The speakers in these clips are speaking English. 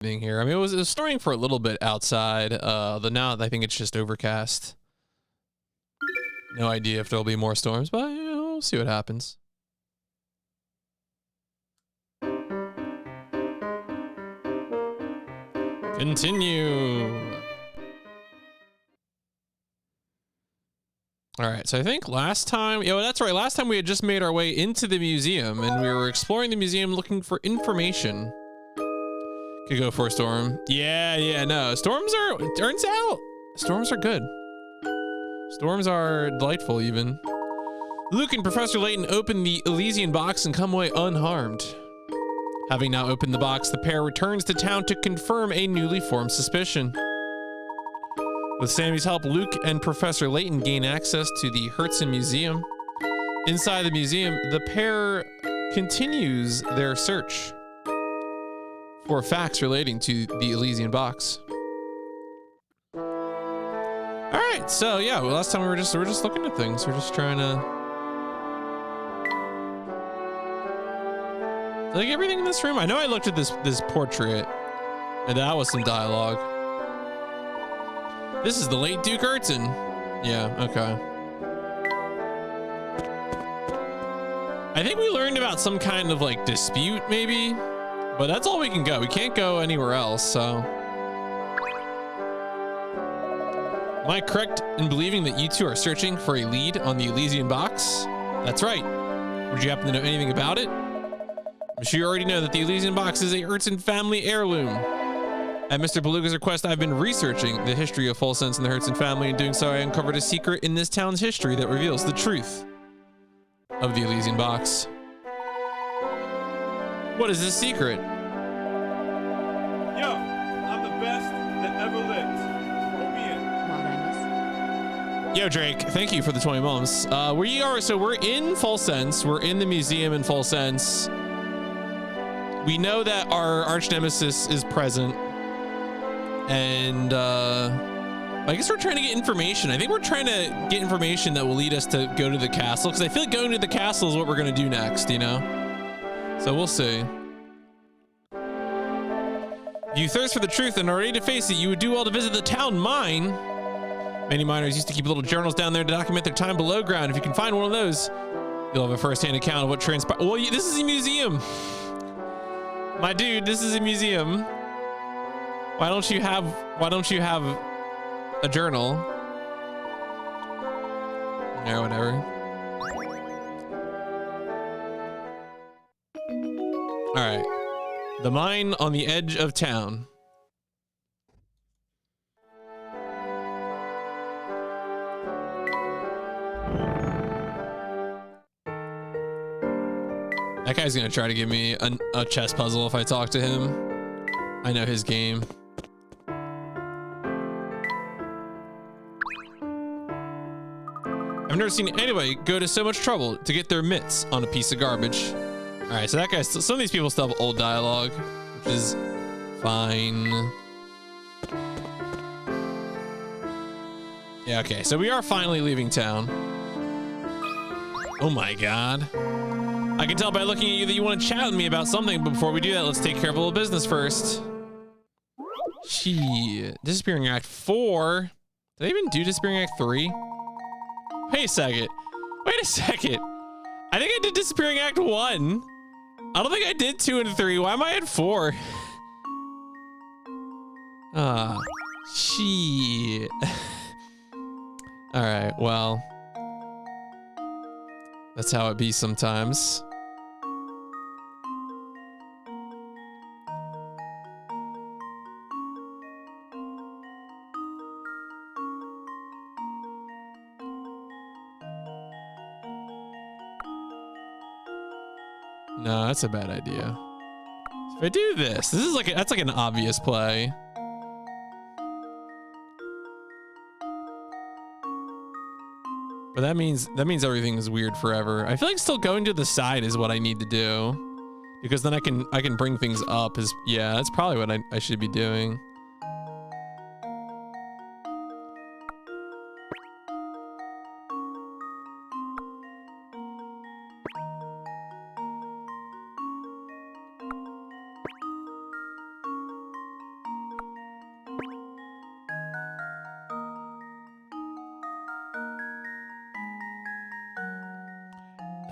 here. I mean, it was storming for a little bit outside. Now I think it's just overcast. No idea if there'll be more storms, but you know, we'll see what happens. Continue. All right, so I think last time, that's right. Last time we had just made our way into the museum and we were exploring the museum looking for information. Could go for a storm. Yeah, no. Storms are, it turns out, storms are good. Storms are delightful even. Luke and Professor Layton open the Elysian box and come away unharmed. Having now opened the box, the pair returns to town to confirm a newly formed suspicion. With Sammy's help, Luke and Professor Layton gain access to the Hertzen Museum. Inside the museum, the pair continues their search for facts relating to the Elysian box. All right, so yeah, well, last time we're just looking at things. We're just trying to like everything in this room. I know I looked at this portrait, and that was some dialogue. This is the late Duke Hertzen. Yeah, okay. I think we learned about some kind of like dispute maybe, but that's all we can go. We can't go anywhere else, so. Am I correct in believing that you two are searching for a lead on the Elysian box? That's right. Would you happen to know anything about it? I'm sure you already know that the Elysian box is a Hertzen family heirloom. At Mr. Beluga's request, I've been researching the history of Full Sense and the Hertzen family. In doing so, I uncovered a secret in this town's history that reveals the truth of the Elysian box. What is this secret? Yo, I'm the best that ever lived. Throw me in. Yo, Drake, thank you for the 20 months. We're in Full Sense. We're in the museum in Full Sense. We know that our arch nemesis is present. And I guess we're trying to get information. I think we're trying to get information that will lead us to go to the castle, because I feel like going to the castle is what we're going to do next, you know? So we'll see. If you thirst for the truth and are ready to face it, you would do well to visit the town mine. Many miners used to keep little journals down there to document their time below ground. If you can find one of those, you'll have a first-hand account of what transpired. Well, this is a museum. My dude, this is a museum. Why don't you have a journal? Yeah, whatever. All right. The mine on the edge of town. That guy's gonna try to give me a chess puzzle if I talk to him. I know his game. I've never seen anybody go to so much trouble to get their mitts on a piece of garbage. All right, so that guy, some of these people still have old dialogue, which is fine. Yeah, okay, so we are finally leaving town. Oh my God. I can tell by looking at you that you want to chat with me about something, but before we do that, let's take care of a little business first. Gee, Disappearing Act 4. Did I even do Disappearing Act 3? Wait a second. Wait a second. I think I did Disappearing Act 1. I don't think I did 2 and 3. Why am I at 4? Ah, shit. All right, well. That's how it be sometimes. No, that's a bad idea. If I do this is like that's like an obvious play. But that means everything is weird forever. I feel like still going to the side is what I need to do, because then I can bring things up. Yeah, that's probably what I should be doing.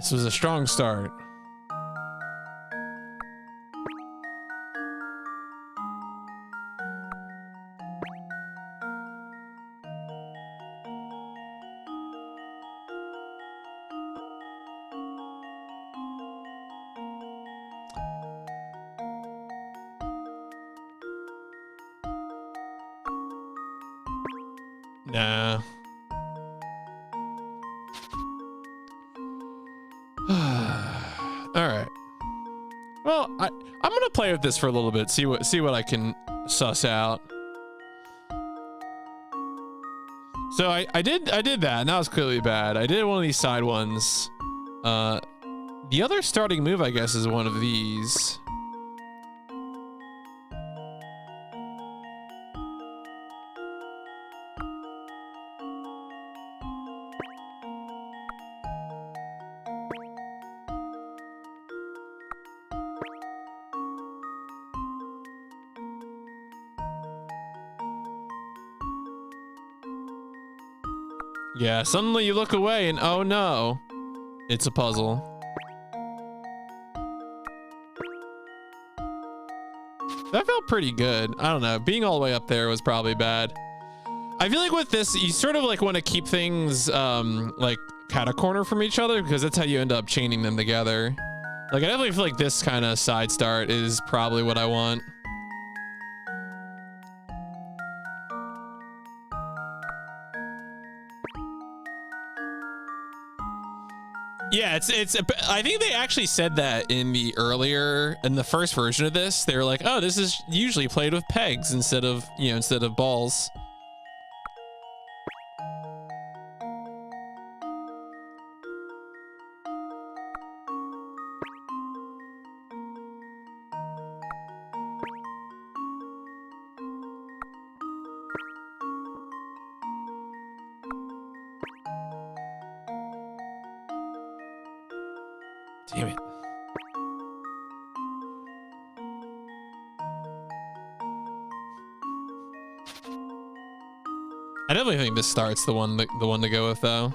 This was a strong start. Nah. All right. Well, I'm gonna play with this for a little bit, see what I can suss out. So I did that, and that was clearly bad. I did one of these side ones. The other starting move, I guess, is one of these. Yeah, suddenly you look away and oh no, it's a puzzle. That felt pretty good. I don't know. Being all the way up there was probably bad. I feel like with this, you sort of like want to keep things like cat a corner from each other because that's how you end up chaining them together. Like I definitely feel like this kind of side start is probably what I want. Yeah, it's I think they actually said that in the first version of this. They were like, "Oh, this is usually played with pegs instead of balls." Damn it. I definitely think this starts the one to go with though.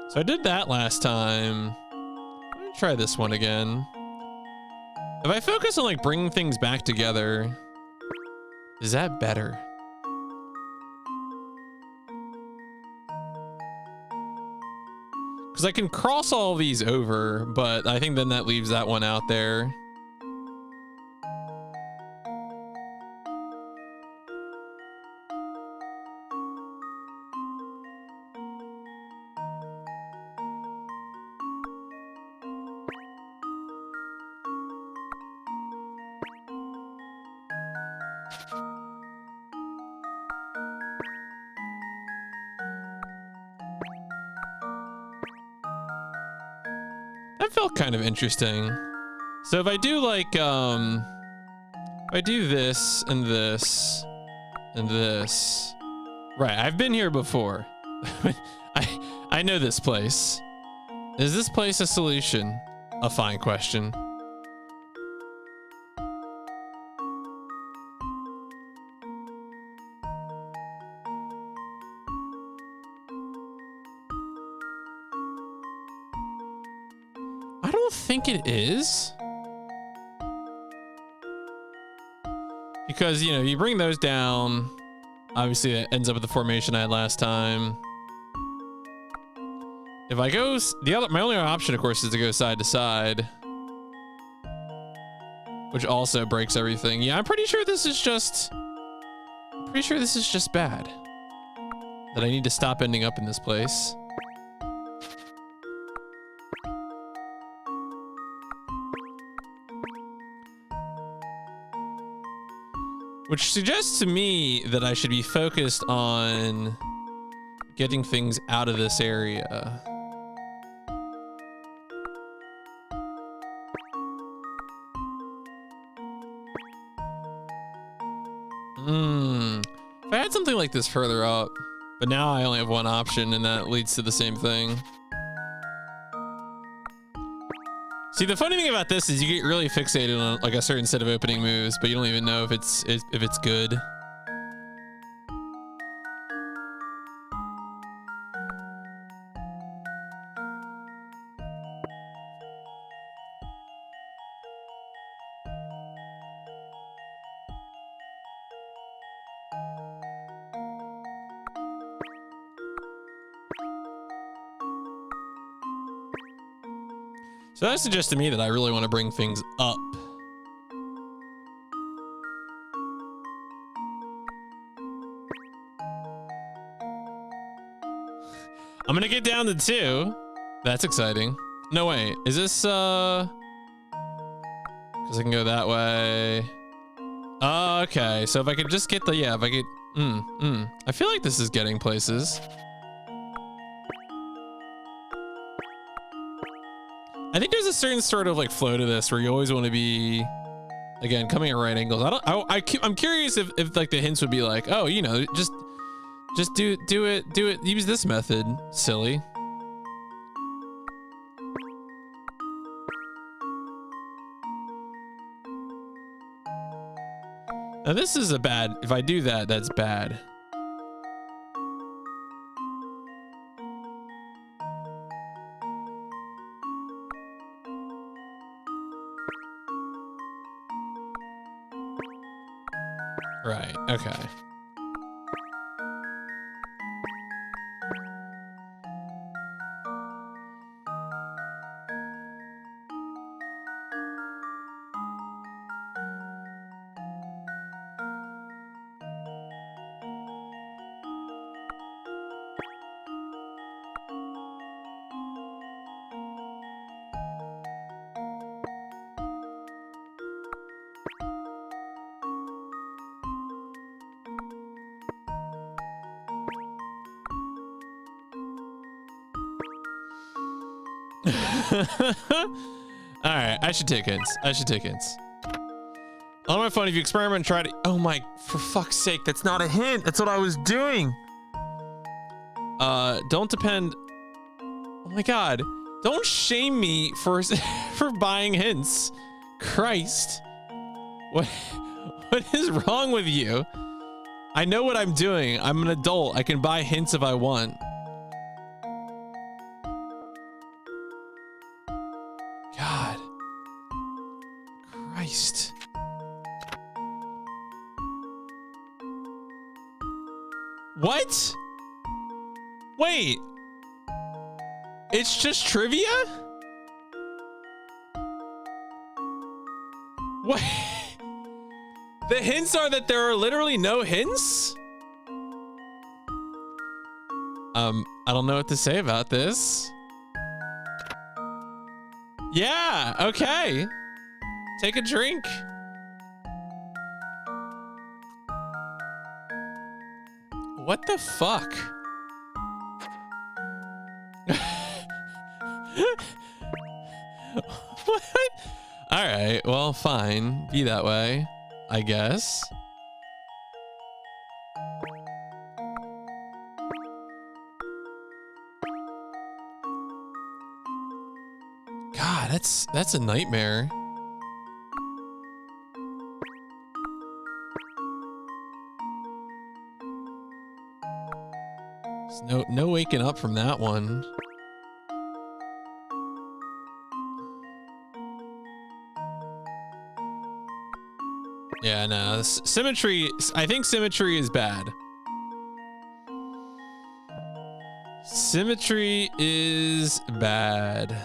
So I did that last time. Let me try this one again. If I focus on like bringing things back together, is that better? Because I can cross all these over, but I think then that leaves that one out there. That felt kind of interesting. So if I do like, if I do this and this and this, right? I've been here before. I know this place. Is this place a solution? A fine question. I don't think it is. Because, you bring those down, obviously it ends up with the formation I had last time. If I go, my only option, of course, is to go side to side, which also breaks everything. Yeah, I'm pretty sure this is just bad. That I need to stop ending up in this place. Which suggests to me that I should be focused on getting things out of this area. If I had something like this further up, but now I only have one option and that leads to the same thing. See, the funny thing about this is you get really fixated on like a certain set of opening moves, but you don't even know if it's good. So that suggests to me that I really want to bring things up. I'm gonna get down to 2. That's exciting. No, wait. Is this, because I can go that way. Oh, okay. So if I could just get the, yeah, if I could, I feel like this is getting places. I think there's a certain sort of like flow to this where you always want to be, again, coming at right angles. I'm curious if like the hints would be like, oh, you know, just do it, use this method, silly. Now this is a bad, if I do that, that's bad. Right, okay. All right, I should take hints. On my phone, if you experiment and try to, oh my, for fuck's sake, that's not a hint. That's what I was doing. Don't depend. Oh my God, don't shame me for for buying hints. Christ, what is wrong with you? I know what I'm doing. I'm an adult. I can buy hints if I want. God. Christ. What? Wait. It's just trivia? What? The hints are that there are literally no hints? I don't know what to say about this. Yeah, okay. Take a drink. What the fuck? What? All right, well, fine. Be that way, I guess. God, that's a nightmare. There's no waking up from that one. Yeah, no, symmetry, I think symmetry is bad. Symmetry is bad.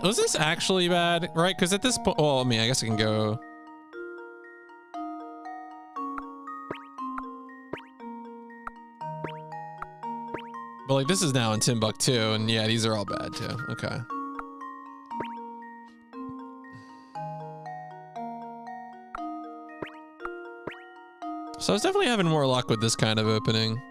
Was this actually bad? Right? Because at this point, well, I mean, I guess I can go. But like, this is now in Timbuktu, and yeah, these are all bad too. Okay. So I was definitely having more luck with this kind of opening.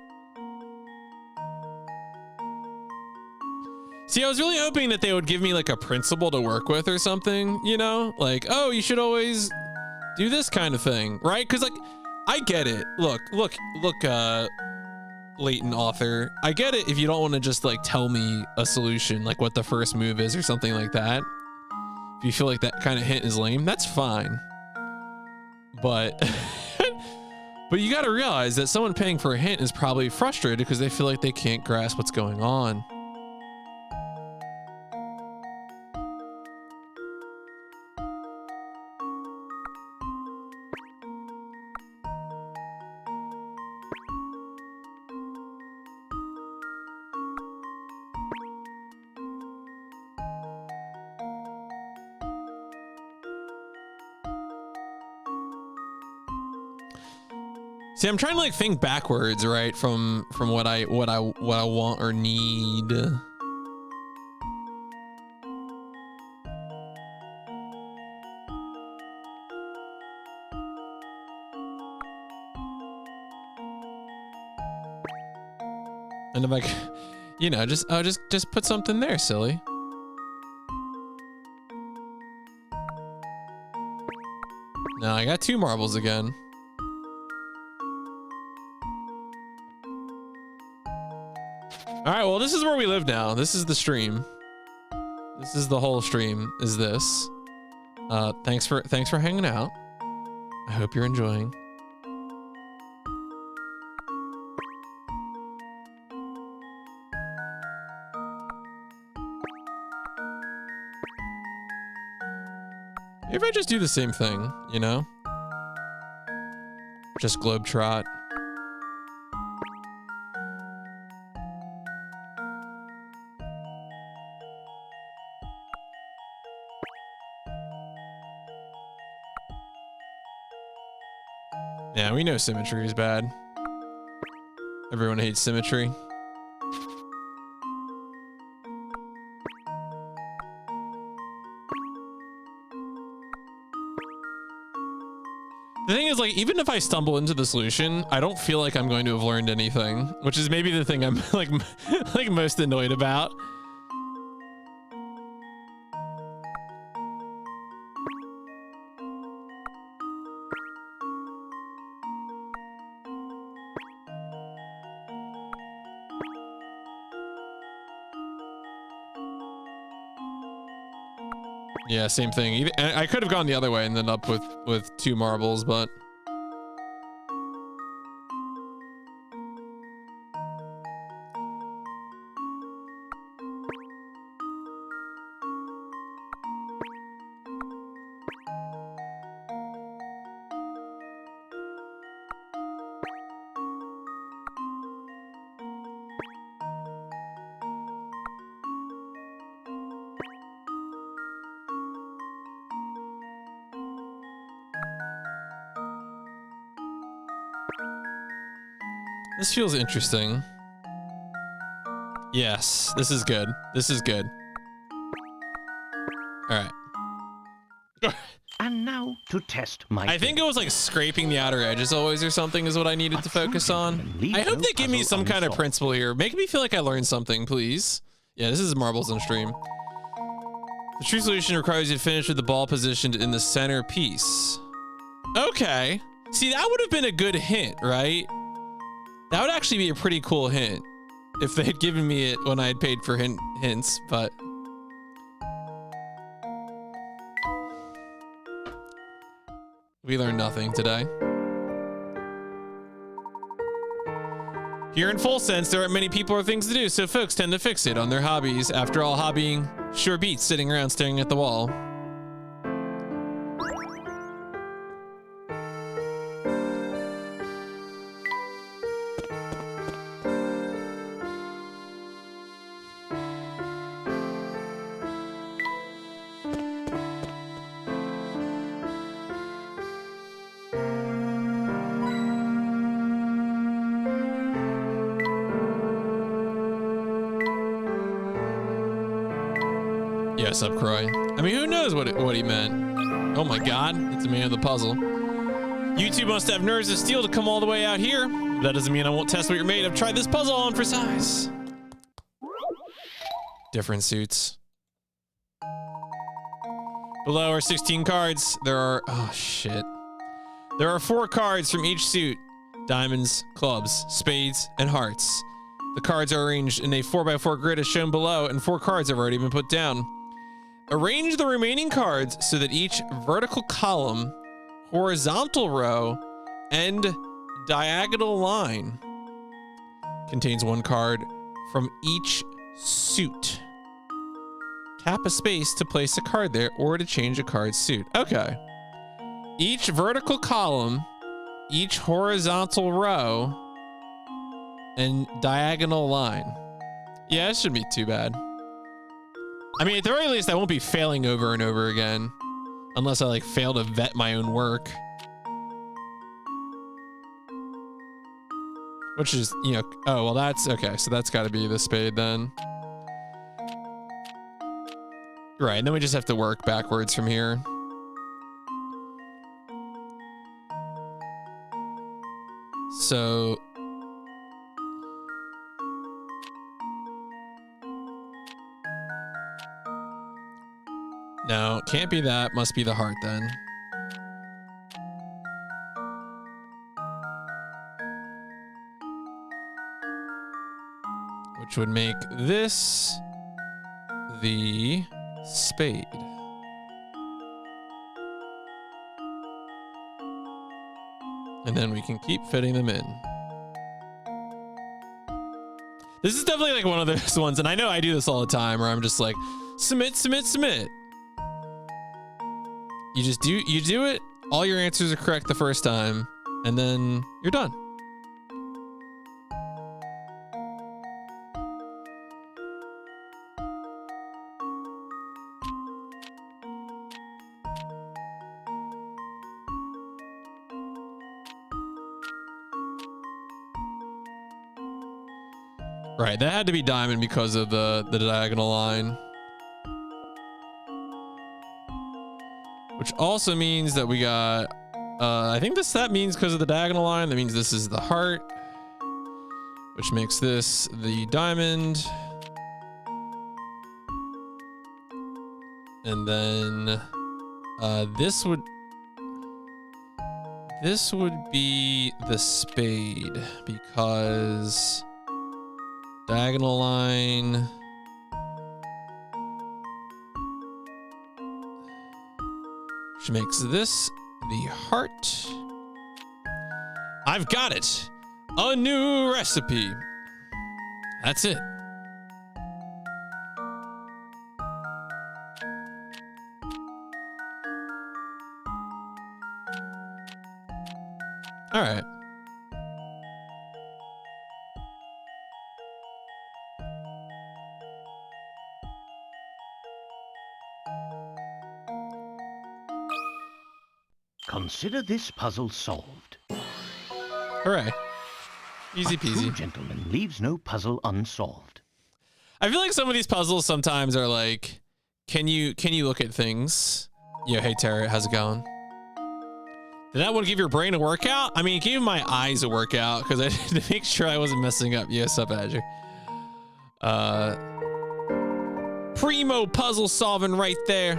See, I was really hoping that they would give me like a principle to work with or something, you know? Like, oh, you should always do this kind of thing, right? Because like, I get it. Look, Layton author. I get it if you don't want to just like tell me a solution, like what the first move is or something like that. If you feel like that kind of hint is lame, that's fine. But, but you got to realize that someone paying for a hint is probably frustrated because they feel like they can't grasp what's going on. See, I'm trying to like think backwards, right? From what I want or need. And I'm like, you know, just put something there, silly. Now I got 2 marbles again. All right, well, this is where we live now. This is the stream. This is the whole stream. Is this? Thanks for hanging out. I hope you're enjoying. Maybe I just do the same thing, you know? Just globetrot. Yeah, we know symmetry is bad. Everyone hates symmetry. The thing is, like, even if I stumble into the solution, I don't feel like I'm going to have learned anything, which is maybe the thing I'm like most annoyed about. Yeah, same thing. I could have gone the other way and ended up with 2 marbles, but this feels interesting. Yes, this is good. This is good. All right. And now to test my. I think it was like scraping the outer edges always or something is what I needed to focus on. I hope they give me some kind of principle here. Make me feel like I learned something, please. Yeah, this is marbles on stream. The true solution requires you to finish with the ball positioned in the center piece. Okay. See, that would have been a good hint, right? That would actually be a pretty cool hint if they had given me it when I had paid for hints, but we learned nothing today. Here in Full Sense, there aren't many people or things to do, so folks tend to fixate on their hobbies. After all, hobbying sure beats sitting around staring at the wall. Yes, up Croy. I mean, who knows what he meant? Oh my God, it's a man of the puzzle. You two must have nerves of steel to come all the way out here. That doesn't mean I won't test what you're made of. Try this puzzle on for size. Different suits. Below are 16 cards. There are, oh shit. There are 4 cards from each suit. Diamonds, clubs, spades, and hearts. The cards are arranged in a 4x4 grid as shown below, and 4 cards have already been put down. Arrange the remaining cards so that each vertical column, horizontal row, and diagonal line contains 1 card from each suit. Tap a space to place a card there or to change a card's suit. Okay. Each vertical column, each horizontal row, and diagonal line. Yeah, it shouldn't be too bad. I mean, at the very least, I won't be failing over and over again. Unless I, like, fail to vet my own work. Which is, you know, oh, well, that's okay. So that's got to be the spade then. Right. And then we just have to work backwards from here. So. No, can't be that. Must be the heart then. Which would make this the spade. And then we can keep fitting them in. This is definitely like one of those ones, and I know I do this all the time, where I'm just like, submit, submit, submit. You do it, all your answers are correct the first time, and then you're done. Right, that had to be diamond because of the diagonal line. Which also means that we got, I think that means because of the diagonal line, that means this is the heart, which makes this the diamond. And then this would be the spade because diagonal line. Which makes this the heart. I've got it. A new recipe. That's it. All right. Consider this puzzle solved. Hooray. Easy A true peasy. gentleman leaves no puzzle unsolved. I feel like some of these puzzles sometimes are like, can you look at things? Yo, hey Tara, how's it going? Did that one give your brain a workout? I mean, it gave my eyes a workout because I had to make sure I wasn't messing up. Yes, up, Badger. Primo puzzle solving right there.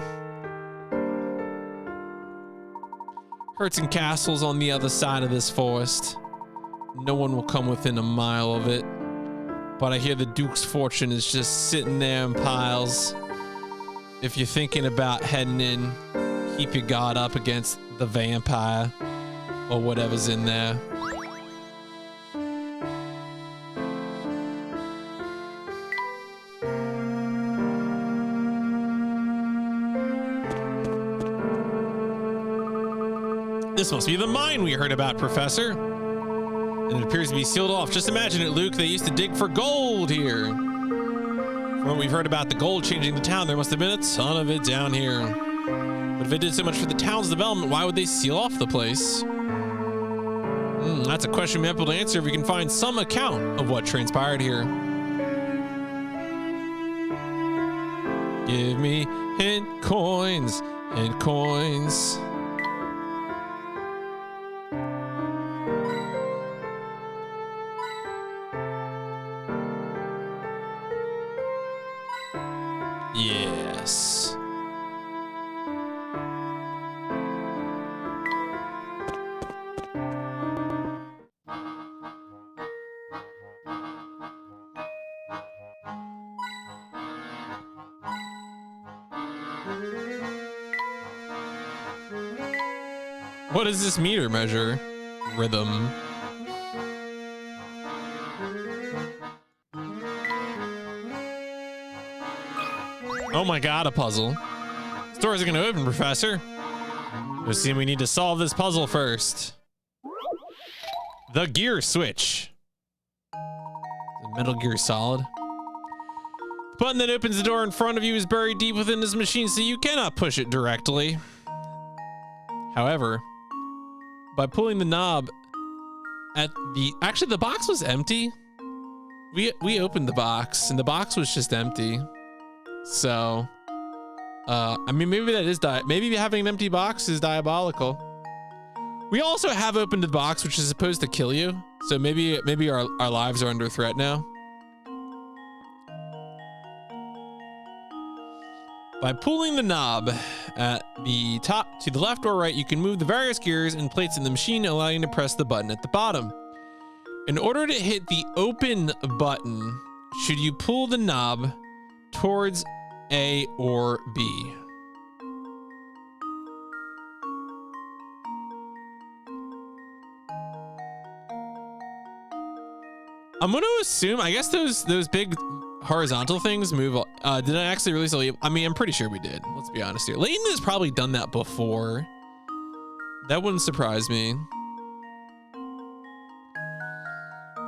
Hurts and castles on the other side of this forest. No one will come within a mile of it. But I hear the Duke's fortune is just sitting there in piles. If you're thinking about heading in, keep your guard up against the vampire or whatever's in there. This must be the mine we heard about, Professor. And it appears to be sealed off. Just imagine it, Luke. They used to dig for gold here. From what we've heard about the gold changing the town, there must have been a ton of it down here. But if it did so much for the town's development, why would they seal off the place? That's a question we'll be able to answer if we can find some account of what transpired here. Give me hint coins and coins. Yes. What does this meter measure? Rhythm. Oh my god, a puzzle. This door isn't gonna open, Professor. It seems we need to solve this puzzle first. The gear switch. The Metal Gear Solid. The button that opens the door in front of you is buried deep within this machine, so you cannot push it directly. However, by pulling the knob actually the box was empty. We opened the box and the box was just empty. So, I mean, maybe that is maybe having an empty box is diabolical. We also have opened the box, which is supposed to kill you. So maybe our lives are under threat now. By pulling the knob at the top to the left or right, you can move the various gears and plates in the machine, allowing you to press the button at the bottom. In order to hit the open button, should you pull the knob towards A or B? I'm going to assume, I guess those big horizontal things move. Did I actually release a? I mean, I'm pretty sure we did. Let's be honest here. Layton has probably done that before. That wouldn't surprise me.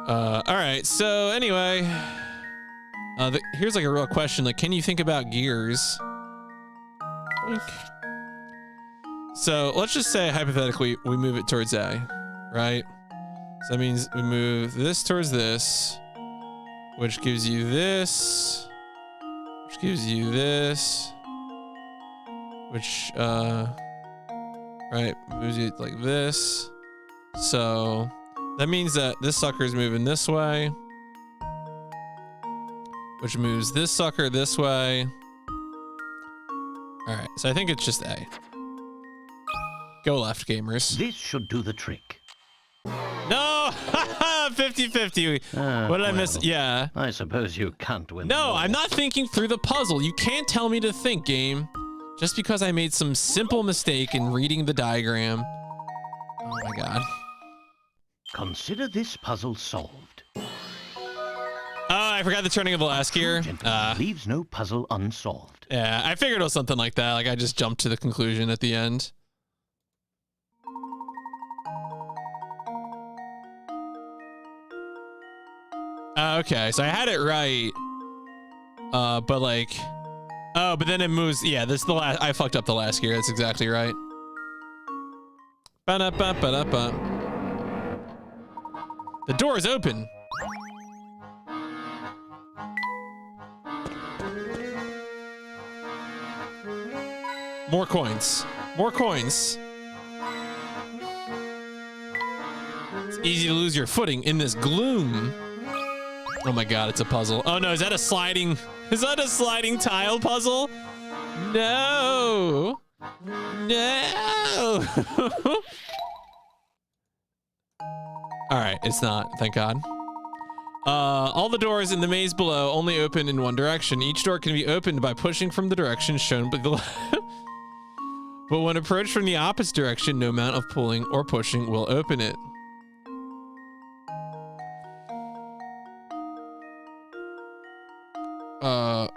All right. So anyway, here's like a real question. Like, can you think about gears? Boink. So let's just say hypothetically we move it towards A, right? So that means we move this towards this, which gives you this, which gives you this, which, right, moves you like this. So that means that this sucker is moving this way, which moves this sucker this way. All right, so I think it's just A. Go left, gamers. This should do the trick. No! 50-50. What did I miss? Yeah. I suppose you can't win. No, I'm not thinking through the puzzle. You can't tell me to think, game. Just because I made some simple mistake in reading the diagram. Oh my god. Consider this puzzle solved. Oh, I forgot the turning of the last gear. Leaves no puzzle unsolved. Yeah, I figured it was something like that. Like I just jumped to the conclusion at the end. Okay, so I had it right. But like, oh, but then it moves. Yeah, this is the last. I fucked up the last gear. That's exactly right. Ba-da-ba-ba-da-ba. The door is open. More coins. More coins. It's easy to lose your footing in this gloom. Oh my god, it's a puzzle. Oh no, is that a sliding tile puzzle? No. No. All right, it's not, thank God. All the doors in the maze below only open in one direction. Each door can be opened by pushing from the direction shown below. But when approached from the opposite direction, no amount of pulling or pushing will open it.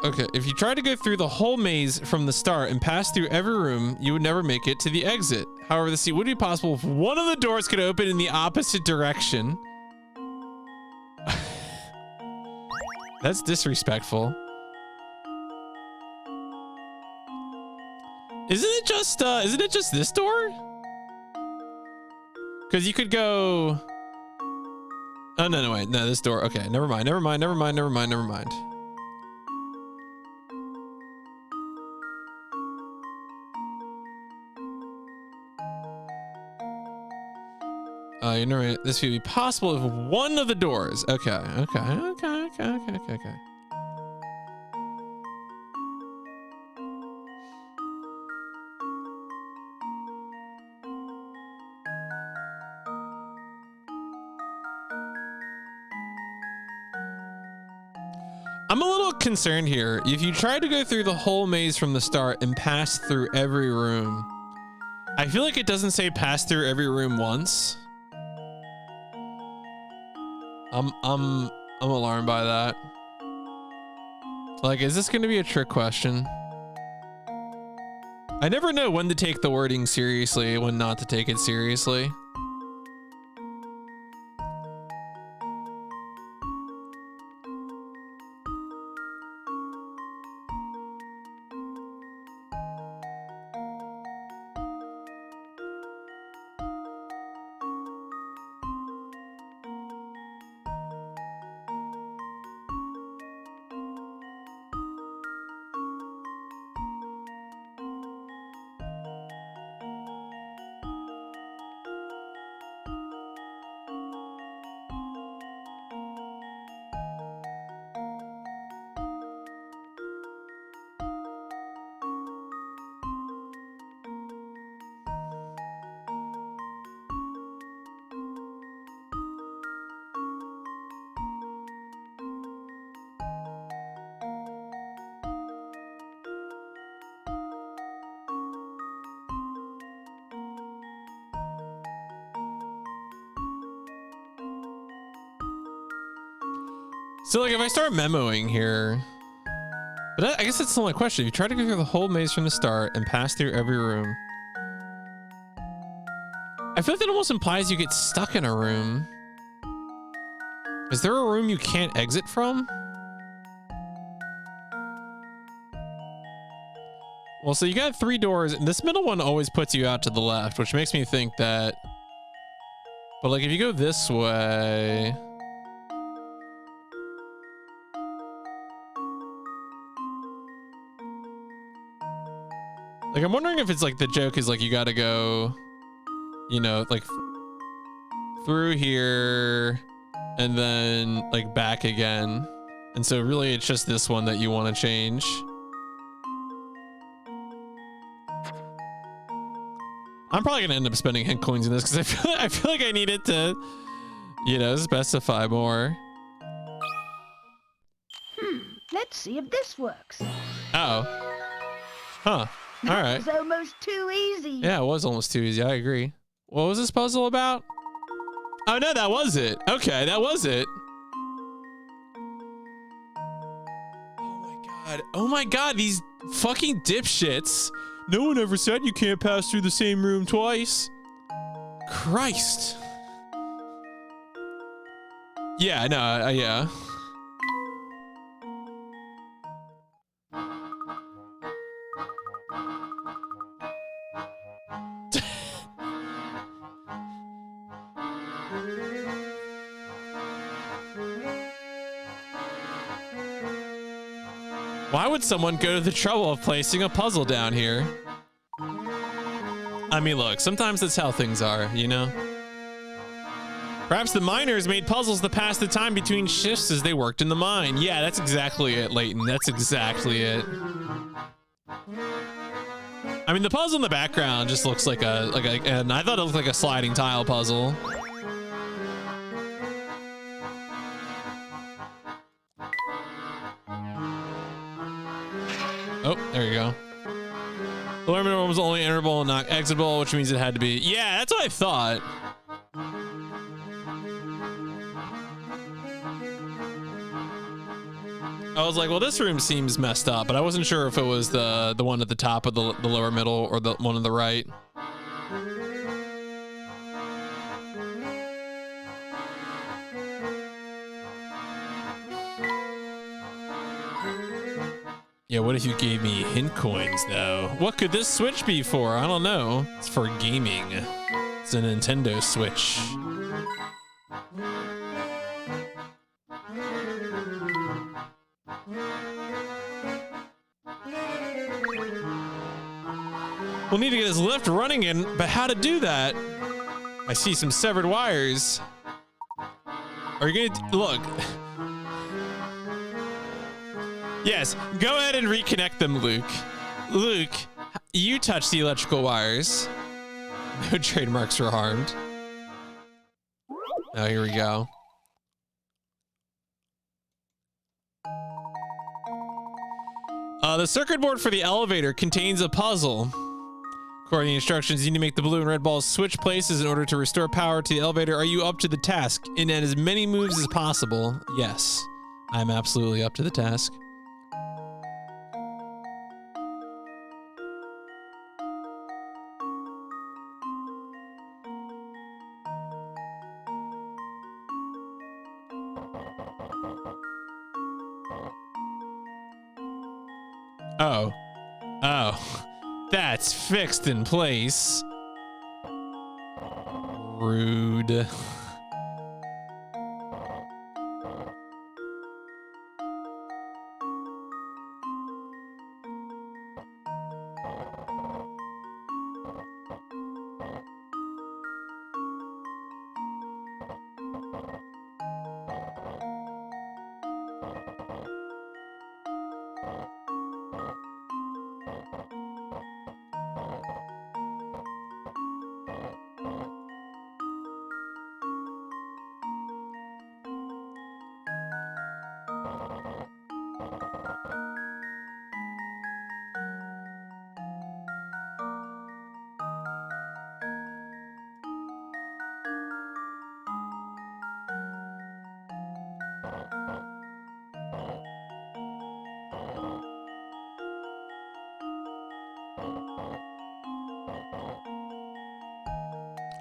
Okay, if you try to go through the whole maze from the start and pass through every room, you would never make it to the exit. However, this would be possible if one of the doors could open in the opposite direction. That's disrespectful. Isn't it just this door? Because you could go... Oh, no, wait. No, this door. Okay, never mind. You know, this would be possible if one of the doors. Okay. I'm a little concerned here. If you try to go through the whole maze from the start and pass through every room, I feel like it doesn't say pass through every room once. I'm alarmed by that. Like, is this going to be a trick question? I never know when to take the wording seriously, when not to take it seriously. So like if I start memoing here, but I guess that's the only question. You try to go through the whole maze from the start and pass through every room. I feel like that almost implies you get stuck in a room. Is there a room you can't exit from? Well, so you got 3 doors, and this middle one always puts you out to the left, which makes me think that... But like if you go this way... Like I'm wondering if it's like the joke is like you gotta go, you know, like through here and then like back again. And so really it's just this one that you want to change. I'm probably gonna end up spending hint coins in this because I feel like I need it to, you know, specify more. Let's see if this works. Oh. Huh. All right. It's almost too easy. Yeah, it was almost too easy. I agree. What was this puzzle about? Oh no, that was it. Okay, that was it. Oh my god. Oh my god, these fucking dipshits. No one ever said you can't pass through the same room twice. Christ. Yeah, no, yeah. Why would someone go to the trouble of placing a puzzle down here? I mean, look, sometimes that's how things are, you know? Perhaps the miners made puzzles to pass the time between shifts as they worked in the mine. Yeah, that's exactly it, Layton. That's exactly it. I mean, the puzzle in the background just looks like and I thought it looked like a sliding tile puzzle. Oh, there you go. The limit room was only interval and not exitable, which means it had to be. Yeah, that's what I thought. I was like, well, this room seems messed up, but I wasn't sure if it was the one at the top of the lower middle or the one on the right. Yeah, what if you gave me hint coins, though? What could this Switch be for? I don't know. It's for gaming. It's a Nintendo Switch. We'll need to get this lift running in, but how to do that? I see some severed wires. Are you gonna look? Yes, go ahead and reconnect them, Luke. Luke, you touch the electrical wires. No trademarks were harmed. Oh, here we go. The circuit board for the elevator contains a puzzle. According to the instructions, you need to make the blue and red balls switch places in order to restore power to the elevator. Are you up to the task? In as many moves as possible. Yes, I'm absolutely up to the task. Oh. Oh. That's fixed in place. Rude.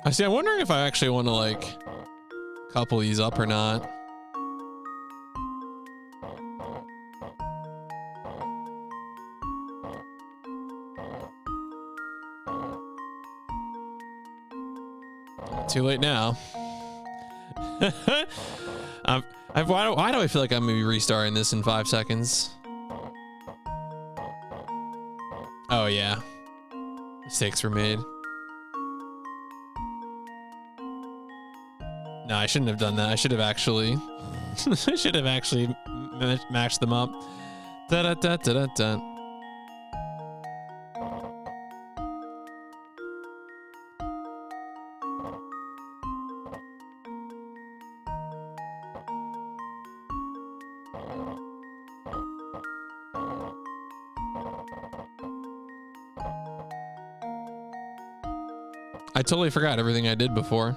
I see. I'm wondering if I actually want to like couple these up or not. Too late now. Why do I feel like I'm gonna be restarting this in 5 seconds? Oh yeah, mistakes were made. No, I shouldn't have done that. I should have actually, I should have actually matched them up. Da da da da da da. I totally forgot everything I did before.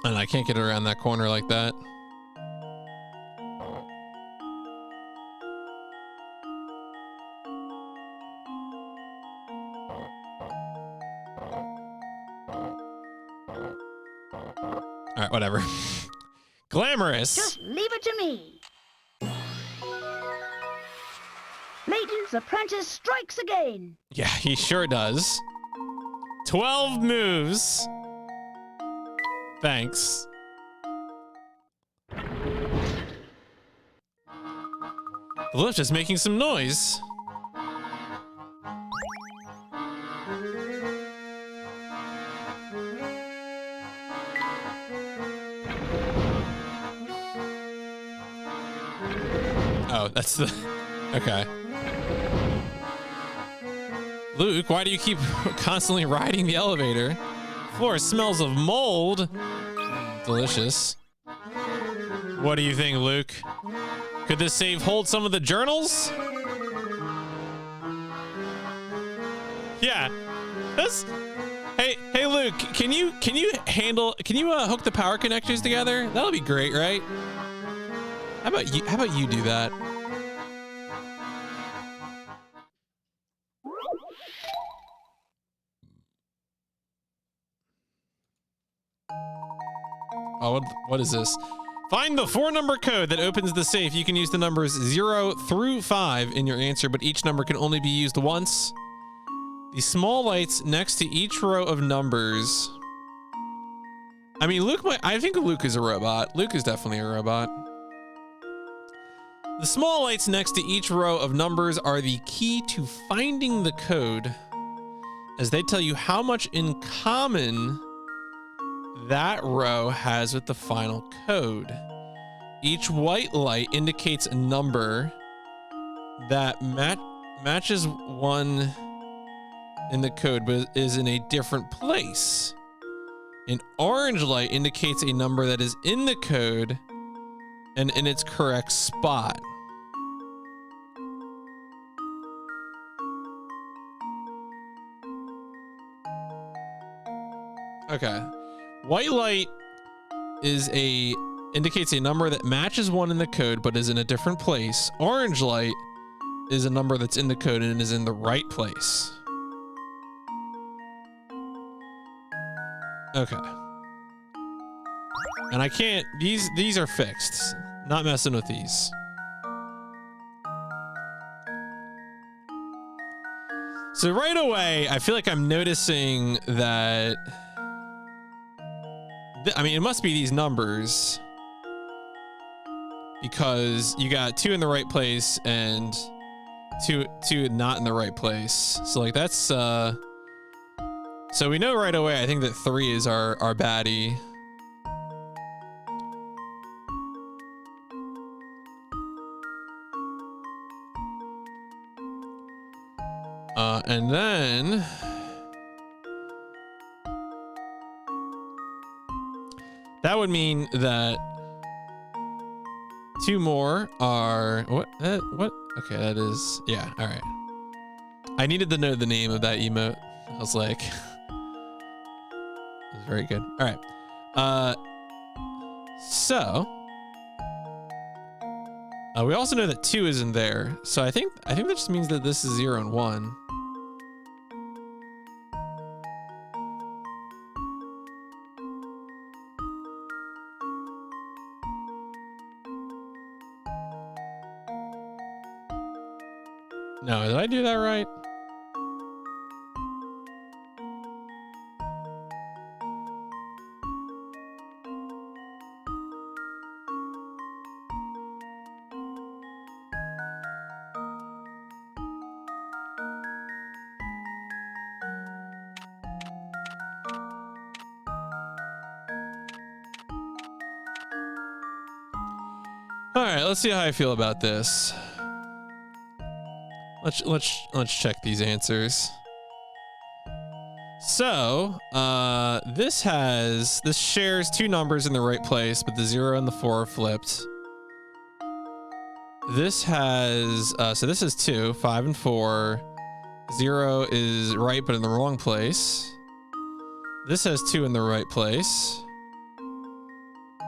And I can't get it around that corner like that. All right, whatever. Glamorous. Just leave it to me. Layton's apprentice strikes again. Yeah, he sure does. 12 moves. Thanks. The lift is making some noise. Oh, that's the... Okay. Luke, why do you keep constantly riding the elevator? Floor smells of mold. Delicious. What do you think, Luke? Could this save hold some of the journals? Yeah. That's... Hey Luke, can you hook the power connectors together? That'll be great, right? How about you do that? Oh, what is this? Find the 4-number code that opens the safe. You can use the numbers 0 through 5 in your answer, but each number can only be used once. The small lights next to each row of numbers. I mean, I think Luke is a robot. Luke is definitely a robot. The small lights next to each row of numbers are the key to finding the code, as they tell you how much in common that row has with the final code. Each white light indicates a number that matches one in the code but is in a different place. An orange light indicates a number that is in the code and in its correct spot. Okay. White light indicates a number that matches one in the code but is in a different place. Orange light is a number that's in the code and is in the right place. Okay. And I can't, these are fixed. Not messing with these. So right away, I feel like I'm noticing that. I mean, it must be these numbers because you got 2 in the right place and two not in the right place. So like that's so we know right away. I think that 3 is our baddie. And then that would mean that 2 more are what? What? Okay, that is yeah. All right. I needed to know the name of that emote. I was like, that's very good. All right. So we also know that 2 isn't there. So I think that just means that this is 0 and 1. No, did I do that right? All right, let's see how I feel about this. Let's check these answers. So, this shares 2 numbers in the right place, but the 0 and the 4 are flipped. This has so this is 2, 5 and 4. 0 is right but in the wrong place. This has 2 in the right place.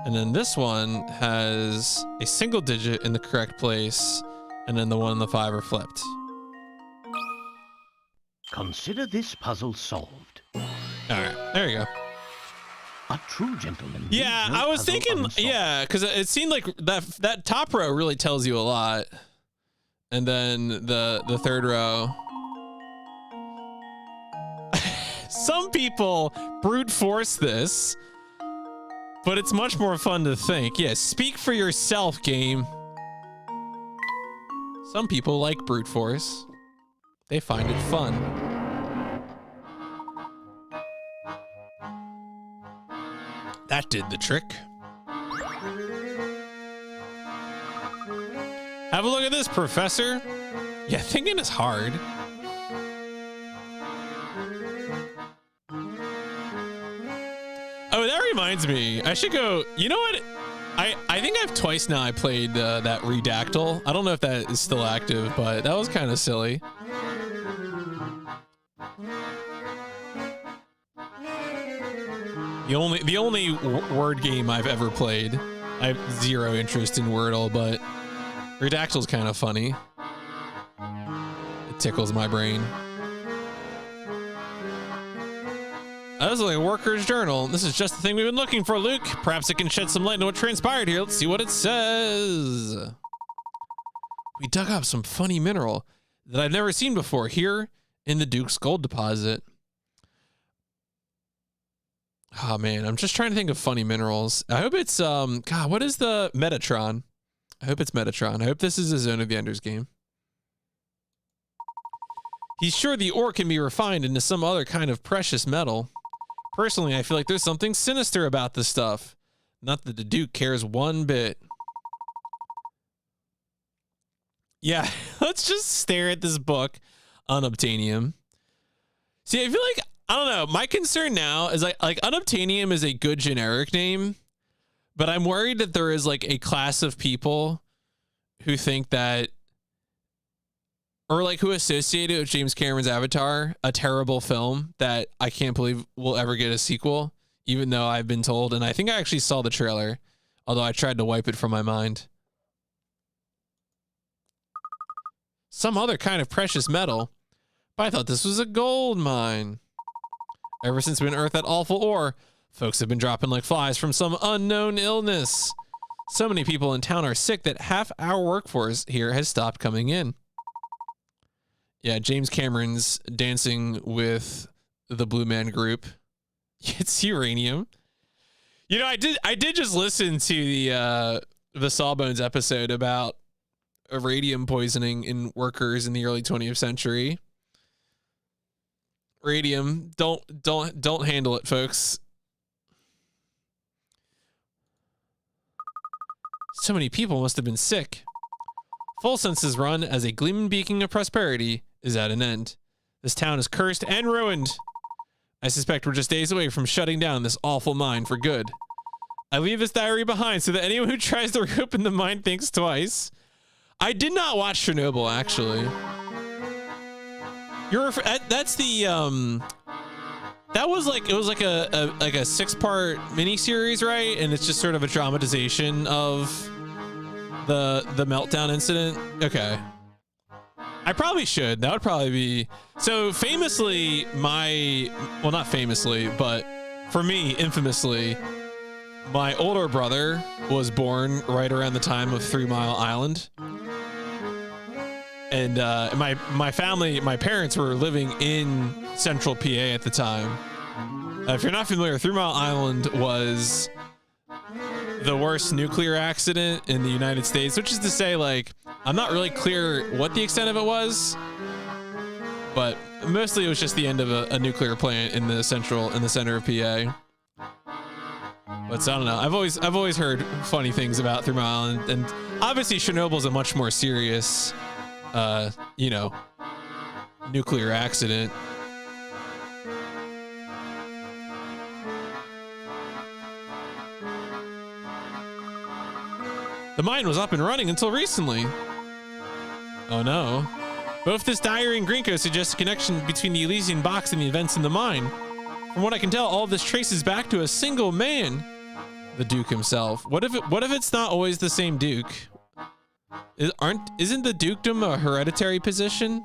And then this one has a single digit in the correct place, and then the 1 and the 5 are flipped. Consider this puzzle solved. All right, there you go. A true gentleman. Yeah, leaves no I was puzzle thinking, unsolved. yeah, because it seemed like that top row really tells you a lot, and then the third row. Some people brute force this, but it's much more fun to think. Yeah, speak for yourself, game. Some people like brute force. They find it fun. That did the trick. Have a look at this, Professor. Yeah, thinking is hard. Oh, that reminds me. I should go. You know what? I think I've twice now I played that Redactyl. I don't know if that is still active, but that was kind of silly. The only word game I've ever played. I have 0 interest in Wordle, but Redactyl's kind of funny. It tickles my brain. This is like a worker's journal. This is just the thing we've been looking for, Luke. Perhaps it can shed some light on what transpired here. Let's see what it says. We dug up some funny mineral that I've never seen before here in the Duke's gold deposit. Oh man, I'm just trying to think of funny minerals. I hope it's God, what is the Metatron? I hope it's Metatron. I hope this is a Zone of the Enders game. He's sure the ore can be refined into some other kind of precious metal. Personally, I feel like there's something sinister about this stuff. Not that the Duke cares one bit. Yeah, let's just stare at this book, Unobtainium. See, I feel like, I don't know, my concern now is like Unobtainium is a good generic name, but I'm worried that there is like a class of people who think that, or like who associate it with James Cameron's Avatar, a terrible film that I can't believe will ever get a sequel, even though I've been told, and I think I actually saw the trailer, although I tried to wipe it from my mind. Some other kind of precious metal, but I thought this was a gold mine. Ever since we unearthed that awful ore, folks have been dropping like flies from some unknown illness. So many people in town are sick that half our workforce here has stopped coming in. Yeah, James Cameron's Dancing with the Blue Man Group. It's uranium. You know, I did just listen to the Sawbones episode about radium poisoning in workers in the early 20th century. Radium, don't handle it, folks. So many people must have been sick. Full Senses Run, as a gleaming beacon of prosperity, is at an end. This town is cursed and ruined. I suspect we're just days away from shutting down this awful mine for good. I leave this diary behind so that anyone who tries to reopen the mine thinks twice. I did not watch Chernobyl, actually. That's the that was like, it was like a 6-part miniseries, right? And it's just sort of a dramatization of the meltdown incident. Okay. I probably should. That would probably be... So famously, well, not famously, but for me, infamously, my older brother was born right around the time of 3 Mile Island. And my family, my parents were living in central PA at the time. If you're not familiar, 3 Mile Island was the worst nuclear accident in the United States, which is to say, like, I'm not really clear what the extent of it was, but mostly it was just the end of a nuclear plant in the center of PA. But so, I don't know. I've always heard funny things about 3 Mile Island, and obviously Chernobyl's a much more serious, you know, nuclear accident. The mine was up and running until recently. Oh no. Both this diary and Grinko suggest a connection between the Elysian box and the events in the mine. From what I can tell, all of this traces back to a single man, the Duke himself. What if it's not always the same Duke? Isn't the dukedom a hereditary position?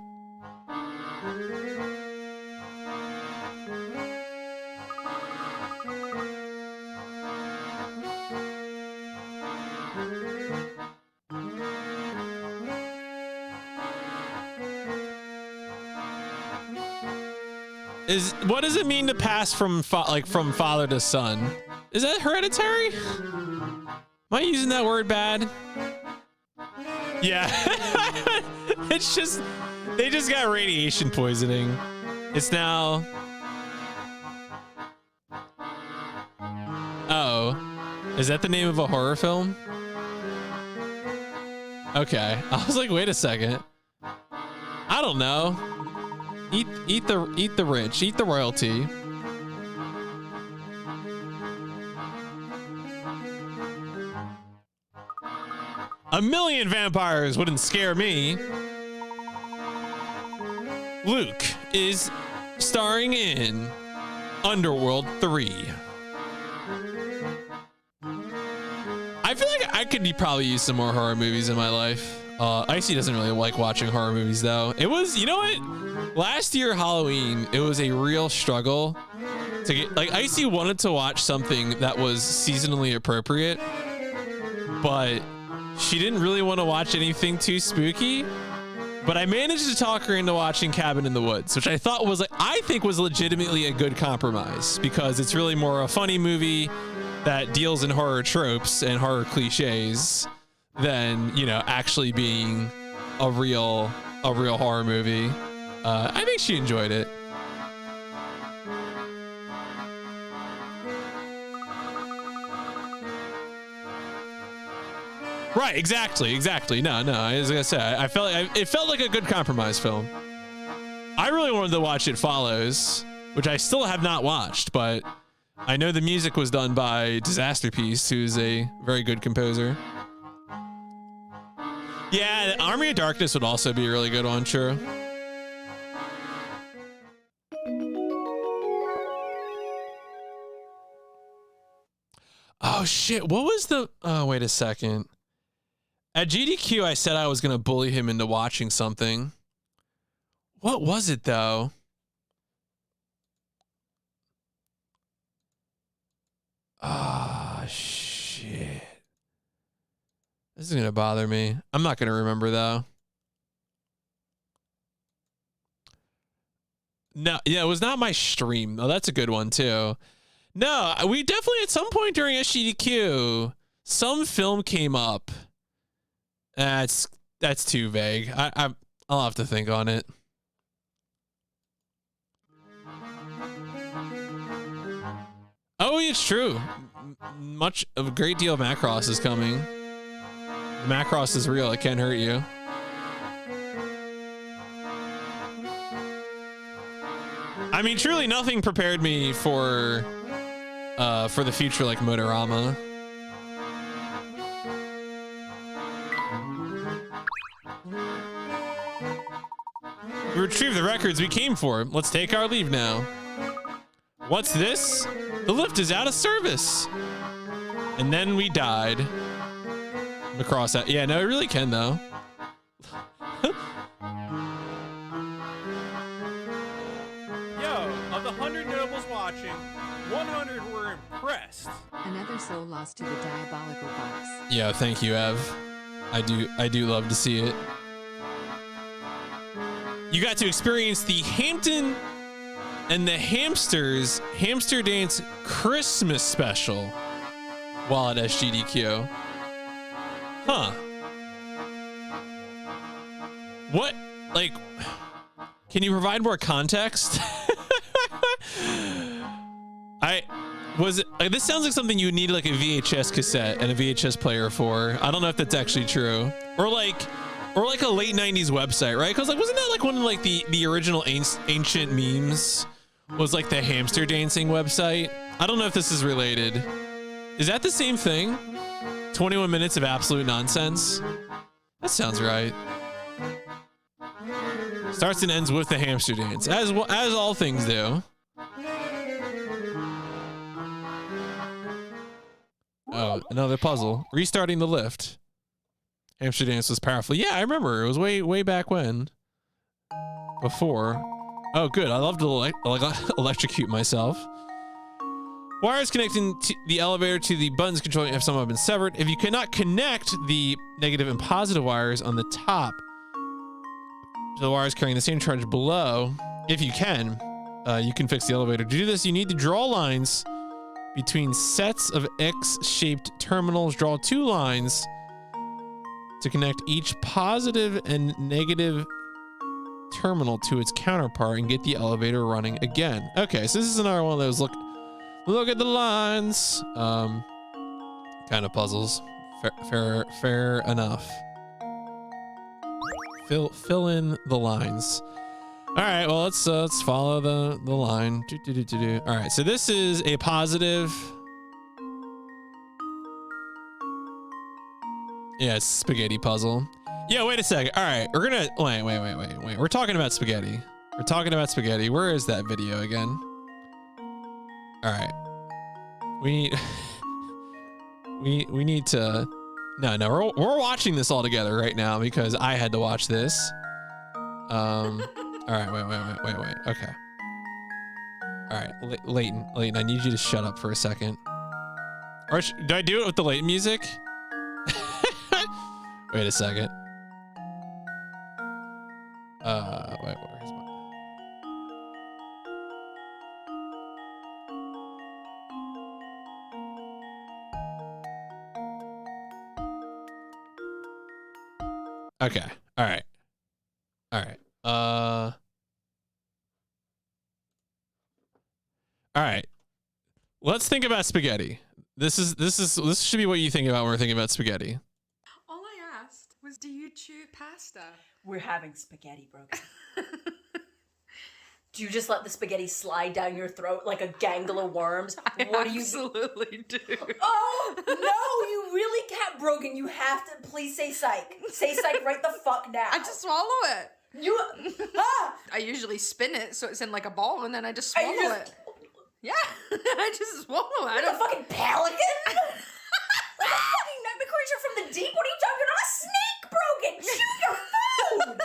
What does it mean to pass from father to son? Is that hereditary? Am I using that word bad? Yeah. It's just, they just got radiation poisoning. It's now. Oh, is that the name of a horror film? Okay. I was like, wait a second. I don't know. Eat the rich, eat the royalty. A million vampires wouldn't scare me. Luke is starring in Underworld 3. I feel like I could probably use some more horror movies in my life. Icy doesn't really like watching horror movies though. It was, you know what? Last year Halloween, it was a real struggle to get, like, Icy wanted to watch something that was seasonally appropriate, but she didn't really want to watch anything too spooky. But I managed to talk her into watching Cabin in the Woods, which I thought was, like, I think was legitimately a good compromise, because it's really more a funny movie that deals in horror tropes and horror cliches than, you know, actually being a real horror movie. I think she enjoyed it. Right, exactly. No, as I said, I felt like it felt like a good compromise film. I really wanted to watch It Follows, which I still have not watched, but I know the music was done by Disasterpiece, who's a very good composer. Yeah, Army of Darkness would also be a really good one, true. Oh shit, what was the, oh wait a second. At GDQ, I said I was going to bully him into watching something. What was it, though? Ah, shit. This is going to bother me. I'm not going to remember, though. No, yeah, it was not my stream. Oh, that's a good one too. No, we definitely at some point during SGDQ, some film came up. That's too vague. I'll have to think on it. Oh, it's true. A great deal of Macross is coming. Macross is real. It can't hurt you. I mean, truly nothing prepared me for the future like Motorama. We retrieved the records we came for. Let's take our leave now. What's this? The lift is out of service. And then we died. Macross that. Yeah, no, it really can though. Yo, of the 100 nobles watching, 100 were impressed. Another soul lost to the Diabolical box. Yeah, thank you, Ev. I do love to see it. You got to experience the Hampton and the Hamsters Hamster Dance Christmas special while at SGDQ. Huh. What? Like, can you provide more context? This sounds like something you would need like a VHS cassette and a VHS player for. I don't know if that's actually true. Or like a late 90s website, right? Because like, wasn't that like one of like the original ancient memes was like the hamster dancing website? I don't know if this is related. Is that the same thing? 21 minutes of absolute nonsense? That sounds right. Starts and ends with the hamster dance, as all things do. Oh, another puzzle. Restarting the lift. Hamster dance was powerful. Yeah, I remember. It was way back when. Before. Oh, good. I love to electrocute myself. Wires connecting the elevator to the buttons controlling if some have been severed. If you cannot connect the negative and positive wires on the top to the wires carrying the same charge below, if you can fix the elevator. To do this, you need to draw lines between sets of X-shaped terminals. Draw 2 lines to connect each positive and negative terminal to its counterpart and get the elevator running again. Okay, so this is another one of those look at the lines kind of puzzles. Fair enough. Fill in the lines. All right, well let's follow the line. All right, so this is a positive. Yeah, it's a spaghetti puzzle. Yeah, wait a second. All right, we're gonna wait. We're talking about spaghetti. Where is that video again? All right, we need to. No, we're watching this all together right now because I had to watch this. All right, wait. Okay. All right, Layton, I need you to shut up for a second. Or do I do it with the Layton music? Wait a second. Wait, where's my... Okay. All right. All right. Let's think about spaghetti. This should be what you think about when we're thinking about spaghetti. All I asked was, do you chew pasta? We're having spaghetti, Brogan. Do you just let the spaghetti slide down your throat like a gangle of worms? What do you absolutely do? Oh, no, you really can't, Brogan. You have to, please say psych. Say psych right the fuck now. I just swallow it. I usually spin it so it's in like a ball and then I just swallow it. Yeah, I just swallow it. Like a fucking pelican? Like a fucking nightmare creature from the deep? What are you talking about? A snake, Brogan! Chew your food!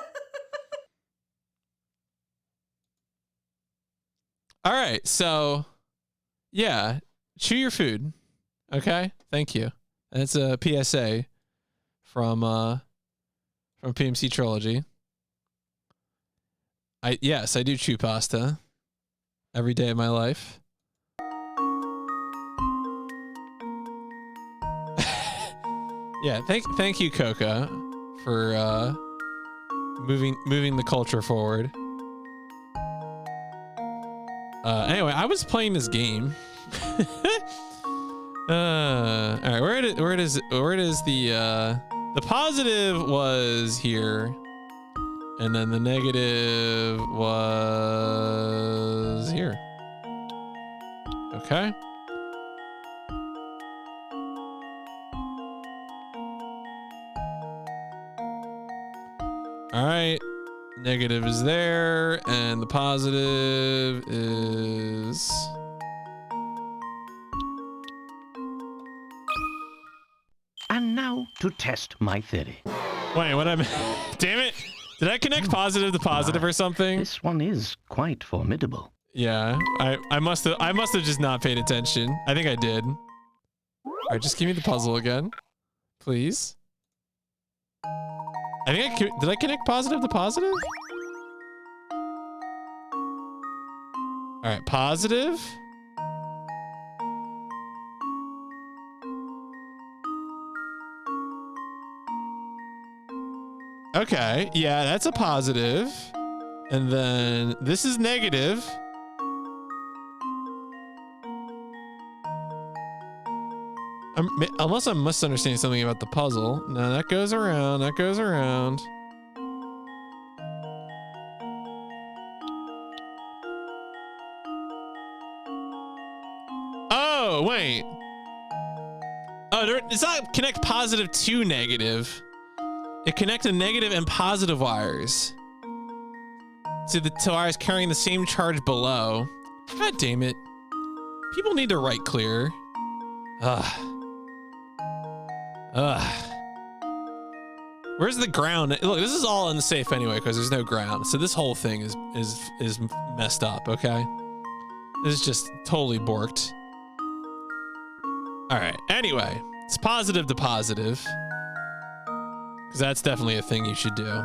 All right, so yeah, chew your food. Okay, thank you. That's a PSA from PMC Trilogy. Yes, I do chew pasta. every day of my life. Yeah, thank you, Coca, for moving the culture forward. Anyway, I was playing this game. All right, where it is the positive was here, and then the negative was here. Okay. All right, negative is there, and the positive is... And now to test my theory. Wait, what damn it. Did I connect positive to positive or something? This one is quite formidable. Yeah, I must have just not paid attention. I think I did. All right, just give me the puzzle again, please. I think did I connect positive to positive? All right, positive. Okay, yeah, that's a positive. And then this is negative. Unless I'm misunderstanding something about the puzzle. No, that goes around, that goes around. Oh, wait. Oh, it's not connect positive to negative. It connected negative and positive wires to the wires carrying the same charge below. God damn it. People need to write clear. Ugh. Where's the ground? Look, this is all unsafe anyway because there's no ground. So this whole thing is messed up, okay? This is just totally borked. All right. Anyway, it's positive to positive. Because that's definitely a thing you should do.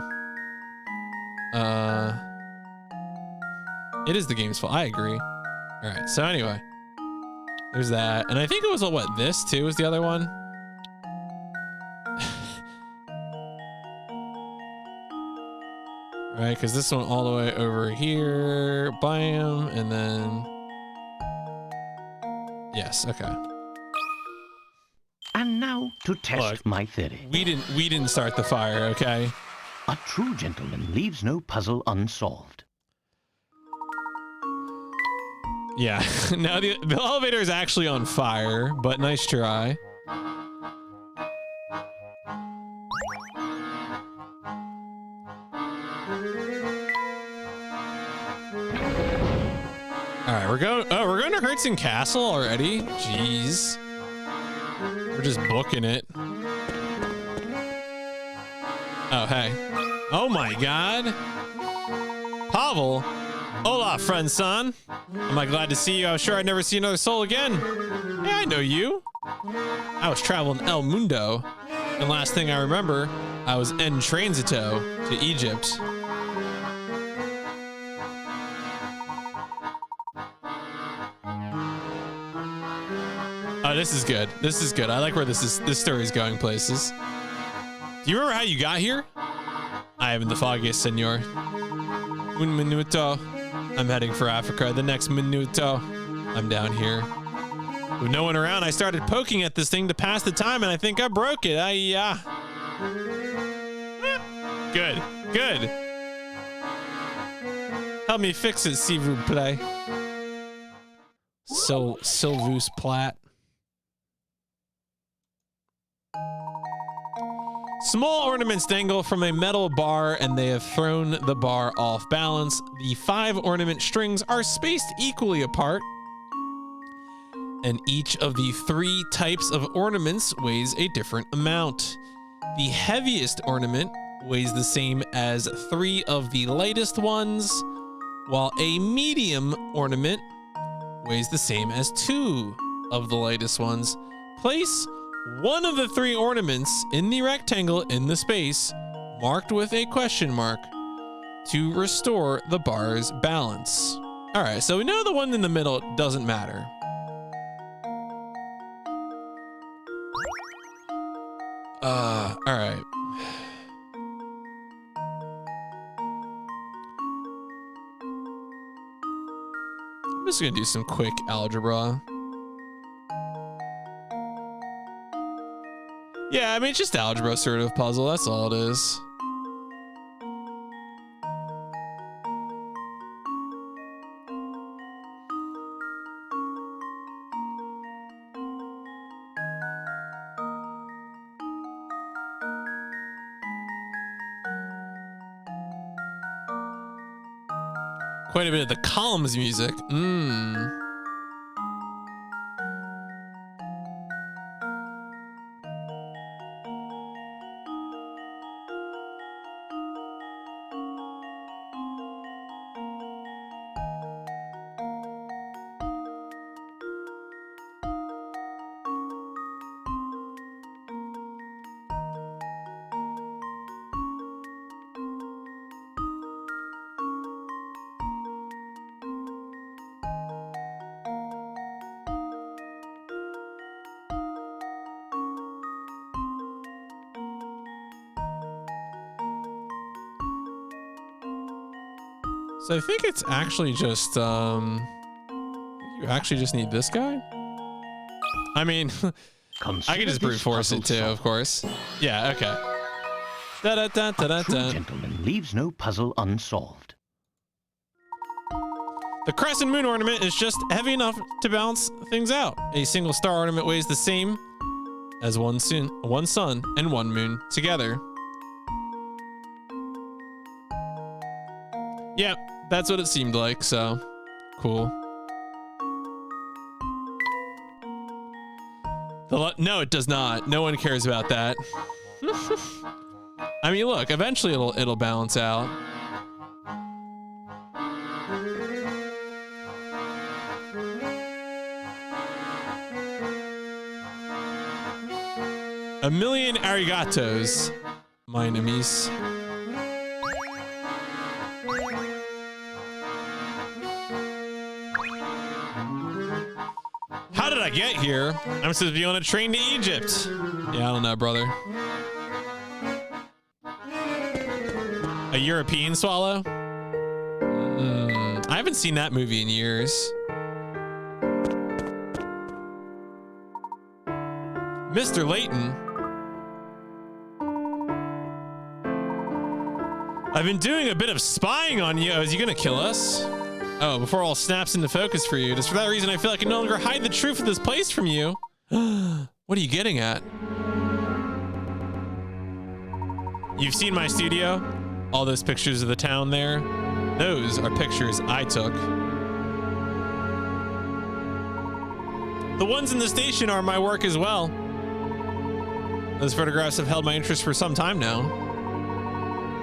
It is the game's fault. I agree. All right. So anyway, there's that. And I think it was, what, this too was the other one? Right, because this one all the way over here, bam, and then... Yes, okay. And now to test my theory. We didn't start the fire, okay? A true gentleman leaves no puzzle unsolved. Yeah, now the elevator is actually on fire, but nice try. Alright, we're going to Hertzen Castle already? Jeez. We're just booking it. Oh, hey. Oh my god. Pavel. Hola, friend son. Am I glad to see you? I was sure I'd never see another soul again. Hey, I know you. I was traveling El Mundo, and last thing I remember, I was en transito to Egypt. Oh, this is good. This is good. I like where this story's going places. Do you remember how you got here? I haven't the foggiest, senor. Un minuto. I'm heading for Africa. The next minuto, I'm down here. With no one around, I started poking at this thing to pass the time, and I think I broke it. Good. Good. Help me fix it, s'il vous plaît. Sylvus Platt. Small ornaments dangle from a metal bar, and they have thrown the bar off balance. The 5 ornament strings are spaced equally apart, and each of the 3 types of ornaments weighs a different amount. The heaviest ornament weighs the same as 3 of the lightest ones, while a medium ornament weighs the same as 2 of the lightest ones. Place one of the 3 ornaments in the rectangle in the space marked with a question mark to restore the bar's balance. All right, so we know the one in the middle doesn't matter. All right. I'm just gonna do some quick algebra. Yeah, I mean, it's just algebra sort of puzzle. That's all it is. Quite a bit of the columns music. So I think it's actually just, you actually just need this guy? I mean, I can just brute force it too, of course. Yeah, okay. A true gentleman leaves no puzzle unsolved. The crescent moon ornament is just heavy enough to balance things out. A single star ornament weighs the same as one sun and one moon together. Yeah, that's what it seemed like, so cool. No, it does not. No one cares about that. I mean, look, eventually it'll balance out. A million arigatos, my enemies. How did I get here? I'm supposed to be on a train to Egypt. Yeah, I don't know, brother. A European swallow? I haven't seen that movie in years. Mr. Layton. I've been doing a bit of spying on you. Oh, is he gonna kill us? Oh, before all snaps into focus for you. Just for that reason, I feel I can no longer hide the truth of this place from you. What are you getting at? You've seen my studio? All those pictures of the town there? Those are pictures I took. The ones in the station are my work as well. Those photographs have held my interest for some time now.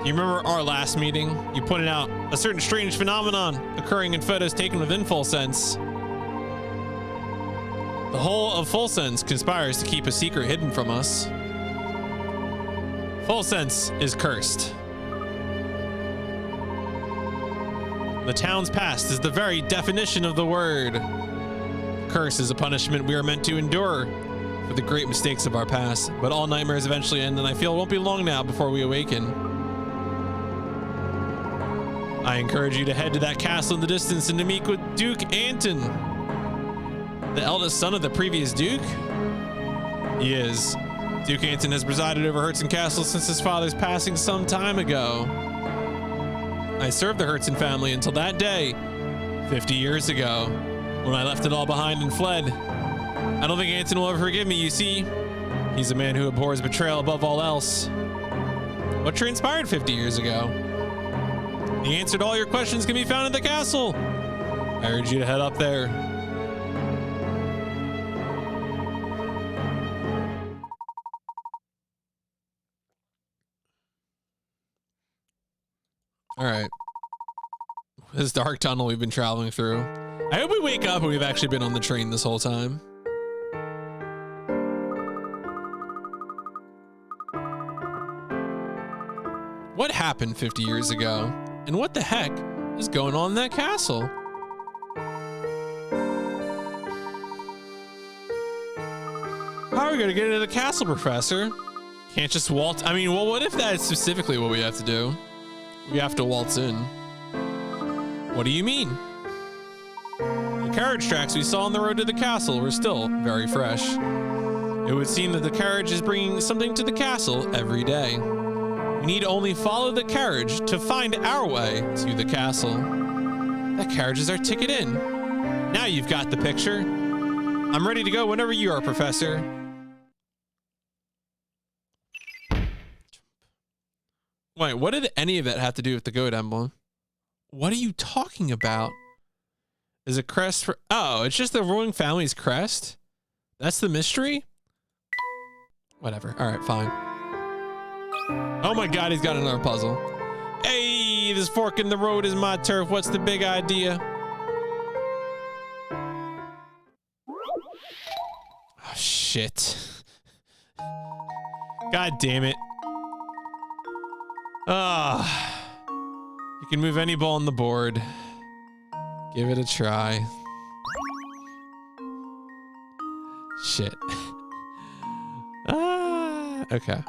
You remember our last meeting? You pointed out a certain strange phenomenon occurring in photos taken within Full Sense. The whole of Full Sense conspires to keep a secret hidden from us. Full Sense is cursed. The town's past is the very definition of the word. Curse is a punishment we are meant to endure for the great mistakes of our past, but all nightmares eventually end, and I feel it won't be long now before we awaken. I encourage you to head to that castle in the distance and to meet with Duke Anton, the eldest son of the previous Duke. He is. Duke Anton has presided over Hertzen Castle since his father's passing some time ago. I served the Hertzen family until that day, 50 years ago, when I left it all behind and fled. I don't think Anton will ever forgive me, you see. He's a man who abhors betrayal above all else. What transpired 50 years ago? The answer to all your questions can be found in the castle. I urge you to head up there. All right. This dark tunnel we've been traveling through. I hope we wake up and we've actually been on the train this whole time. What happened 50 years ago? And what the heck is going on in that castle? we gotta get into the castle, Professor. Can't just waltz. I mean, well, what if that is specifically what we have to do? We have to waltz in. What do you mean? The carriage tracks we saw on the road to the castle were still very fresh. It would seem that the carriage is bringing something to the castle every day. We need only follow the carriage to find our way to the castle. That carriage is our ticket in. Now you've got the picture. I'm ready to go whenever you are, Professor. Wait, what did any of that have to do with the goat emblem? What are you talking about? Is a crest for... Oh, it's just the ruling family's crest? That's the mystery? Whatever. All right, fine. Oh my God, he's got another puzzle. Hey, this fork in the road is my turf. What's the big idea? Oh, shit. God damn it. Ah. You can move any ball on the board. Give it a try. Shit. Ah. Okay.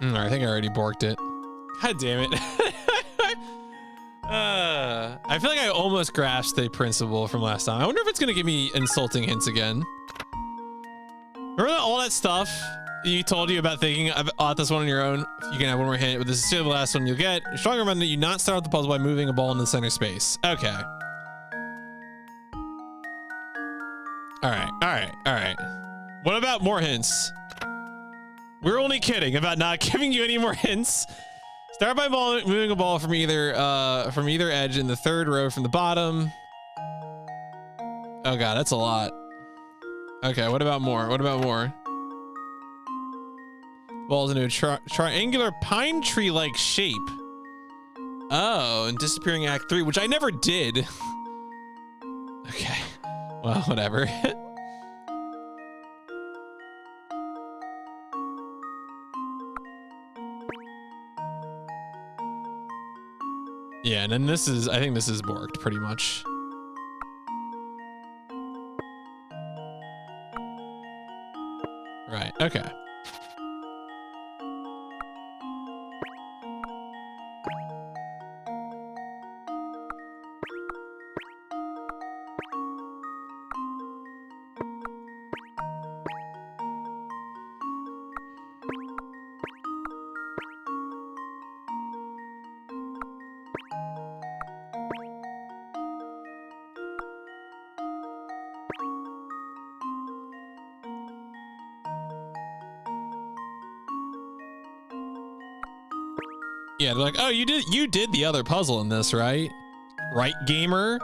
I think I already borked it. God damn it. I feel like I almost grasped the principle from last time. I wonder if it's going to give me insulting hints again. Remember all that stuff you told you about thinking about this one on your own? You can have one more hint, but this is still the last one you'll get. You're strong remember that you not start out the puzzle by moving a ball in the center space. Okay. All right. What about more hints? We're only kidding about not giving you any more hints. Start by moving a ball from either edge in the third row from the bottom. Oh God, that's a lot. Okay, what about more? Ball's into a triangular pine tree-like shape. Oh, and disappearing Act 3, which I never did. Okay, well, whatever. Yeah, and then I think this is borked pretty much. Right, okay. Yeah, they're like, oh, you did the other puzzle in this, right? Right, gamer?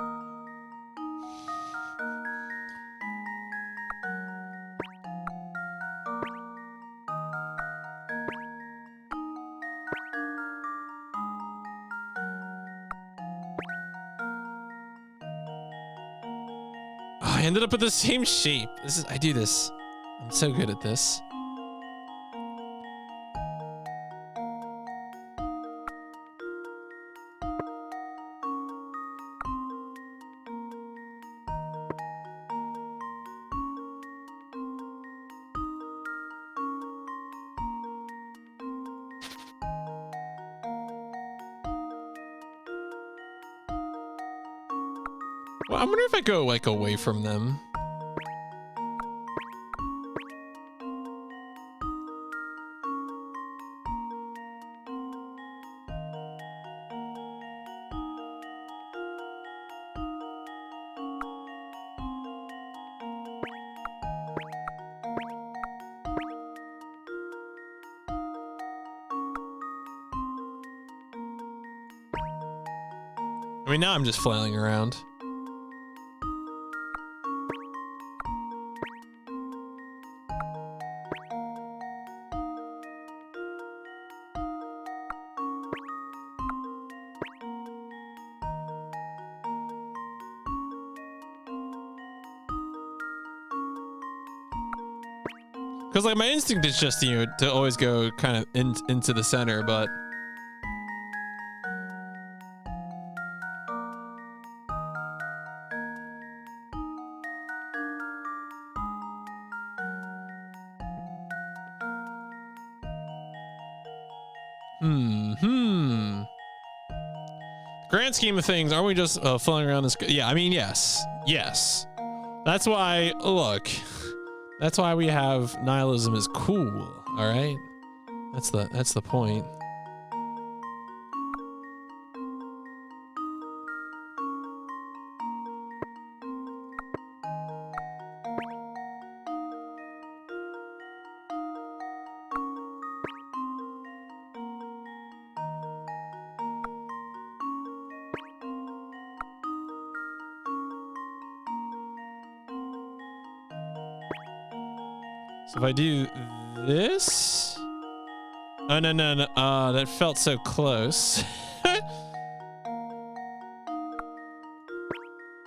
Oh, I ended up with the same shape. I do this. I'm so good at this. Well, I wonder if I go like away from them. I mean, now I'm just flailing around. Because like my instinct is just, you know, to always go kind of into the center, but grand scheme of things, aren't we just flailing around this? Yeah, I mean, yes. That's why, look, that's why we have nihilism is cool. All right, that's the point. So if I do this, oh no, that felt so close.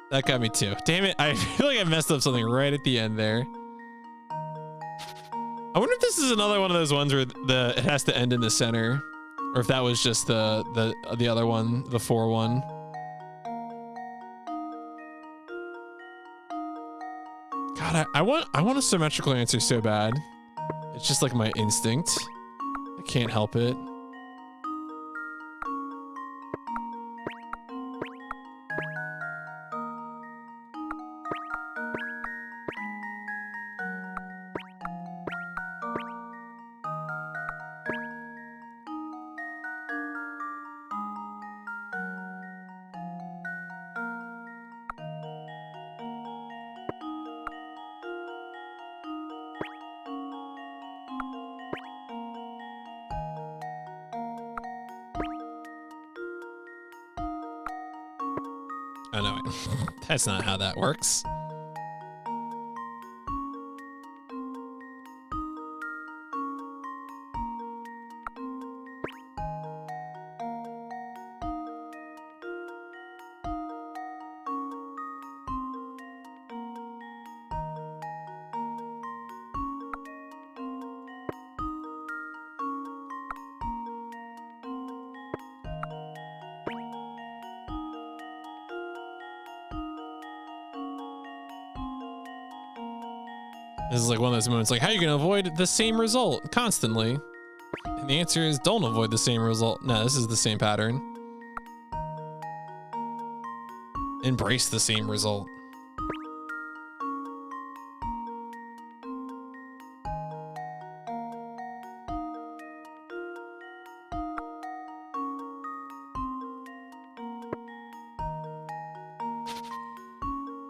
That got me too. Damn it, I feel like I messed up something right at the end there. I wonder if this is another one of those ones where it has to end in the center, or if that was just the other one, the 4 one. God, I want a symmetrical answer so bad. It's just like my instinct. I can't help it. Oh no, that's not how that works. This is like one of those moments like, how are you going to avoid the same result constantly? And the answer is don't avoid the same result. No, this is the same pattern. Embrace the same result.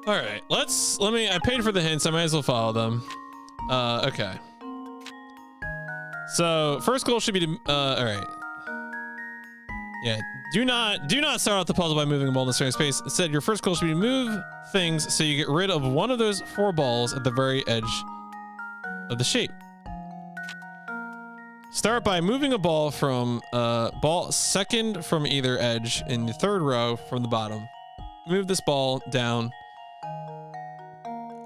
All right, I paid for the hints. I might as well follow them. Okay. So first goal should be to, all right. Yeah, do not start out the puzzle by moving a ball in a certain space. Instead, your first goal should be to move things so you get rid of one of those 4 balls at the very edge of the shape. Start by moving a ball from ball second from either edge in the 3rd row from the bottom. Move this ball down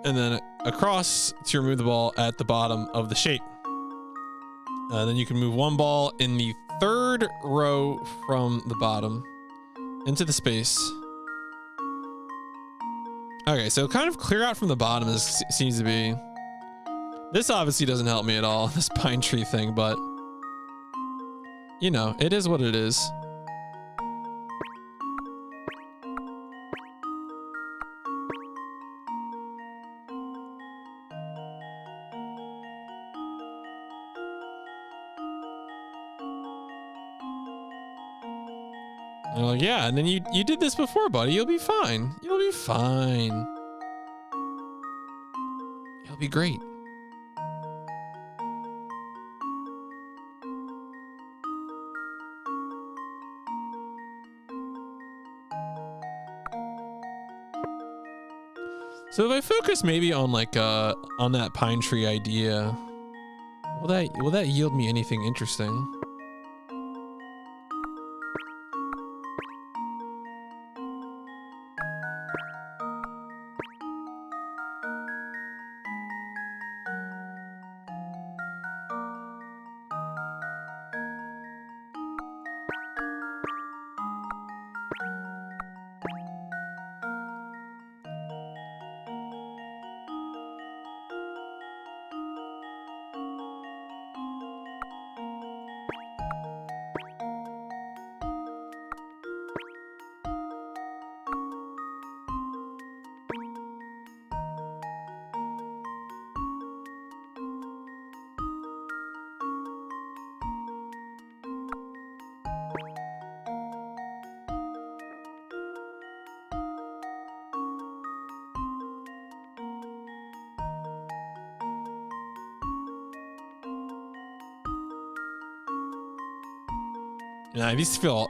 and then across to remove the ball at the bottom of the shape. Then you can move 1 ball in the 3rd row from the bottom into the space. Okay, so kind of clear out from the bottom seems to be. This obviously doesn't help me at all, this pine tree thing, but you know, it is what it is. Oh yeah, and then you did this before, buddy. You'll be fine. You'll be fine. You'll be great. So if I focus maybe on like on that pine tree idea, will that yield me anything interesting? Yeah, these feel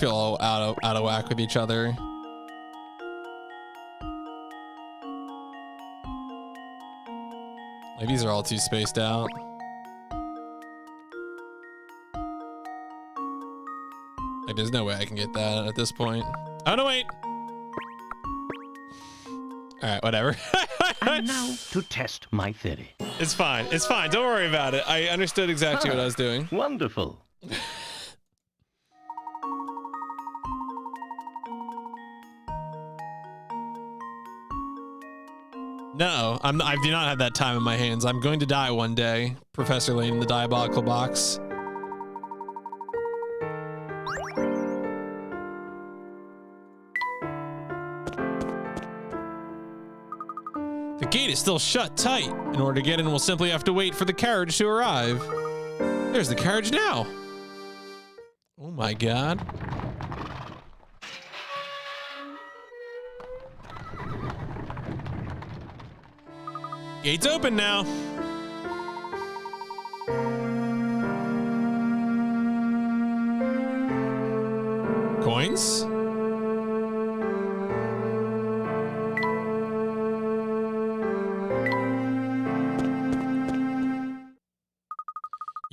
all out of whack with each other. Like these are all too spaced out. Like there's no way I can get that at this point. Oh no, wait. All right, whatever. And now to test my theory. It's fine. It's fine. Don't worry about it. I understood exactly what I was doing. Wonderful. No, I do not have that time in my hands. I'm going to die one day, Professor Layton, the Diabolical box. The gate is still shut tight. In order to get in, we'll simply have to wait for the carriage to arrive. There's the carriage now. Oh my God. Gate's open now. Coins?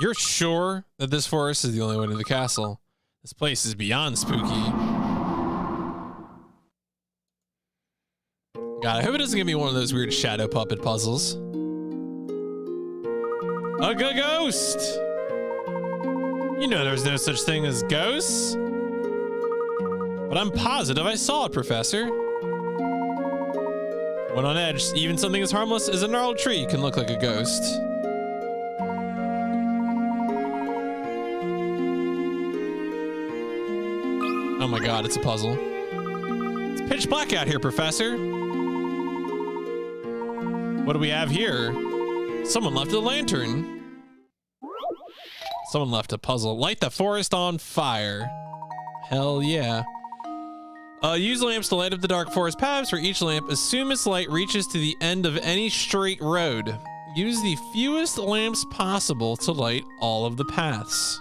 You're sure that this forest is the only way to the castle? This place is beyond spooky. God, I hope it doesn't give me one of those weird shadow puppet puzzles. A ghost! You know there's no such thing as ghosts. But I'm positive I saw it, Professor. When on edge, even something as harmless as a gnarled tree can look like a ghost. Oh my God, it's a puzzle. It's pitch black out here, Professor. What do we have here? Someone left a lantern. Someone left a puzzle. Light the forest on fire. Hell yeah. Use lamps to light up the dark forest paths. For each lamp, assume its light reaches to the end of any straight road. Use the fewest lamps possible to light all of the paths.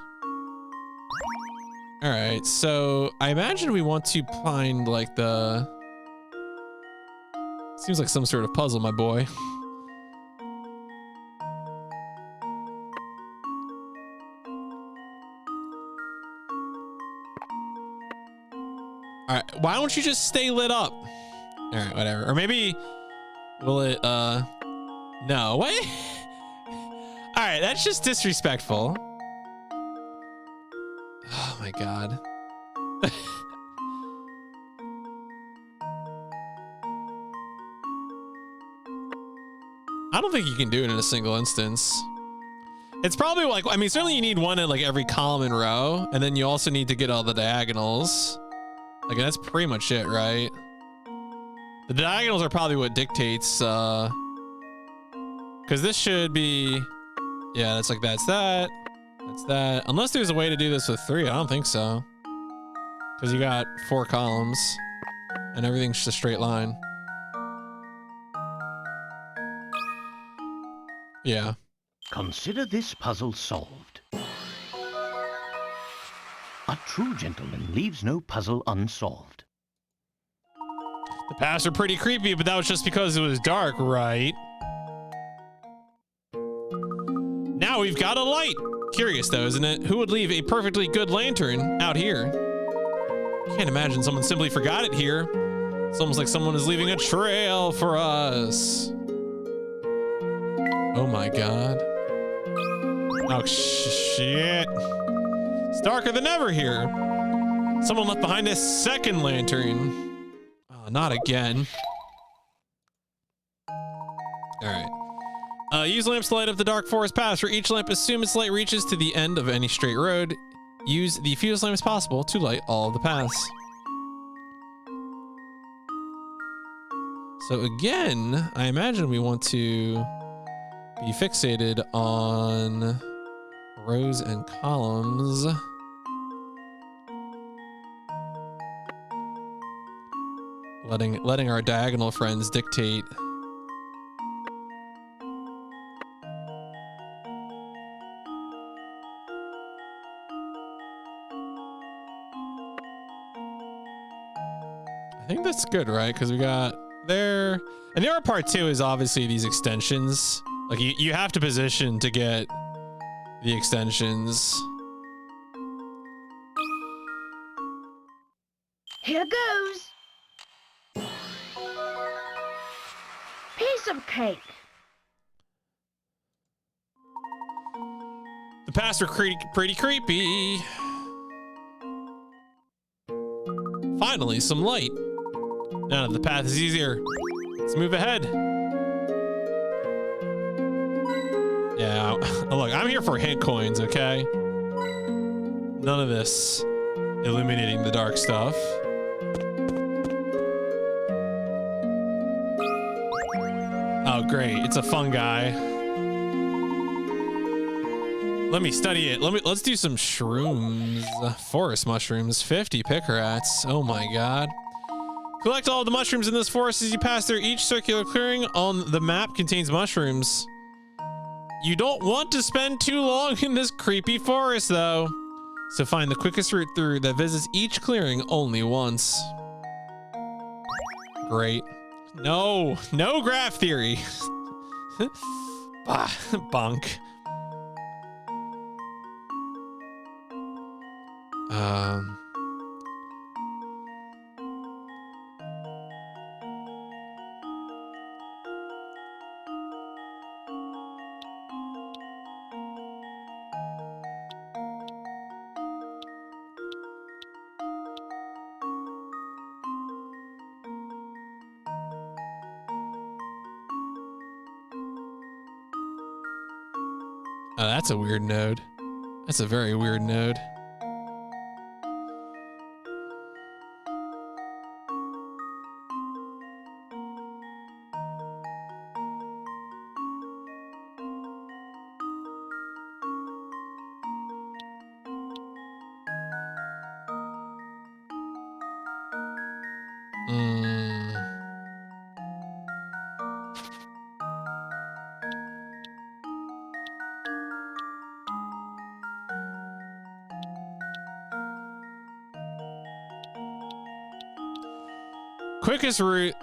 All right, so I imagine we want to find like the... Seems like some sort of puzzle, my boy. All right, why don't you just stay lit up? All right, whatever. Or maybe will it, no, wait. All right, that's just disrespectful. Oh my God. I don't think you can do it in a single instance. It's probably like, I mean, certainly you need one in like every column and row, and then you also need to get all the diagonals. Like that's pretty much it, right? The diagonals are probably what dictates, because this should be, yeah, that's like, that's that. Unless there's a way to do this with 3, I don't think so. Because you got 4 columns and everything's just a straight line. Yeah. Consider this puzzle solved. A true gentleman leaves no puzzle unsolved. The paths are pretty creepy, but that was just because it was dark, right? Now we've got a light. Curious though, isn't it? Who would leave a perfectly good lantern out here? Can't imagine someone simply forgot it here. It's almost like someone is leaving a trail for us. Oh my God. Oh shit. It's darker than ever here. Someone left behind a second lantern. Oh, not again. All right. Use lamps to light up the dark forest paths. For each lamp, assume its light reaches to the end of any straight road. Use the fewest lamps possible to light all of the paths. So again, I imagine we want to be fixated on rows and columns. Letting our diagonal friends dictate. I think that's good, right? Because we got there. And the other part too is obviously these extensions. Like you have to position to get the extensions. Here goes. Piece of cake. The paths are pretty creepy. Finally, some light. Now that the path is easier, let's move ahead. Yeah, look, I'm here for hint coins, okay? None of this illuminating the dark stuff. Oh, great, it's a fungi. Let me study it. Let's do some shrooms. Forest mushrooms, 50 pickerats. Oh my God. Collect all of the mushrooms in this forest as you pass through. Each circular clearing on the map contains mushrooms. You don't want to spend too long in this creepy forest though. So find the quickest route through that visits each clearing only once. Great. No graph theory. Bonk. Oh, that's a weird node. That's a very weird node. Quickest route.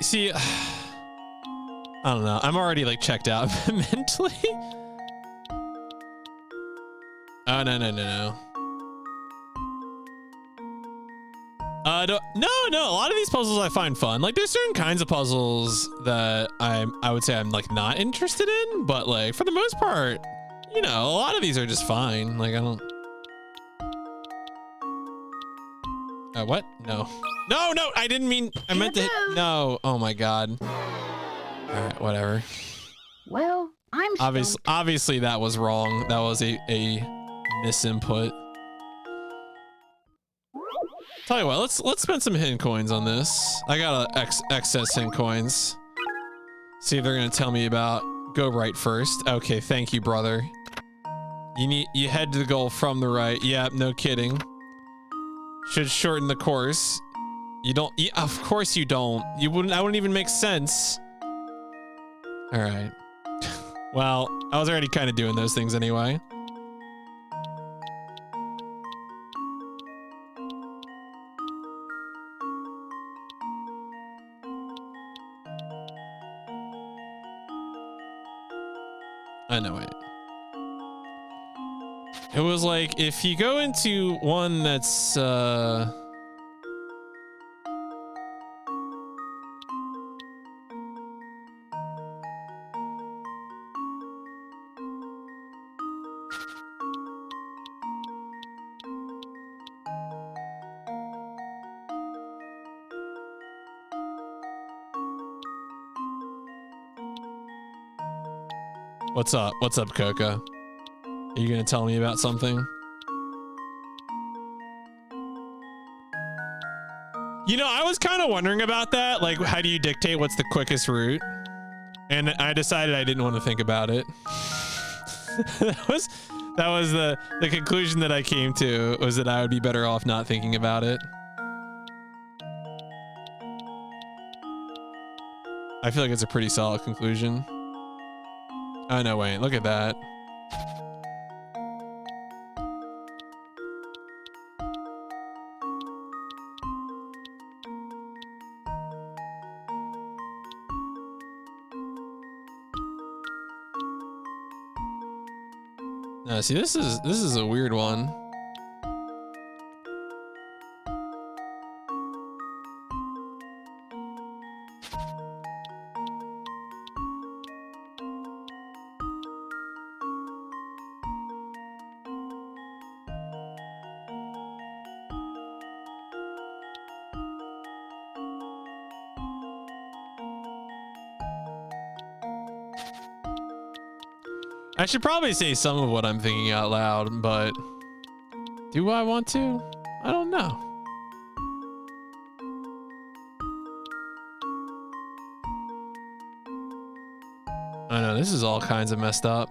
See, I don't know. I'm already like checked out mentally. Oh, no. No. A lot of these puzzles I find fun. Like, there's certain kinds of puzzles that I would say I'm like not interested in, but like for the most part, you know, a lot of these are just fine. Like, I don't. What? No. I didn't mean. I meant to. No. Oh my God. All right. Whatever. Well, I'm Obviously that was wrong. That was a misinput. Tell you what, let's spend some hidden coins on this. I got excess hidden coins. See if they're gonna tell me about go right first. Okay, thank you, brother. You head to the goal from the right. Yeah, no kidding. Should shorten the course. You don't. Yeah, of course you don't. You wouldn't. That wouldn't even make sense. All right. Well, I was already kind of doing those things anyway. I know it. It was like if you go into one that's What's up? What's up, Coca? Are you gonna tell me about something? You know, I was kind of wondering about that. Like, how do you dictate what's the quickest route? And I decided I didn't want to think about it. that was the conclusion that I came to, was that I would be better off not thinking about it. I feel like it's a pretty solid conclusion. Oh, no, wait. Look at that. No, see, this is a weird one. I should probably say some of what I'm thinking out loud, but do I want to? I don't know. I know, this is all kinds of messed up.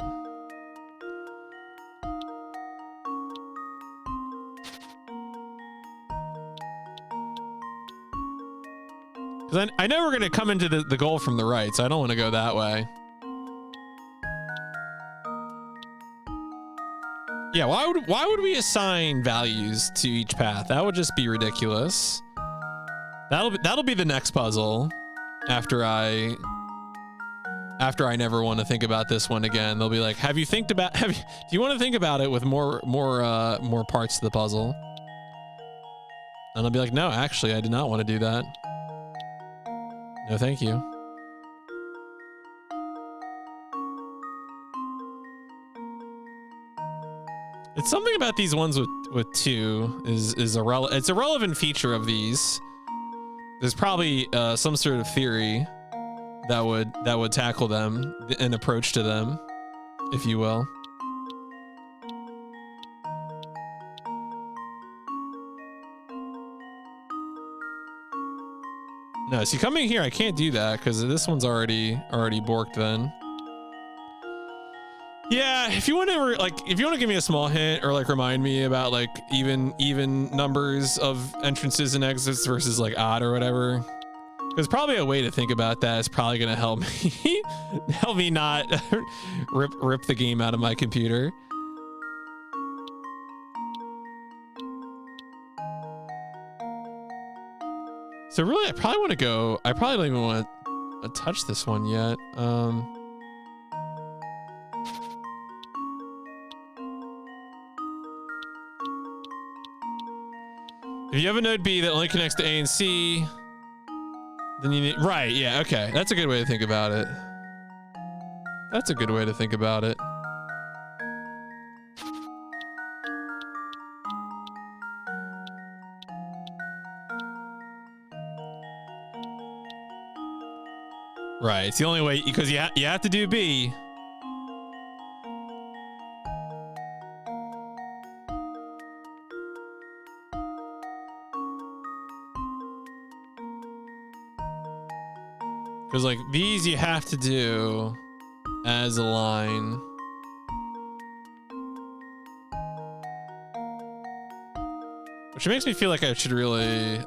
Because I know we're going to come into the goal from the right, so I don't want to go that way. Yeah, why would we assign values to each path? That would just be ridiculous. That'll be the next puzzle after I never want to think about this one again. They'll be like, do you want to think about it with more parts to the puzzle? And I'll be like, no, actually, I did not want to do that. No, thank you. It's something about these ones with two it's a relevant feature of these. There's probably some sort of theory that would tackle them, an approach to them, if you will. No, see, coming here, I can't do that because this one's already borked then. Yeah, if you want to give me a small hint or like remind me about like even numbers of entrances and exits versus like odd or whatever, there's probably a way to think about that. It's probably gonna help me not rip the game out of my computer. So really, I probably want to go. I probably don't even want to touch this one yet. If you have a node B that only connects to A and C, then you need, right, yeah, okay. That's a good way to think about it. That's a good way to think about it. Right, it's the only way, because you have to do B. Because like these you have to do as a line. Which makes me feel like I should really,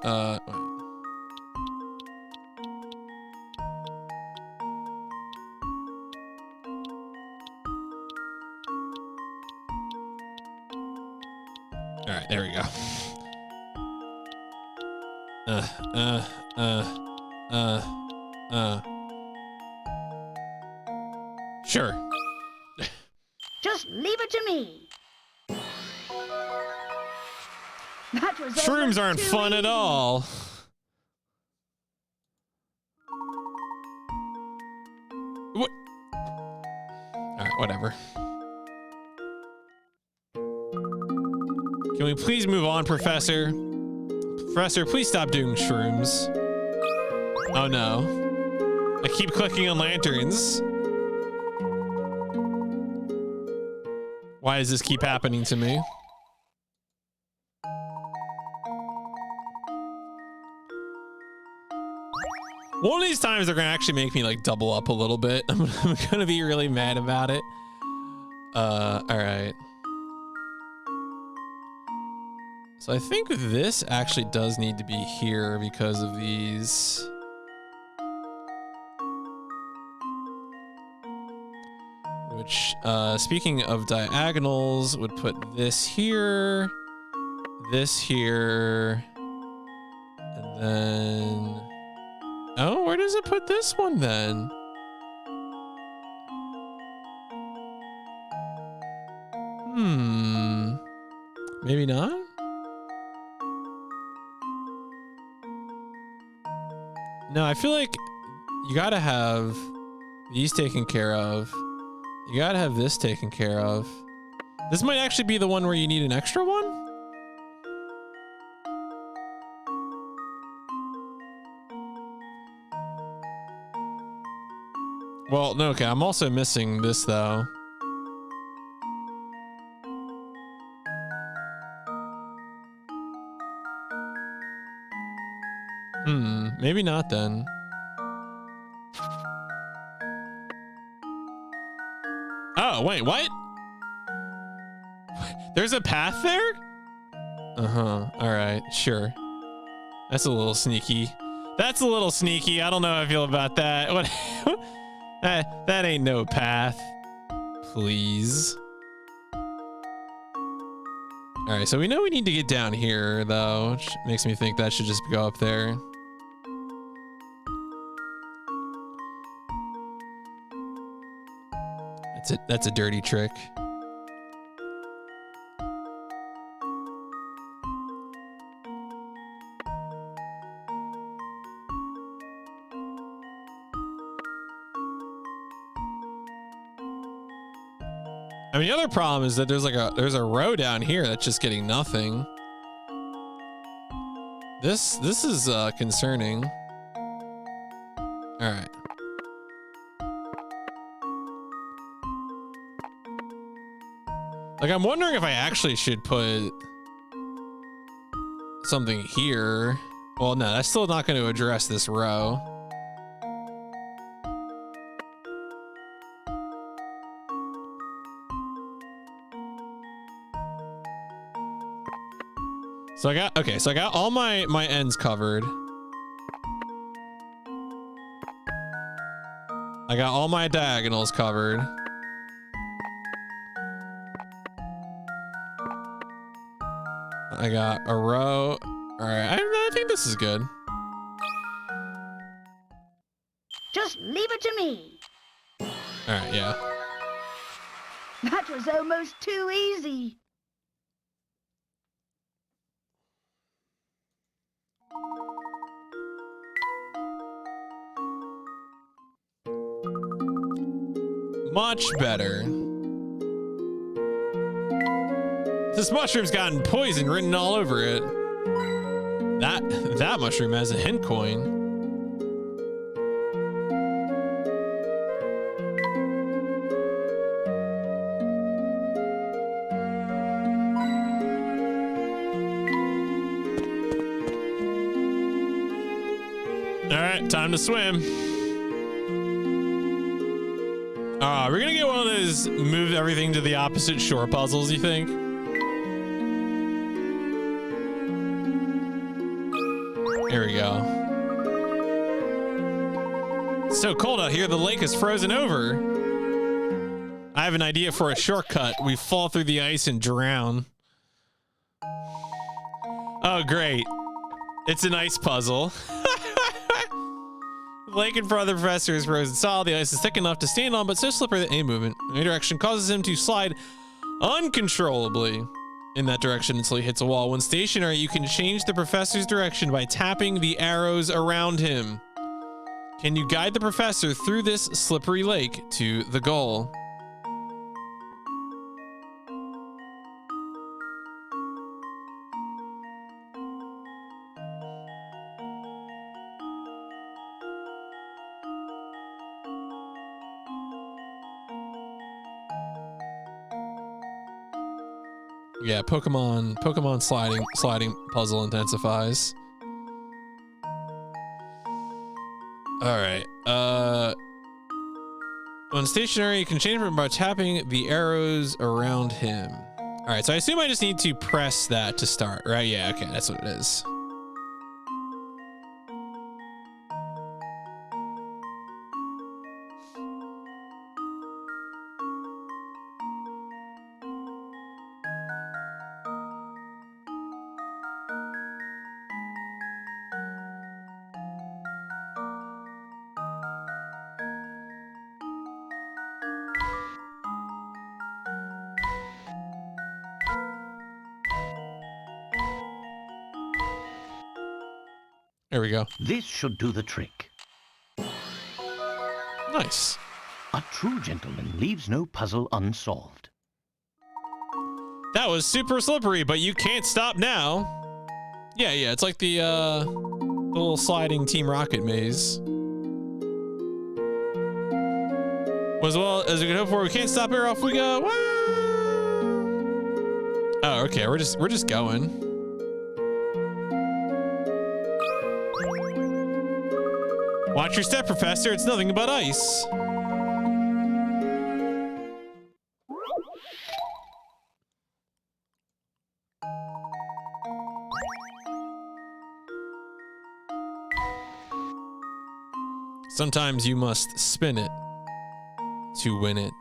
All right, there we go. Sure. Just leave it to me. That was Shrooms almost aren't too fun at easy. all. What? All right, whatever. Can we please move on, Professor? Professor, please stop doing shrooms. Oh no. I keep clicking on lanterns. Why does this keep happening to me? One of these times they're gonna actually make me like double up a little bit. I'm gonna be really mad about it. All right. So I think this actually does need to be here because of these. Which, speaking of diagonals, would put this here, and then... Oh, where does it put this one then? Maybe not? No, I feel like you gotta have these taken care of. You gotta have this taken care of. This might actually be the one where you need an extra one? Well, no, okay, I'm also missing this though. Maybe not then. Oh, wait, what? There's a path there? Uh-huh, all right, sure. That's a little sneaky. That's a little sneaky. I don't know how I feel about that. What? That ain't no path. Please. All right, so we know we need to get down here, though, which makes me think that should just go up there. That's a dirty trick. I mean, the other problem is that there's a row down here that's just getting nothing. This is concerning. All right. Like, I'm wondering if I actually should put something here. Well, no, that's still not going to address this row. So I got all my ends covered. I got all my diagonals covered. I got a row. All right, I think this is good. it to me. All right, yeah. That was almost too easy. Much better. This mushroom's gotten poison written all over it. That mushroom has a hint coin. All right, time to swim. We're gonna get one of those move everything to the opposite shore puzzles, you think? Here we go. It's so cold out here, the lake is frozen over. I have an idea for a shortcut. We fall through the ice and drown. Oh, great. It's an ice puzzle. The lake in front of the professor is frozen solid. The ice is thick enough to stand on, but so slippery that any movement in any direction causes him to slide uncontrollably in that direction until he hits a wall. When stationary, you can change the professor's direction by tapping the arrows around him. Can you guide the professor through this slippery lake to the goal? Yeah, Pokemon sliding puzzle intensifies. All right. When stationary, you can change it by tapping the arrows around him. All right, so I assume I just need to press that to start, right? Yeah, okay, that's what it is. There we go. This should do the trick. Nice. A true gentleman leaves no puzzle unsolved. That was super slippery, but you can't stop now. Yeah, it's like the little sliding Team Rocket maze. As well as we can hope for, we can't stop here. Off we go. Woo! Oh, okay. We're just going. Watch your step, Professor. It's nothing but ice. Sometimes you must spin it to win it.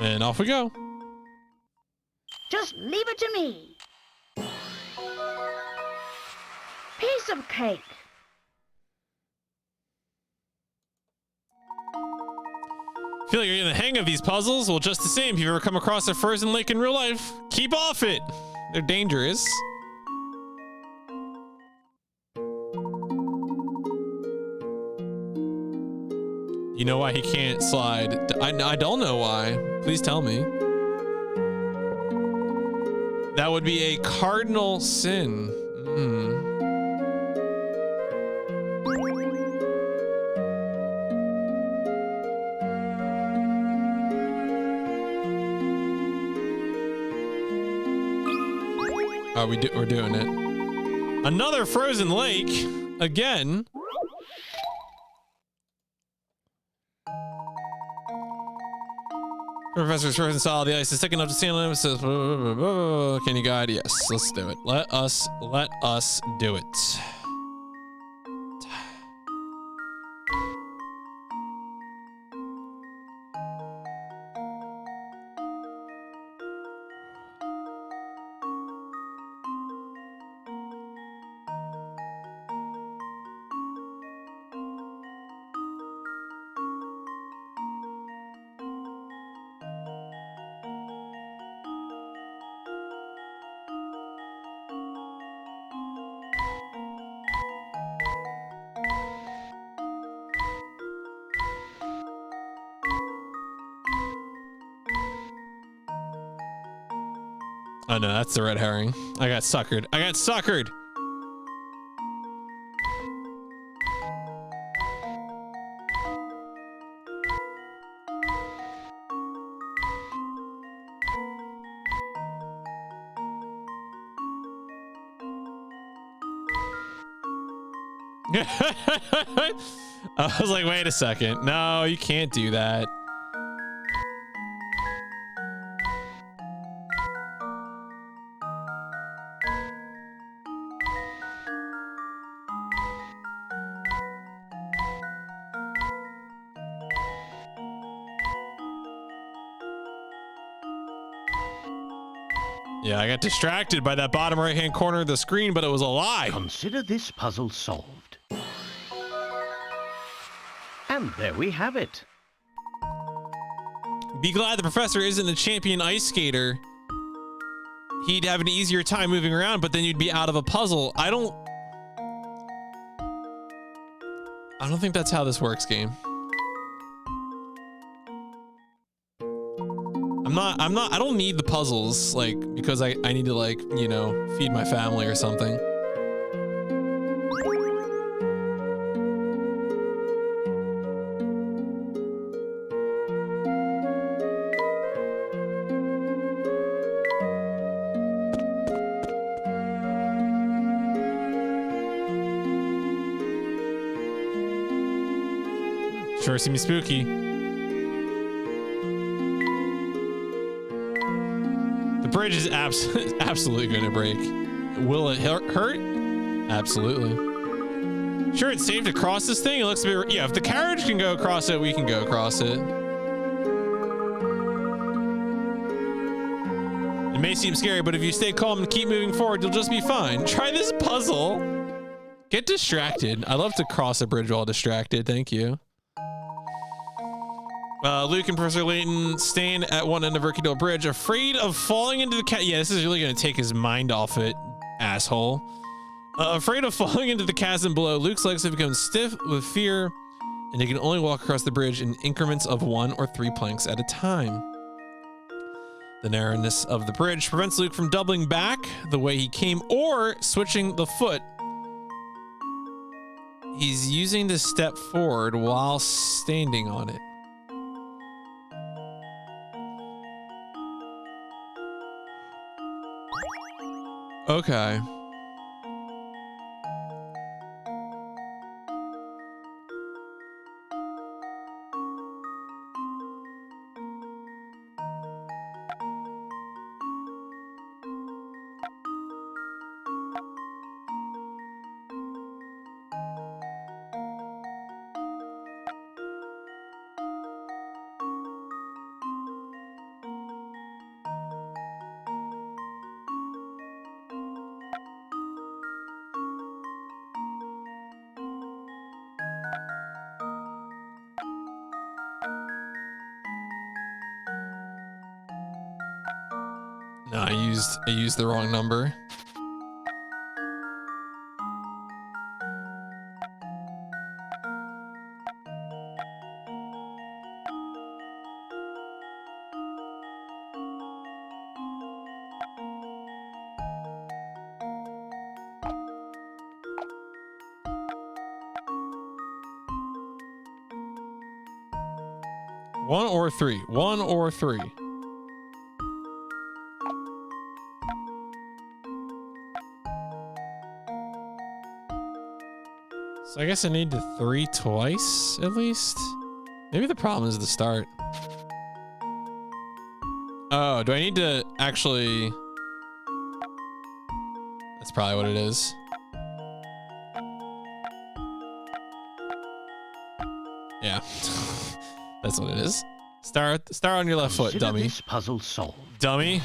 And off we go. Just leave it to me. Piece of cake. Feel like you're getting the hang of these puzzles? Well, just the same, if you've ever come across a frozen lake in real life, keep off it. They're dangerous. You know why he can't slide? I don't know why. Please tell me. That would be a cardinal sin. Oh, we're doing it. Another frozen lake. Again. Professor's frozen solid. The ice is thick enough to stand on it. Says, can you guide? Yes, let's do it. Let us do it. Oh no, that's the red herring. I got suckered. I got suckered. I was like, wait a second. No, you can't do that. Yeah, I got distracted by that bottom right-hand corner of the screen, but it was a lie. Consider this puzzle solved. And there we have it. Be glad the professor isn't a champion ice skater. He'd have an easier time moving around, but then you'd be out of a puzzle. I don't think that's how this works, game. I don't need the puzzles, like, because I need to, like, you know, feed my family or something. Sure seems spooky. The bridge is absolutely going to break. Will it hurt? Absolutely. Sure, it's safe to cross this thing. It looks a bit... Yeah, if the carriage can go across it, we can go across it. It may seem scary, but if you stay calm and keep moving forward, you'll just be fine. Try this puzzle. Get distracted. I love to cross a bridge while distracted. Thank you. Luke and Professor Layton stand at one end of Hercule Bridge, afraid of falling into the Yeah, this is really going to take his mind off it, asshole. Afraid of falling into the chasm below, Luke's legs have become stiff with fear, and he can only walk across the bridge in increments of 1 or 3 planks at a time. The narrowness of the bridge prevents Luke from doubling back the way he came or switching the foot. He's using to step forward while standing on it. Okay. No, I used the wrong number. One or three. One or three. So I guess I need to 3 twice at least. Maybe the problem is the start. Oh, do I need to actually? That's probably what it is. Yeah, that's what it is. Start on your left foot, Consider dummy. this puzzle solved. Dummy.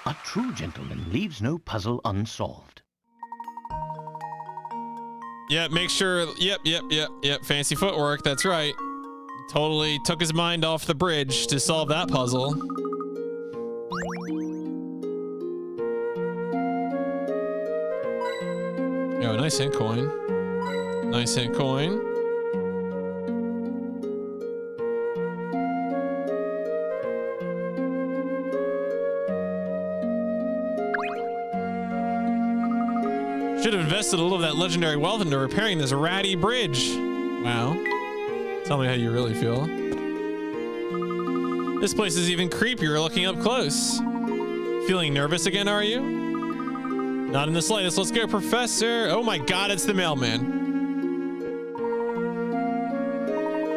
A true gentleman leaves no puzzle unsolved. Yeah, make sure. Yep. Fancy footwork. That's right. Totally took his mind off the bridge to solve that puzzle. Yo, nice hint coin. Nice hint coin. Should have invested a little of that legendary wealth into repairing this ratty bridge. Wow. Tell me how you really feel. This place is even creepier looking up close. Feeling nervous again, are you? Not in the slightest. Let's go, Professor. Oh my God, it's the mailman.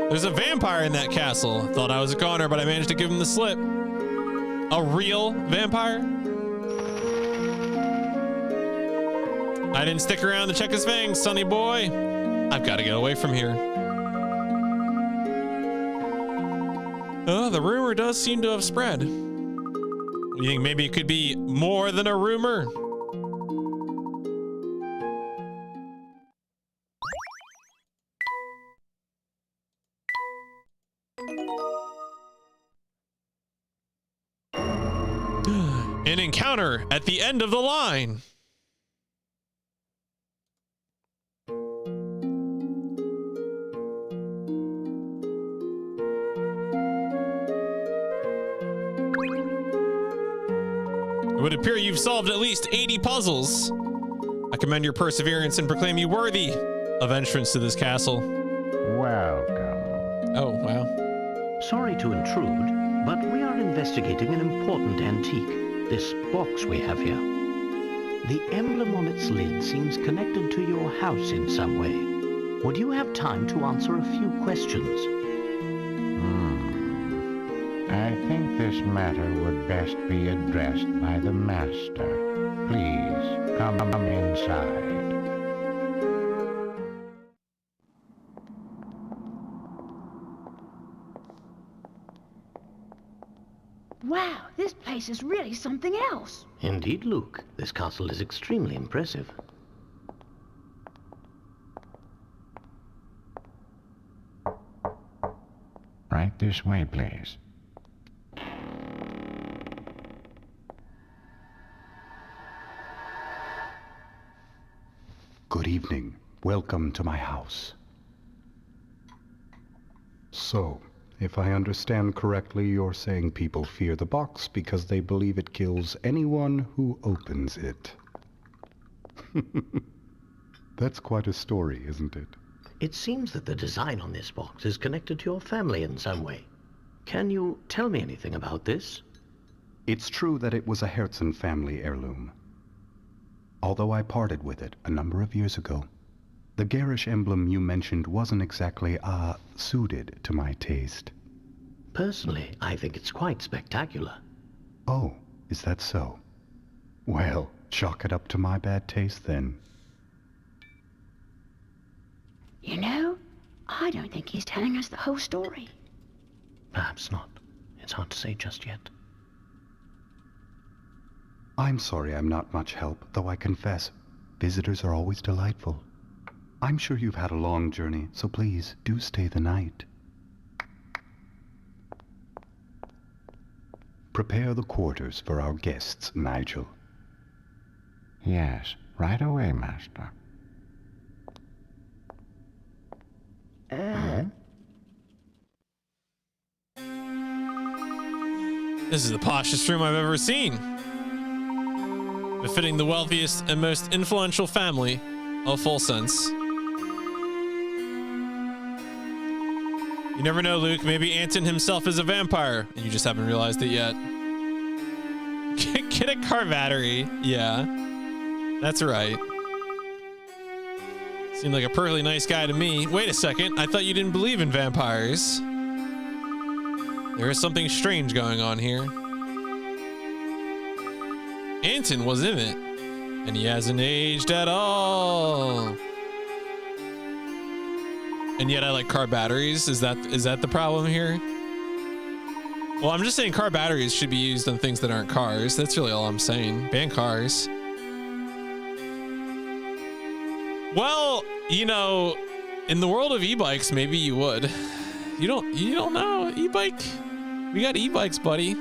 There's a vampire in that castle. Thought I was a goner, but I managed to give him the slip. A real vampire? I didn't stick around to check his fangs, sonny boy. I've got to get away from here. Oh, the rumor does seem to have spread. You think maybe it could be more than a rumor? An encounter at the end of the line. It would appear you've solved at least 80 puzzles. I commend your perseverance and proclaim you worthy of entrance to this castle. Welcome. Oh, wow. Sorry to intrude, but we are investigating an important antique. This box we have here. The emblem on its lid seems connected to your house in some way. Would you have time to answer a few questions? I think this matter would best be addressed by the master. Please, come inside. Wow, this place is really something else. Indeed, Luke. This castle is extremely impressive. Right this way, please. Good evening. Welcome to my house. So, if I understand correctly, you're saying people fear the box because they believe it kills anyone who opens it. That's quite a story, isn't it? It seems that the design on this box is connected to your family in some way. Can you tell me anything about this? It's true that it was a Herzen family heirloom. Although I parted with it a number of years ago, the garish emblem you mentioned wasn't exactly, suited to my taste. Personally, I think it's quite spectacular. Oh, is that so? Well, chalk it up to my bad taste then. You know, I don't think he's telling us the whole story. Perhaps not. It's hard to say just yet. I'm sorry I'm not much help, though I confess, visitors are always delightful. I'm sure you've had a long journey, so please do stay the night. Prepare the quarters for our guests, Nigel. Yes, right away, master. This is the poshest room I've ever seen. Befitting the wealthiest and most influential family of Full Sense. You never know, Luke. Maybe Anton himself is a vampire, and you just haven't realized it yet. Get a car battery. Yeah, that's right. Seemed like a perfectly nice guy to me. Wait a second, I thought you didn't believe in vampires. There is something strange going on here. Anton was in it, and he hasn't aged at all. And yet I like car batteries. Is that the problem here? Well, I'm just saying car batteries should be used on things that aren't cars. That's really all I'm saying. Ban cars. Well, you know, in the world of e-bikes, maybe you would. You don't know. E-bike. We got e-bikes, buddy.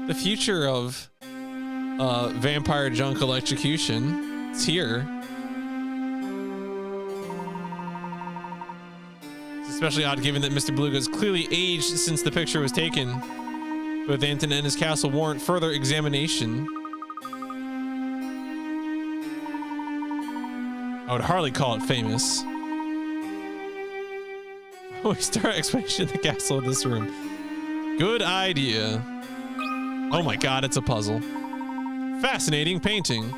The future of vampire junk electrocution. It's here. Especially odd given that Mr. Beluga's clearly aged since the picture was taken. Both Anton and his castle warrant further examination. I would hardly call it famous. We start explanation of the castle in this room. Good idea. Oh my god, it's a puzzle. Fascinating painting.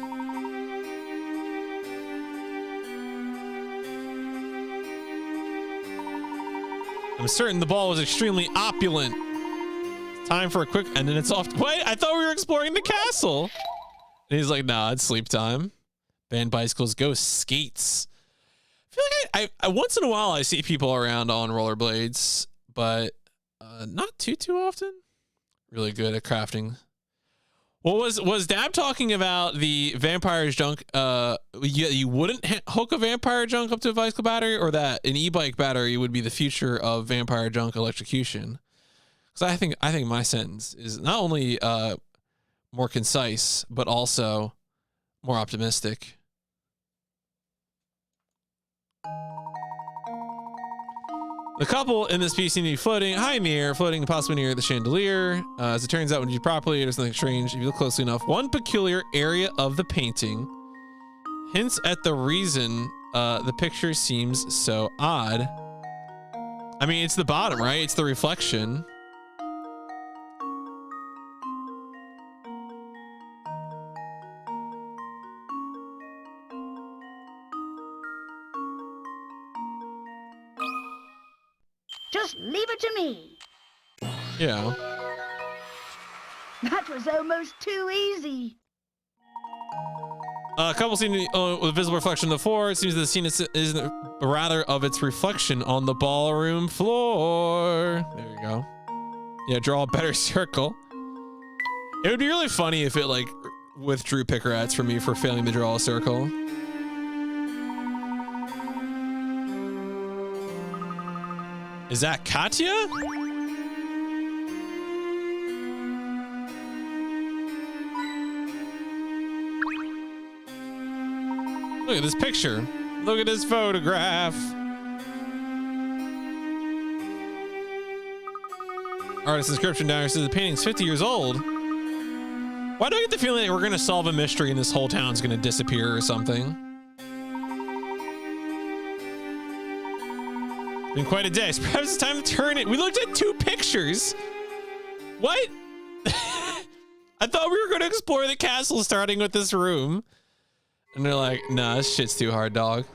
I'm certain the ball was extremely opulent. Time for a quick, and then it's off. Wait, I thought we were exploring the castle. And he's like, nah, it's sleep time. Band bicycles, go skates. I feel like I once in a while I see people around on rollerblades, but not too often. Really good at crafting. What was Dab talking about the vampire's junk? You wouldn't hook a vampire junk up to a bicycle battery, or that an e-bike battery would be the future of vampire junk electrocution? Because I think my sentence is not only more concise, but also more optimistic. The couple in this piece seem to be floating high in the air, floating possibly near the chandelier. As it turns out, when you do properly, there's nothing strange. If you look closely enough, one peculiar area of the painting hints at the reason the picture seems so odd. I mean, it's the bottom, right? It's the reflection. Just leave it to me. Yeah. That was almost too easy. A couple seem to be with a visible reflection on the floor. It seems that the scene isn't rather of its reflection on the ballroom floor. There you go. Yeah, draw a better circle. It would be really funny if it like withdrew picarats from me for failing to draw a circle. Is that Katya? Look at this picture. Look at this photograph. Artist's inscription down here says the painting's 50 years old. Why do I get the feeling that we're gonna solve a mystery and this whole town's gonna disappear or something? Been quite a day. So perhaps it's time to turn it. We looked at 2 pictures. What? I thought we were going to explore the castle starting with this room. And they're like, nah, this shit's too hard, dog.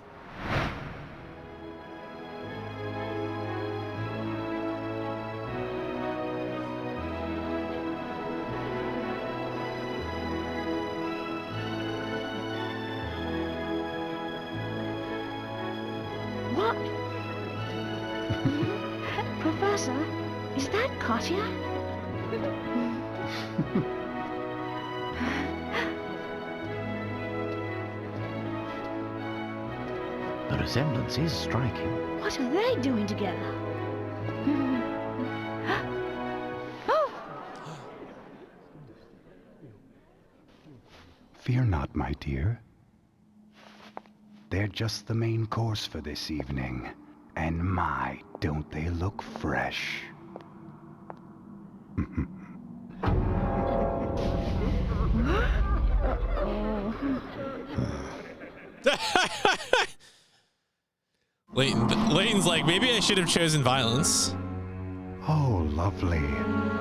What? Professor, is that Katya? The resemblance is striking. What are they doing together? Oh! Fear not, my dear. They're just the main course for this evening. And my, don't they look fresh. Layton's like, maybe I should have chosen violence. Oh, lovely.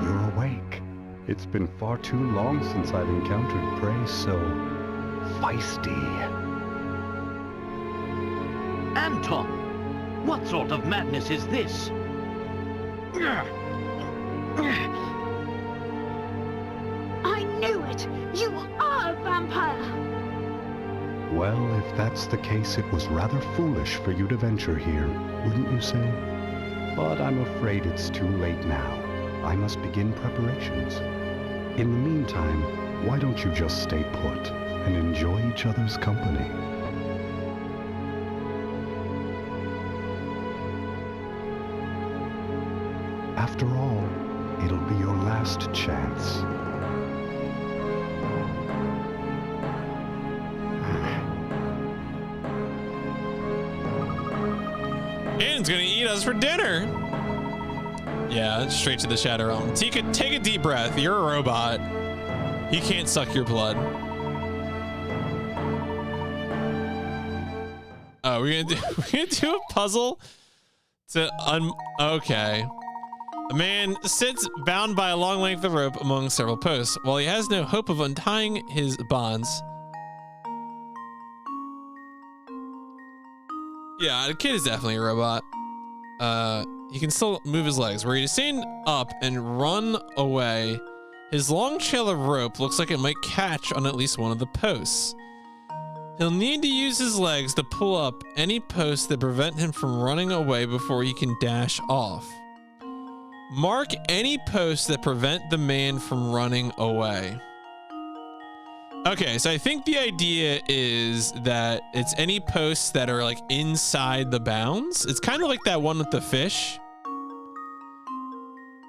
You're awake. It's been far too long since I've encountered prey so feisty. Anton! What sort of madness is this? I knew it! You are a vampire! Well, if that's the case, it was rather foolish for you to venture here, wouldn't you say? But I'm afraid it's too late now. I must begin preparations. In the meantime, why don't you just stay put and enjoy each other's company? After all, it'll be your last chance. Ian's gonna eat us for dinner. Yeah, straight to the Shadow Realm. Take a deep breath. You're a robot. He can't suck your blood. Oh, we're gonna do a puzzle to okay. A man sits bound by a long length of rope among several posts. While he has no hope of untying his bonds. Yeah, the kid is definitely a robot. He can still move his legs. Were he to stand up and run away, his long trail of rope looks like it might catch on at least one of the posts. He'll need to use his legs to pull up any posts that prevent him from running away before he can dash off. Mark any posts that prevent the man from running away. Okay, so I think the idea is that it's any posts that are like inside the bounds. It's kind of like that one with the fish.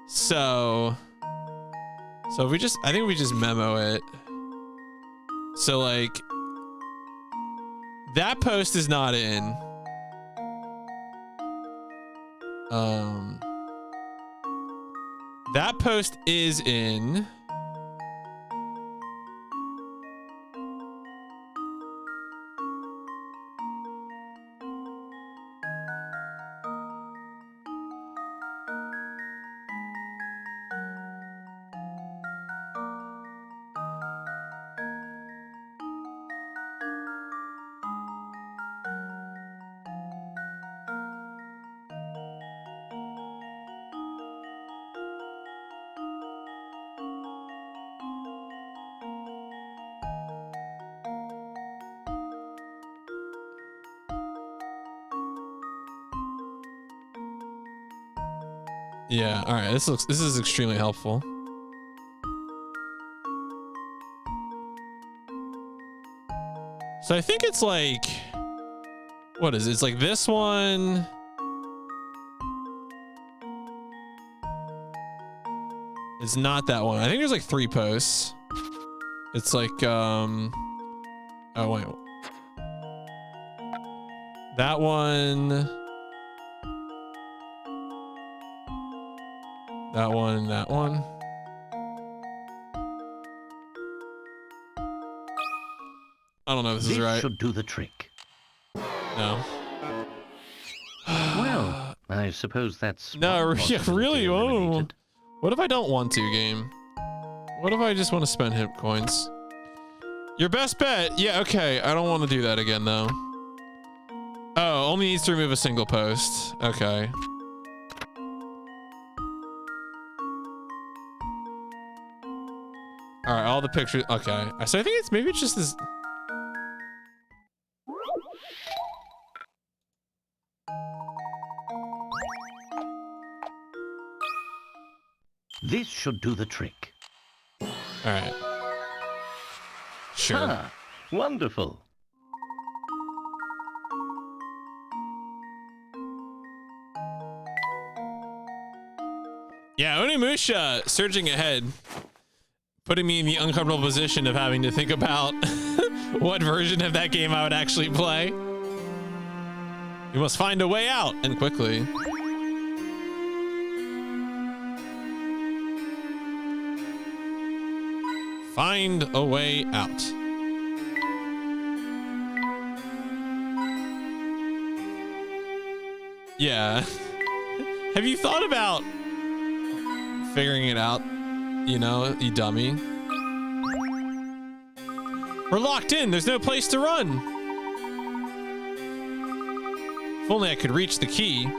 So if we just, I think we just memo it. So like that post is not in. That post is in. Yeah, all right. This is extremely helpful. So I think it's like, what is it? It's like this one. It's not that one. I think there's like 3 posts. It's like, oh wait. That one. That one, that one. I don't know if this is right. This should do the trick. No. Well, I suppose that's... No, yeah, really? Oh. What if I don't want to, game? What if I just want to spend hit coins? Your best bet? Yeah, okay. I don't want to do that again, though. Oh, only needs to remove a single post. Okay. All right, all the pictures. Okay, so I think it's maybe it's just this. This should do the trick. All right. Sure. Ah, wonderful. Yeah, Onimusha surging ahead, putting me in the uncomfortable position of having to think about what version of that game I would actually play. We must find a way out, and quickly. Find a way out. Yeah. Have you thought about figuring it out? You know, you dummy. We're locked in. There's no place to run. If only I could reach the key.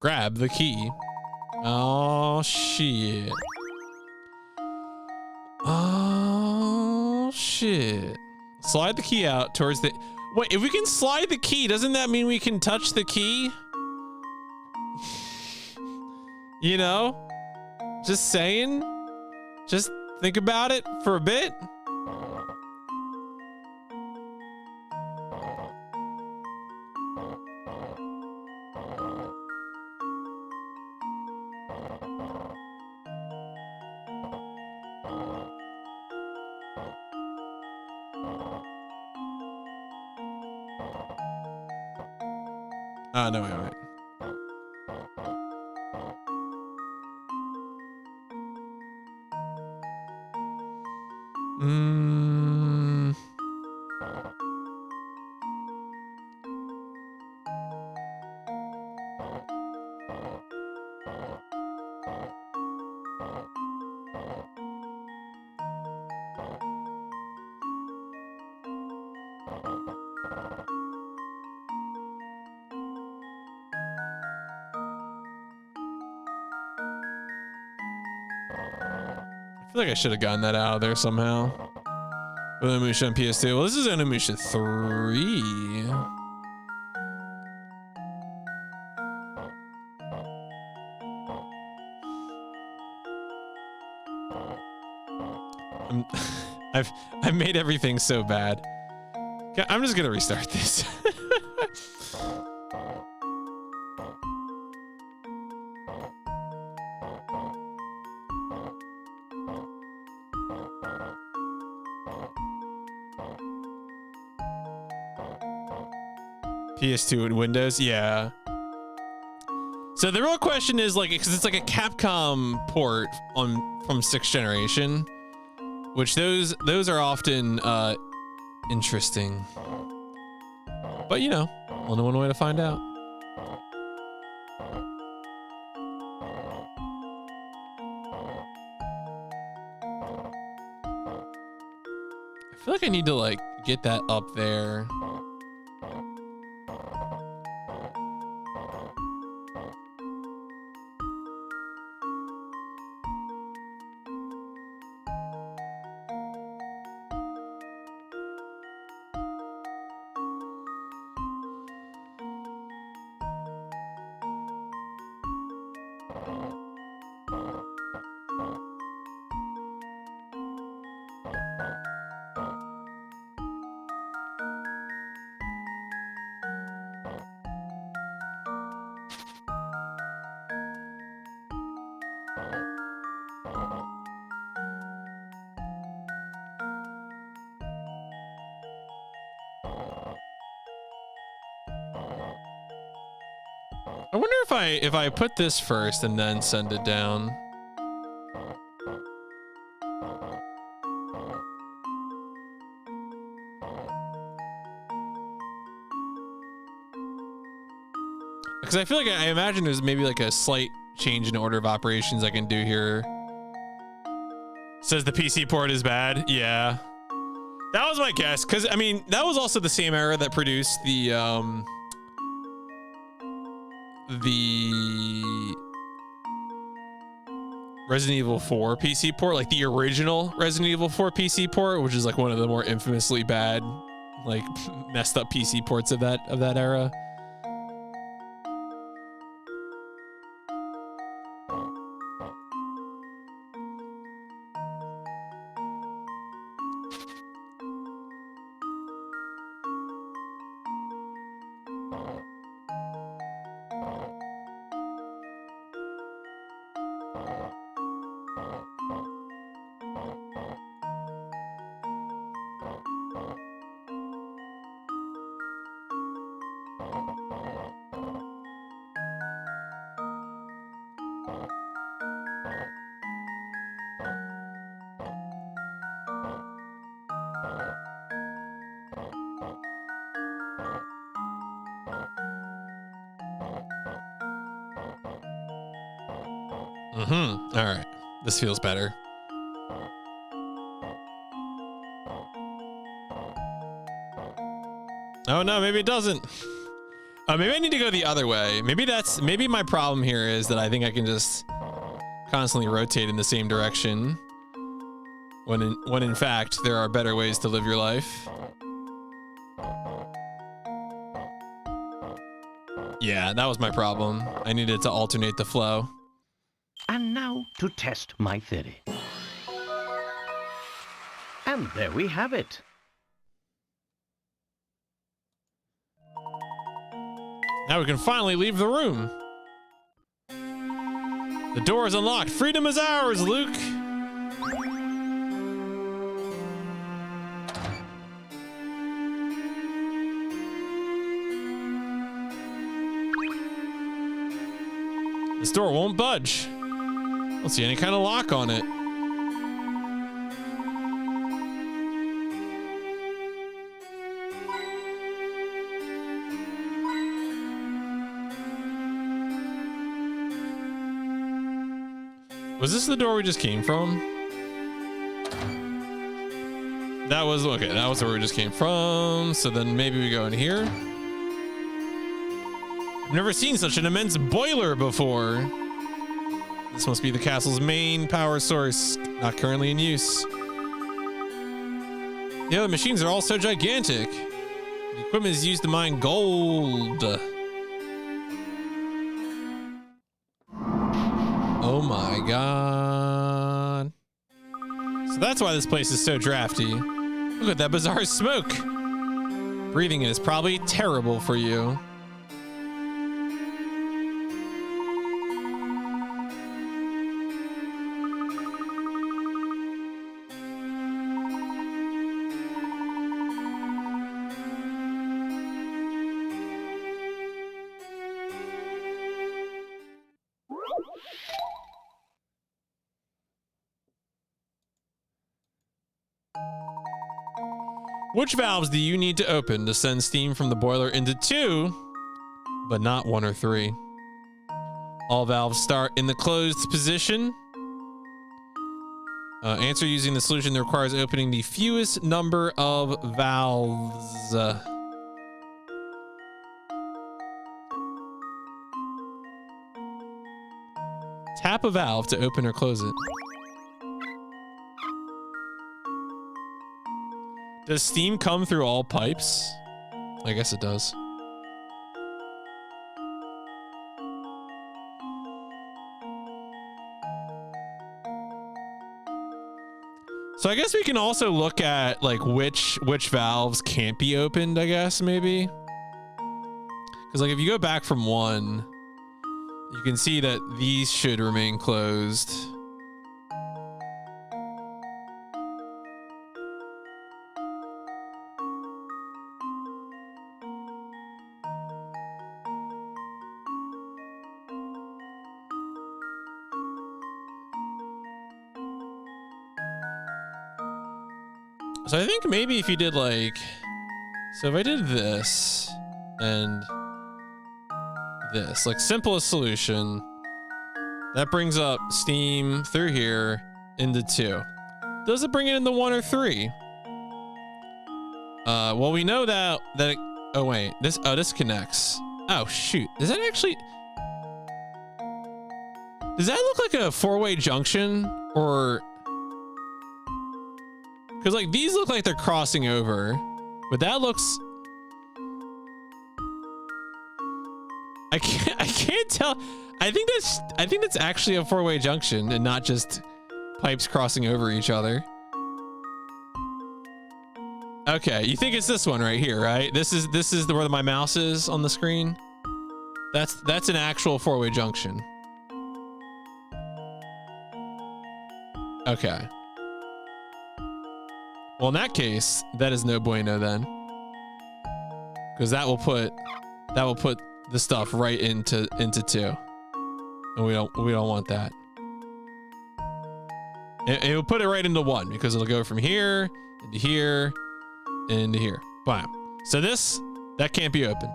Grab the key. Oh, shit. Oh, shit. Slide the key out towards the... Wait, if we can slide the key, doesn't that mean we can touch the key? You know? Just saying. Just think about it for a bit. No, wait. I feel like I should have gotten that out of there somehow. Onimusha on PS2. Well, this is Onimusha 3. I've made everything so bad. I'm just gonna restart this. PS2 and Windows, yeah. So the real question is like, because it's like a Capcom port from 6th generation, which those are often interesting. But you know, only one way to find out. I feel like I need to like get that up there. I wonder if I put this first and then send it down. Because I feel like I imagine there's maybe like a slight change in order of operations I can do here. Says the PC port is bad. Yeah. That was my guess. Because, I mean, that was also the same era that produced the Resident Evil 4 PC port, like the original Resident Evil 4 PC port, which is like one of the more infamously bad, like messed up PC ports of that era. All right, this feels better. Oh no, maybe it doesn't. Maybe I need to go the other way. Maybe my problem here is that I think I can just constantly rotate in the same direction when in fact there are better ways to live your life. Yeah, that was my problem. I needed to alternate the flow. And now to test my theory. And there we have it. Now we can finally leave the room. The door is unlocked. Freedom is ours, Luke. This door won't budge. I don't see any kind of lock on it. Was this the door we just came from? That was, okay, that was where we just came from. So then maybe we go in here. I've never seen such an immense boiler before. This must be the castle's main power source, not currently in use. The other machines are all so gigantic. The equipment is used to mine gold. Oh my god. So that's why this place is so drafty. Look at that bizarre smoke. Breathing it is probably terrible for you. Which valves do you need to open to send steam from the boiler into 2, but not 1 or 3? All valves start in the closed position. Answer using the solution that requires opening the fewest number of valves. Tap a valve to open or close it. Does steam come through all pipes? I guess it does. So I guess we can also look at like which valves can't be opened, I guess, maybe. Because like if you go back from 1, you can see that these should remain closed. So I think maybe if you did like, so if I did this and this, like simplest solution, that brings up steam through here into 2. Does it bring it into 1 or 3? Well, we know that it, oh wait, this connects. Oh shoot, does that actually, does that look like a 4-way junction or? Because like these look like they're crossing over, but that looks, I can't tell. I think that's actually a 4-way junction and not just pipes crossing over each other. Okay, you think it's this one right here, right? This is where my mouse is on the screen. That's an actual 4-way junction. Okay. Well, in that case, that is no bueno then, because that will put the stuff right into 2, and we don't want that. It will put it right into 1 because it'll go from here into here and into here. Bam. So that can't be opened.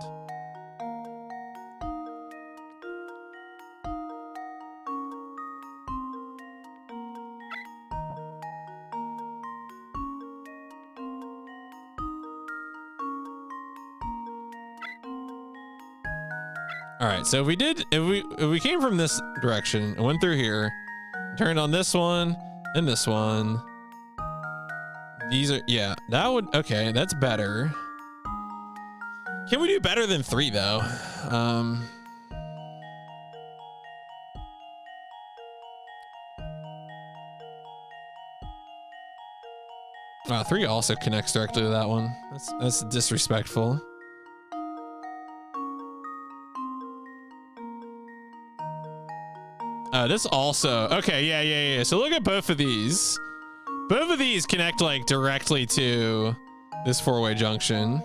All right, so if we came from this direction and went through here, turned on this one and this one, these are, yeah, that would, okay, that's better. Can we do better than 3 though? Wow, 3 also connects directly to that one. That's disrespectful. This also, okay, yeah. So look at both of these. Both of these connect like directly to this 4-way junction,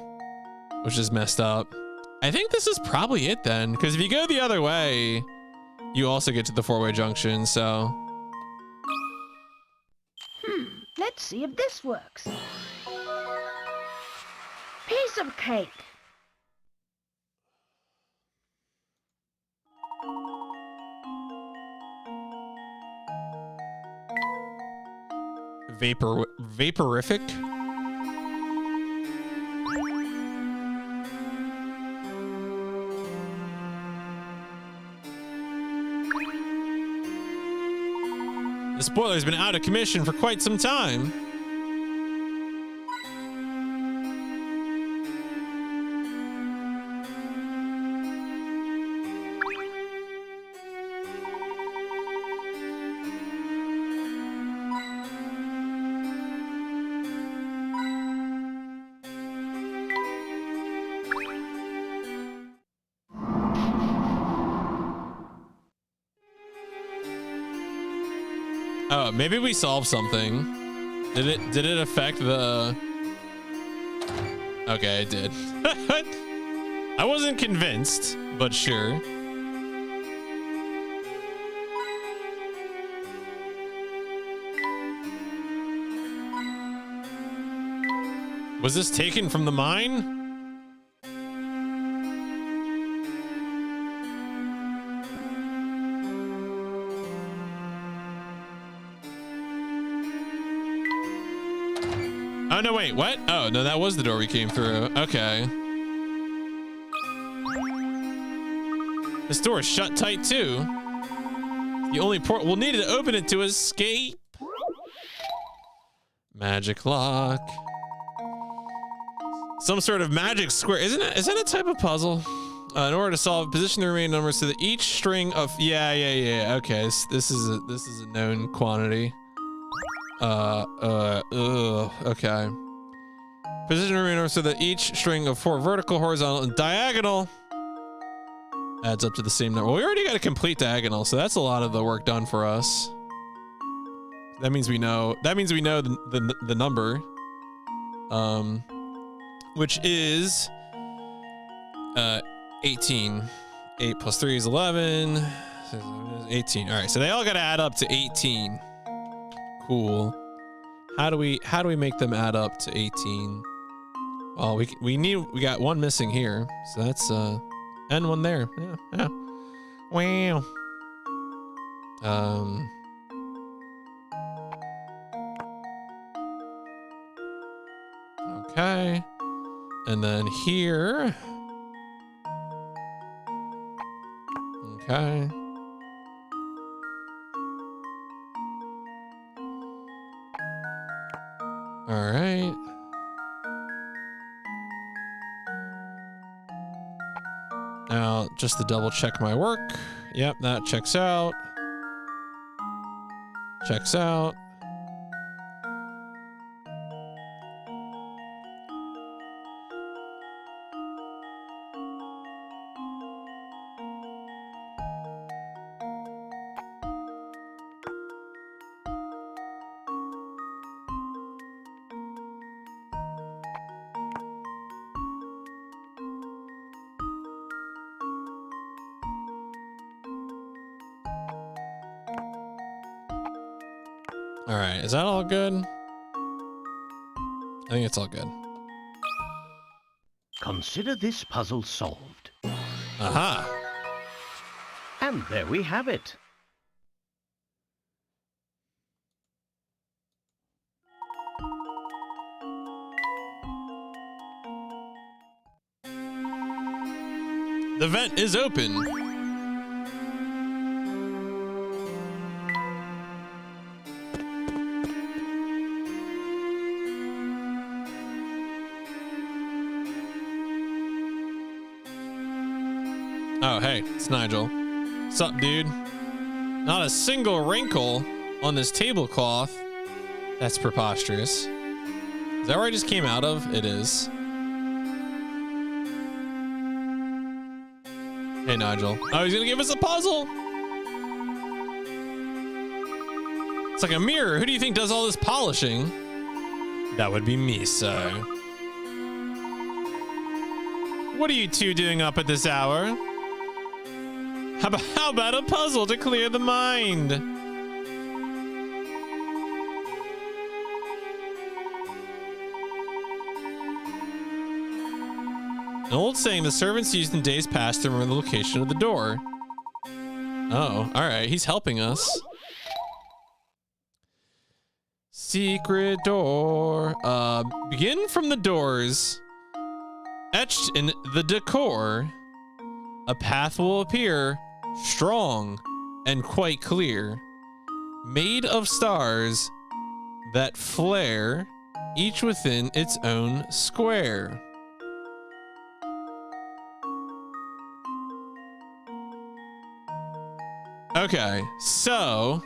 which is messed up. I think this is probably it then, because if you go the other way, you also get to the 4-way junction, so. Let's see if this works. Piece of cake. Vaporific? The spoiler's been out of commission for quite some time. Oh, maybe we solved something. Did it affect the... Okay, it did. I wasn't convinced, but sure. Was this taken from the mine? Oh, no, wait, what? Oh, no, that was the door we came through. Okay. This door is shut tight, too. The only port we'll need to open it to escape. Magic lock. Some sort of magic square. Is that a type of puzzle? In order to solve, position the remaining numbers so that each string of... Yeah. Okay, this is a known quantity. Okay. Position the remaining numbers so that each string of 4 vertical, horizontal, and diagonal adds up to the same number. Well, we already got a complete diagonal, so that's a lot of the work done for us. That means we know. That means we know the number. Which is 18. 8 plus 3 is 11. 18. All right, so they all got to add up to 18. Cool. How do we make them add up to 18? Well, we got one missing here, so that's and one there. Yeah. Wow. Okay. And then here. Okay. All right. Now, just to double check my work. Yep, that checks out. Checks out. All right, is that all good? I think it's all good. Consider this puzzle solved. Aha. And there we have it. The vent is open. Oh, hey, it's Nigel. Sup, dude? Not a single wrinkle on this tablecloth. That's preposterous. Is that where I just came out of? It is. Hey, Nigel. Oh, he's gonna give us a puzzle. It's like a mirror. Who do you think does all this polishing? That would be me, sir. What are you two doing up at this hour? How about a puzzle to clear the mind? An old saying the servants used in days past to remember the location of the door. Oh, all right. He's helping us. Secret door. Begin from the doors. Etched in the decor, a path will appear, strong and quite clear, made of stars that flare, each within its own square. Okay, so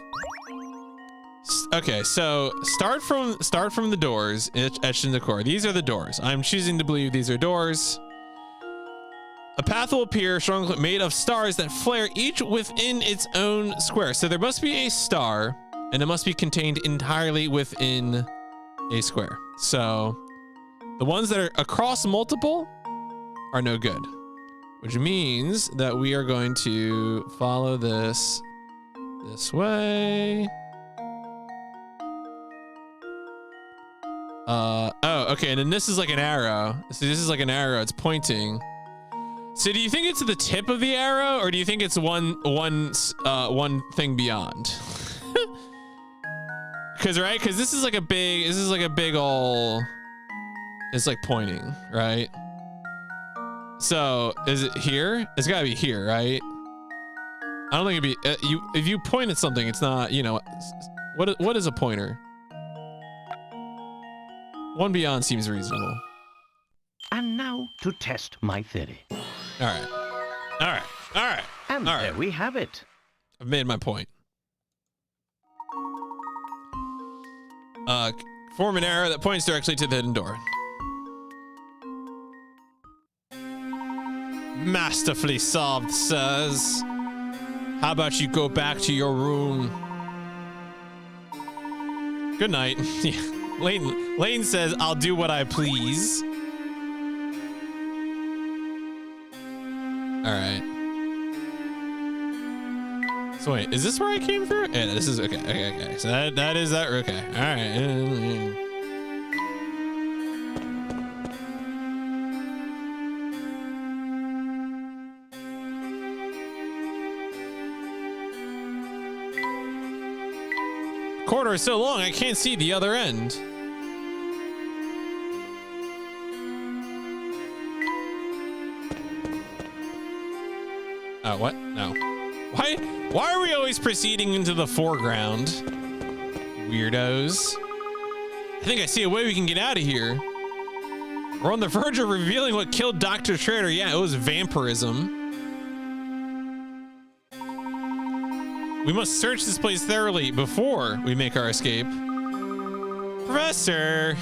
start from the doors etched in the core. These are the doors. I'm choosing to believe these are doors. A path will appear, strongly made of stars that flare, each within its own square. So there must be a star, and it must be contained entirely within a square. So the ones that are across multiple are no good, which means that we are going to follow this way. Oh, okay, and then this is like an arrow. So this is like an arrow, it's pointing. So do you think it's the tip of the arrow, or do you think it's one thing beyond? Cause this is like a big ol', it's like pointing, right? So is it here? It's gotta be here, right? I don't think it'd be, if you point at something, it's not, you know, what is a pointer? One beyond seems reasonable. And now to test my theory. All right. And there we have it. I've made my point. Form an arrow that points directly to the hidden door. Masterfully solved, sirs. How about you go back to your room? Good night. Layton says, I'll do what I please. All right. So wait, is this where I came through? Yeah, this is okay. So that is that. Okay. All right. Corridor is so long, I can't see the other end. Oh, what? No. Why are we always proceeding into the foreground? Weirdos. I think I see a way we can get out of here. We're on the verge of revealing what killed Dr. Schrader. Yeah, it was vampirism. We must search this place thoroughly before we make our escape. Professor!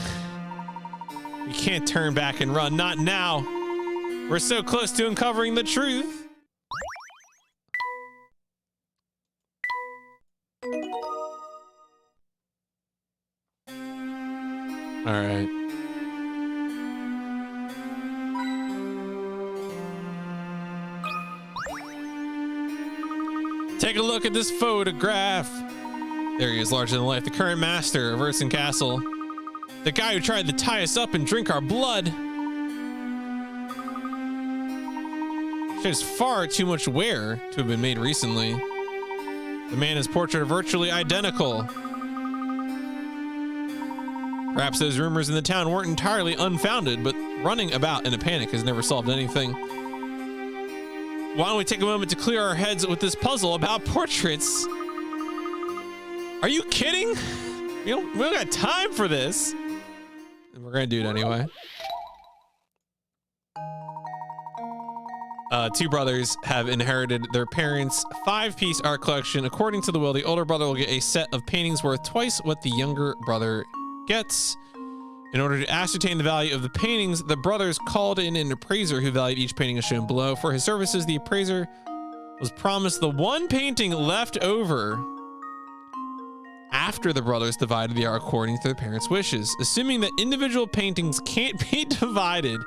We can't turn back and run. Not now. We're so close to uncovering the truth. All right. Take a look at this photograph. There he is, larger than life. The current master of Urson Castle. The guy who tried to tie us up and drink our blood. Shows far too much wear to have been made recently. The man and his portrait are virtually identical. Perhaps those rumors in the town weren't entirely unfounded, but running about in a panic has never solved anything. Why don't we take a moment to clear our heads with this puzzle about portraits? Are you kidding? We don't got time for this. We're gonna do it anyway. Two brothers have inherited their parents' 5-piece art collection. According to the will, the older brother will get a set of paintings worth twice what the younger brother gets. In order to ascertain the value of the paintings, the brothers called in an appraiser who valued each painting as shown below. For his services, the appraiser was promised the one painting left over after the brothers divided the art according to their parents' wishes. Assuming that individual paintings can't be divided,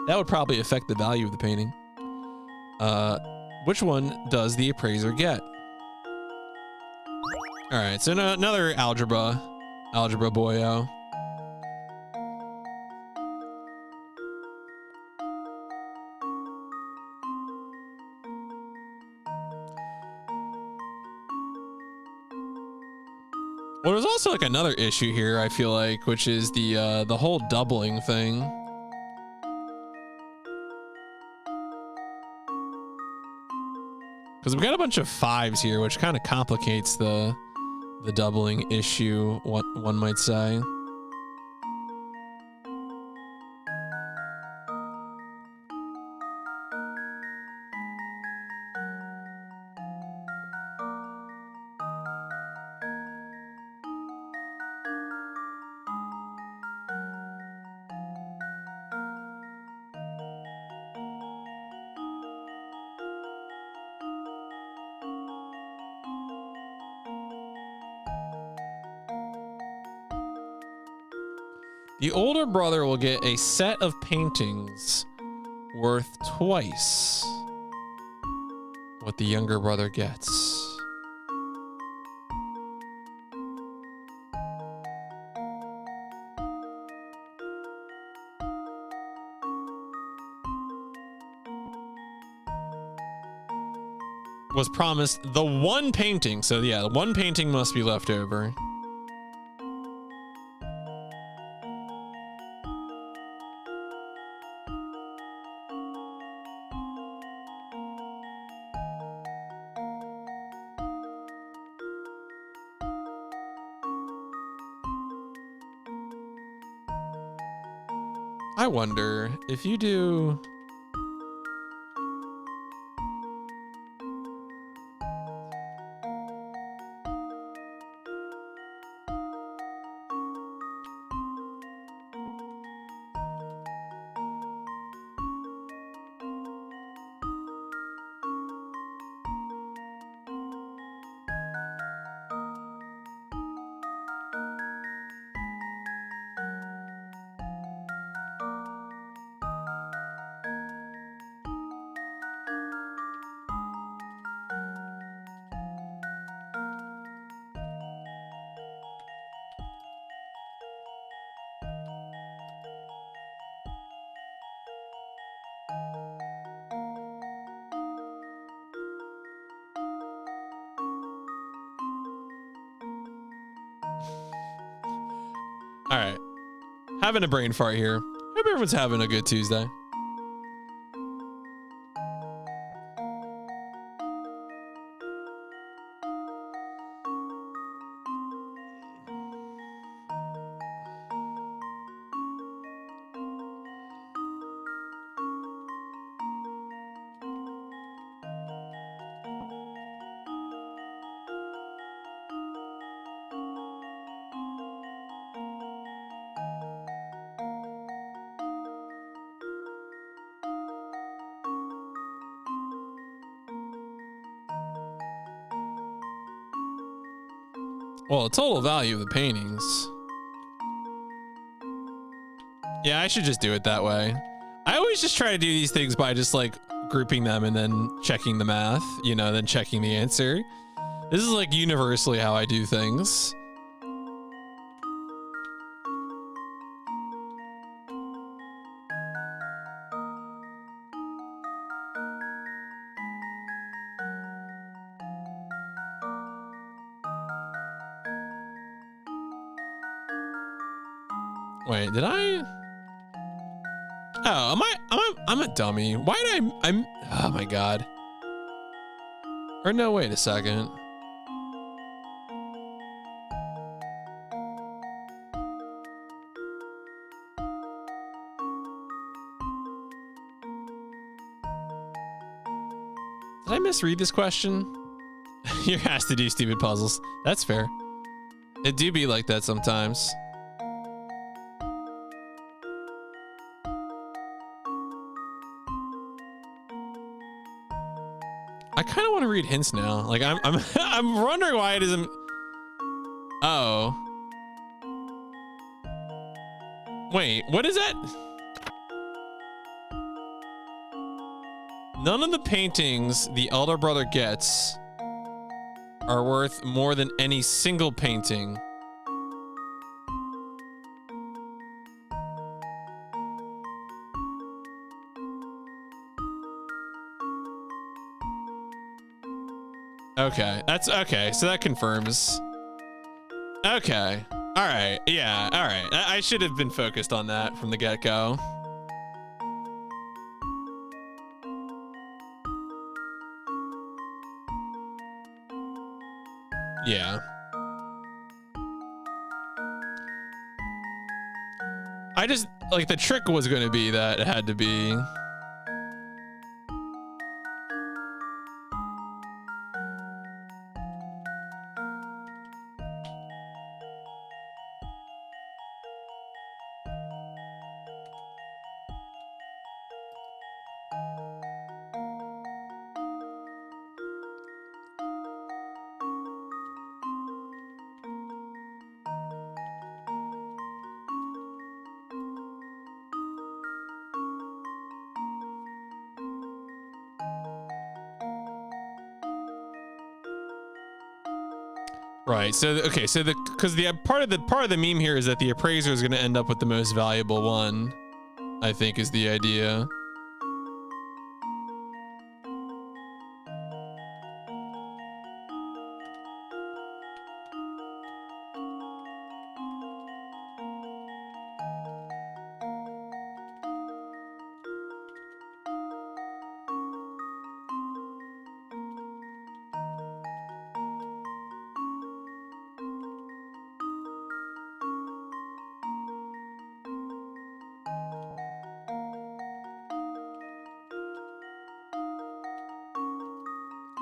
that would probably affect the value of the painting. Which one does the appraiser get? All right, so another algebra boyo. Well, there's also like another issue here, I feel like, which is the whole doubling thing. Because we've got a bunch of 5s here, which kind of complicates the doubling issue, one might say. The older brother will get a set of paintings worth twice what the younger brother gets. Was promised the one painting. So yeah, the one painting must be left over. I wonder if you do. All right, having a brain fart here. Hope everyone's having a good Tuesday. Well, the total value of the paintings. Yeah, I should just do it that way. I always just try to do these things by just like grouping them and then checking the math, you know, then checking the answer. This is like universally how I do things. Wait, did I? Oh, I'm a dummy. Why did oh my God. Or no, wait a second. Did I misread this question? You're asked to do stupid puzzles. That's fair. It do be like that sometimes. I kind of want to read hints now. Like I'm I'm wondering why it isn't. Oh. Wait, what is that? None of the paintings the elder brother gets are worth more than any single painting. Okay, that's okay. So that confirms. Okay. All right. Yeah. All right. I should have been focused on that from the get-go. Yeah. I just like the trick was going to be that it had to be. Right. So okay. So because the part of the meme here is that the appraiser is going to end up with the most valuable one. I think is the idea.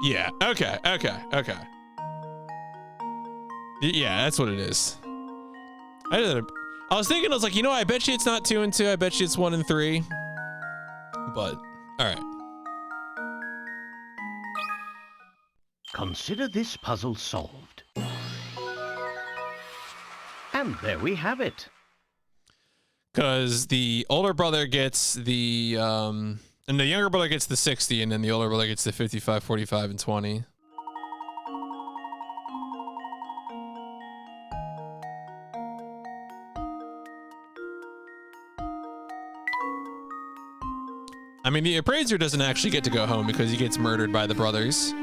Yeah. Okay. Okay. Okay. Yeah, that's what it is. I was thinking, I was like, you know, I bet you it's not 2 and 2. I bet you it's 1 and 3. But all right. Consider this puzzle solved. And there we have it. Because the older brother gets the and the younger brother gets the 60, and then the older brother gets the 55, 45, and 20. I mean, the appraiser doesn't actually get to go home because he gets murdered by the brothers.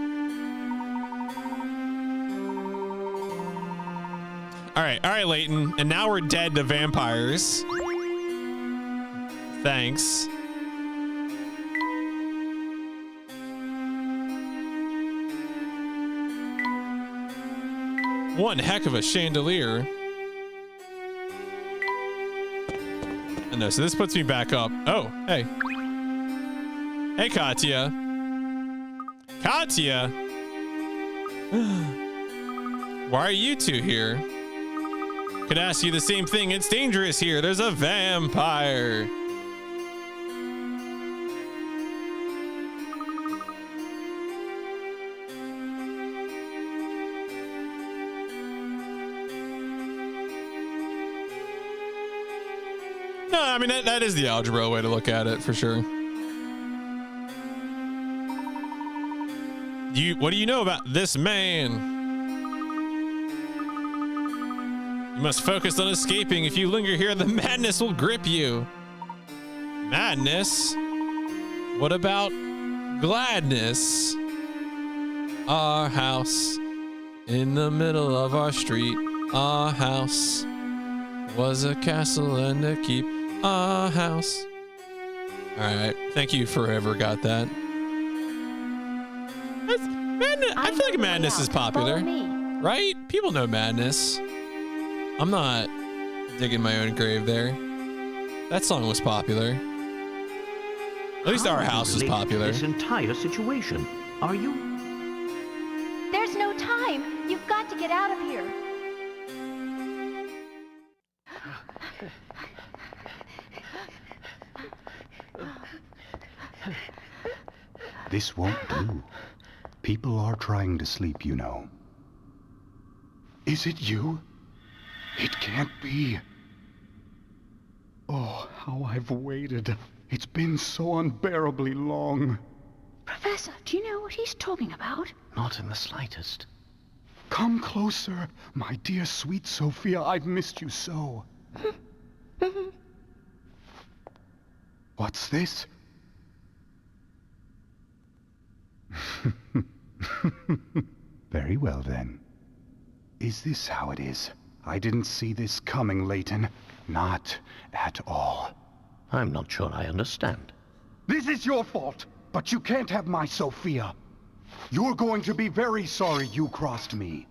All right, Layton. And now we're dead to vampires. Thanks. One heck of a chandelier. I know, so this puts me back up. Oh, hey. Hey, Katya. Katya? Why are you two here? Could ask you the same thing. It's dangerous here. There's a vampire. No, I mean, that is the algebra way to look at it, for sure. What do you know about this man? You must focus on escaping. If you linger here, the madness will grip you. Madness? What about gladness? Our house in the middle of our street. Our house was a castle and a keep. Our house. All right. Thank you, forever got that. I feel like Madness is popular, right? People know Madness. I'm not digging my own grave there. That song was popular. At least Our House was popular. This entire situation, are you? There's no time. You've got to get out of here. This won't do. People are trying to sleep, you know. Is it you? It can't be. Oh, how I've waited. It's been so unbearably long. Professor, do you know what he's talking about? Not in the slightest. Come closer, my dear sweet Sophia. I've missed you so. What's this? Very well, then. Is this how it is? I didn't see this coming, Layton. Not at all. I'm not sure I understand. This is your fault, but you can't have my Sophia. You're going to be very sorry you crossed me.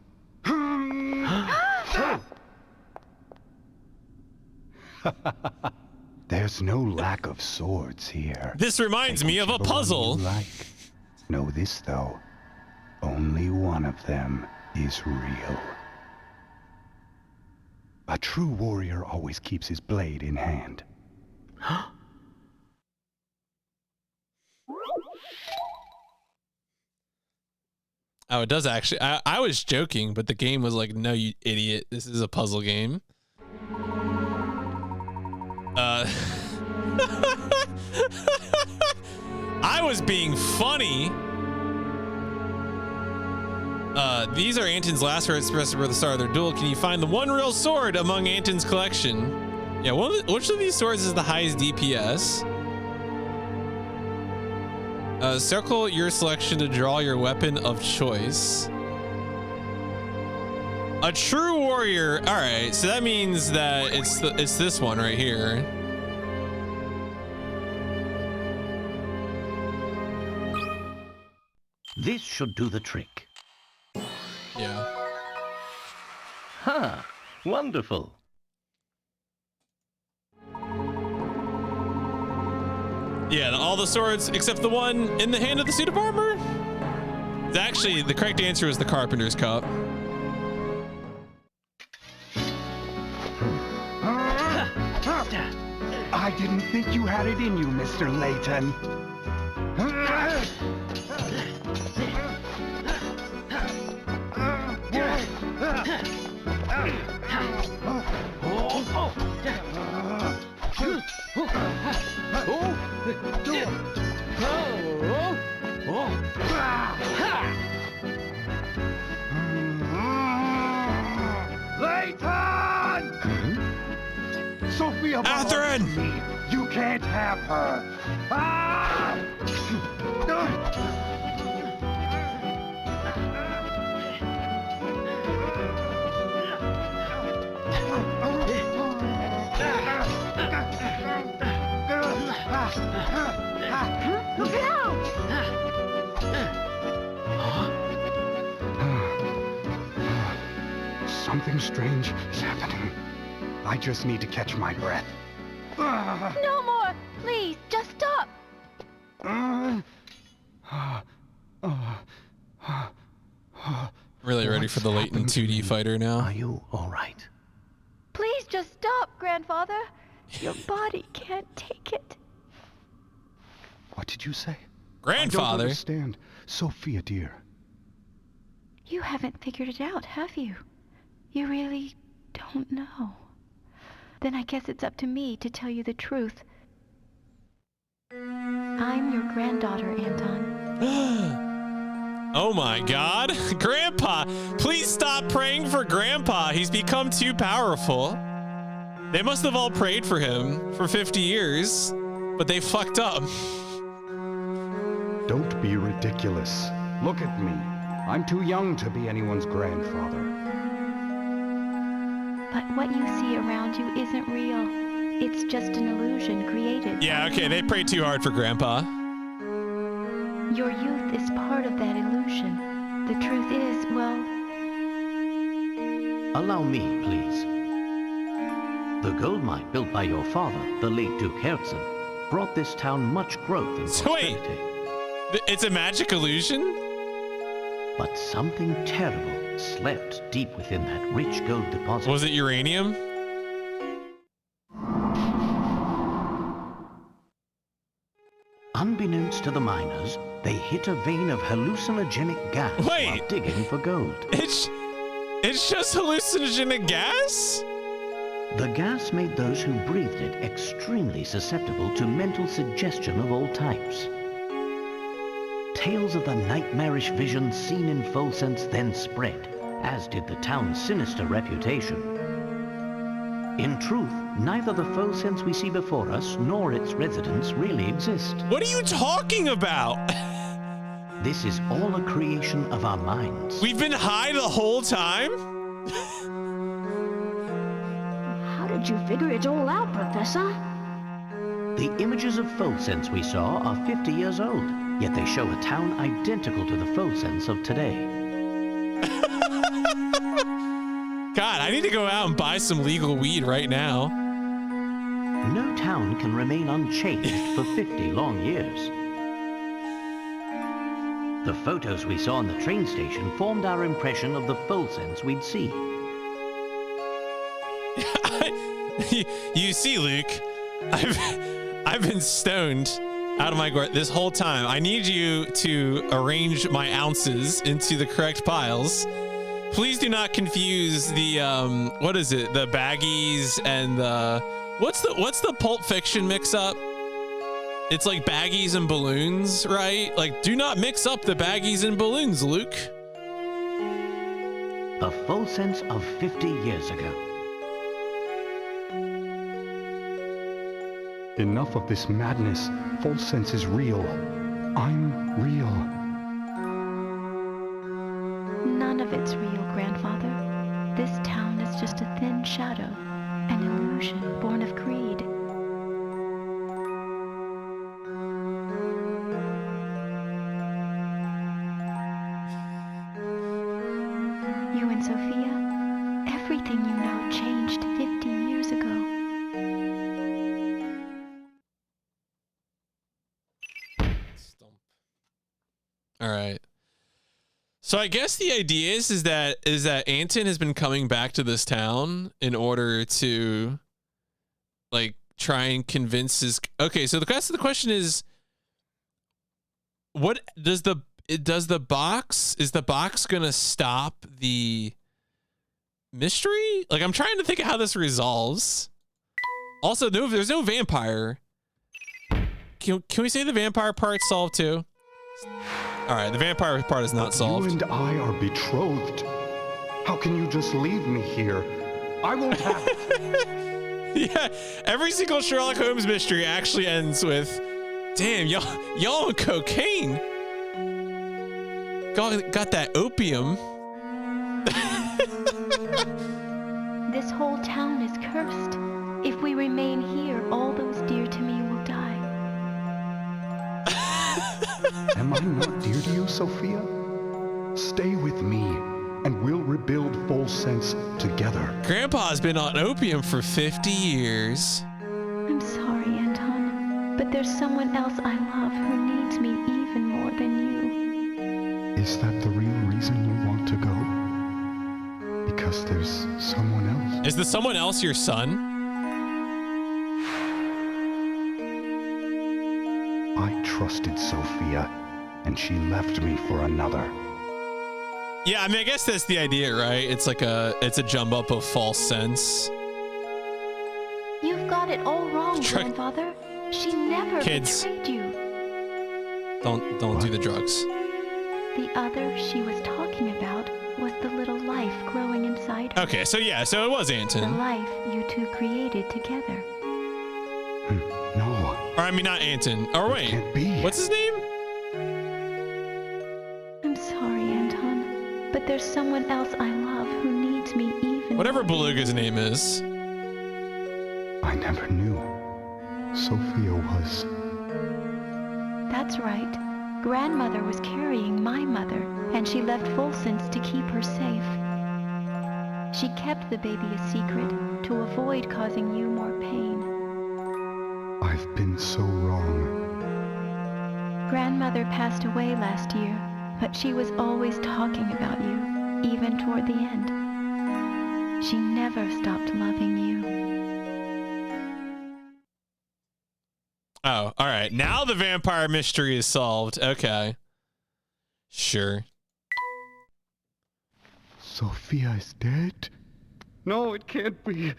There's no lack of swords here. This reminds me of a puzzle. Like. Know this, though. Only one of them is real. A true warrior always keeps his blade in hand. Oh, it does actually. I was joking, but the game was like, no, you idiot. This is a puzzle game. I was being funny. These are Anton's last words expressed before the start of their duel. Can you find the one real sword among Anton's collection? Yeah, which of these swords is the highest DPS? Circle your selection to draw your weapon of choice. A true warrior. All right, so that means that it's this one right here. This should do the trick. Yeah. Ha! Wonderful. Yeah, all the swords except the one in the hand of the suit of armor. Actually, the correct answer is the Carpenter's Cup. I didn't think you had it in you, Mr. Layton. Layton! Sophia belongs to me. You can't have her. Ah! Look out! Something strange is happening. I just need to catch my breath. No more! Please, just stop! Really ready for the Layton 2D fighter now. Are you all right? Please just stop, Grandfather. Your body can't take it. What did you say? Grandfather? I don't understand. Sophia, dear. You haven't figured it out, have you? You really don't know. Then I guess it's up to me to tell you the truth. I'm your granddaughter, Anton. Oh my God. Grandpa, please stop praying for Grandpa. He's become too powerful. They must have all prayed for him for 50 years, but they fucked up. Don't be ridiculous. Look at me. I'm too young to be anyone's grandfather. But what you see around you isn't real. It's just an illusion created. Yeah, okay, they prayed too hard for Grandpa. Your youth is part of that illusion. The truth is, well... Allow me, please. The gold mine built by your father, the late Duke Herzen, brought this town much growth and prosperity. Wait, it's a magic illusion? But something terrible slept deep within that rich gold deposit. Was it uranium? Unbeknownst to the miners, they hit a vein of hallucinogenic gas while digging for gold. It's just hallucinogenic gas? The gas made those who breathed it extremely susceptible to mental suggestion of all types. Tales of the nightmarish visions seen in Folsense then spread, as did the town's sinister reputation. In truth, neither the Folsense we see before us nor its residents really exist. What are you talking about? This is all a creation of our minds. We've been high the whole time? How did you figure it all out, Professor? The images of Folsense we saw are 50 years old, yet they show a town identical to the Folsense of today. God, I need to go out and buy some legal weed right now. No town can remain unchanged for 50 long years. The photos we saw in the train station formed our impression of the Folsense we'd see. You see, Luke, I've been stoned out of my gourd this whole time. I need you to arrange my ounces into the correct piles. Please do not confuse the what is it? The baggies and the what's the Pulp Fiction mix up? It's like baggies and balloons, right? Like, do not mix up the baggies and balloons, Luke. A Folsense of 50 years ago. Enough of this madness. Folsense is real. I'm real. None of it's real, Grandfather. This town is just a thin shadow, an illusion born of greed. You and Sophia, everything you know changed 50 years ago. All right. So I guess the idea is that Anton has been coming back to this town in order to like try and convince his. Okay, so the question is, what does the box, is the box gonna stop the mystery? Like, I'm trying to think of how this resolves. Also, there's no vampire. Can we say the vampire part's solved too? All right, the vampire part is not solved. You and I are betrothed. How can you just leave me here? I won't have it. Yeah, every single Sherlock Holmes mystery actually ends with, damn, y'all on cocaine. Got that opium. This whole town is cursed. If we remain here, all those dear to me will die. Am I not dear to you, Sophia? Stay with me, and we'll rebuild Folsense together. Grandpa's been on opium for 50 years. I'm sorry, Anton, but there's someone else I love who needs me even more than you. Is that the real reason you want to go? Because there's someone else? Is the someone else your son? I trusted Sophia, and she left me for another. Yeah, I mean, I guess that's the idea, right? It's like it's a jump up of false sense. You've got it all wrong, Grandfather. She never betrayed you. Don't do the drugs. The other she was talking about was the little life growing inside her. Okay, so yeah, so it was Anton. The life you two created together. No. Or I mean, not Anton. Or wait, can't be. What's his name? I'm sorry, Anton, but there's someone else I love who needs me even Whatever more. Beluga's name is. I never knew. Sophia was... That's right. Grandmother was carrying my mother, and she left Folson's to keep her safe. She kept the baby a secret to avoid causing you more pain. I've been so wrong. Grandmother passed away last year, but she was always talking about you, even toward the end. She never stopped loving you. Oh, all right. Now the vampire mystery is solved. Okay. Sure. Sophia is dead? No, it can't be.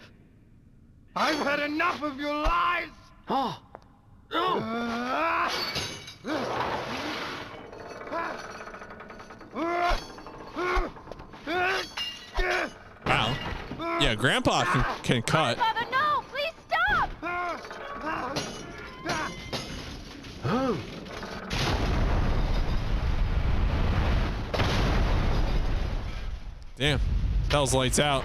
I've had enough of your lies! Oh! Wow. Yeah, Grandpa can cut. Grandmother, no! Please stop! Oh! Damn. That was lights out.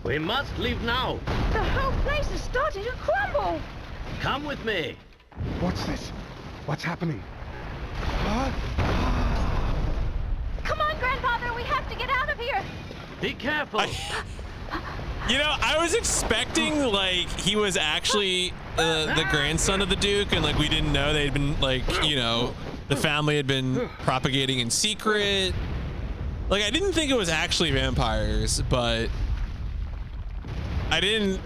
We must leave now. The whole place is starting to crumble. Come with me. What's this? What's happening? Come on, Grandfather, we have to get out of here! Be careful. You know, I was expecting like he was actually the grandson of the Duke, and like we didn't know they'd been like, you know, the family had been propagating in secret. Like I didn't think it was actually vampires, but I didn't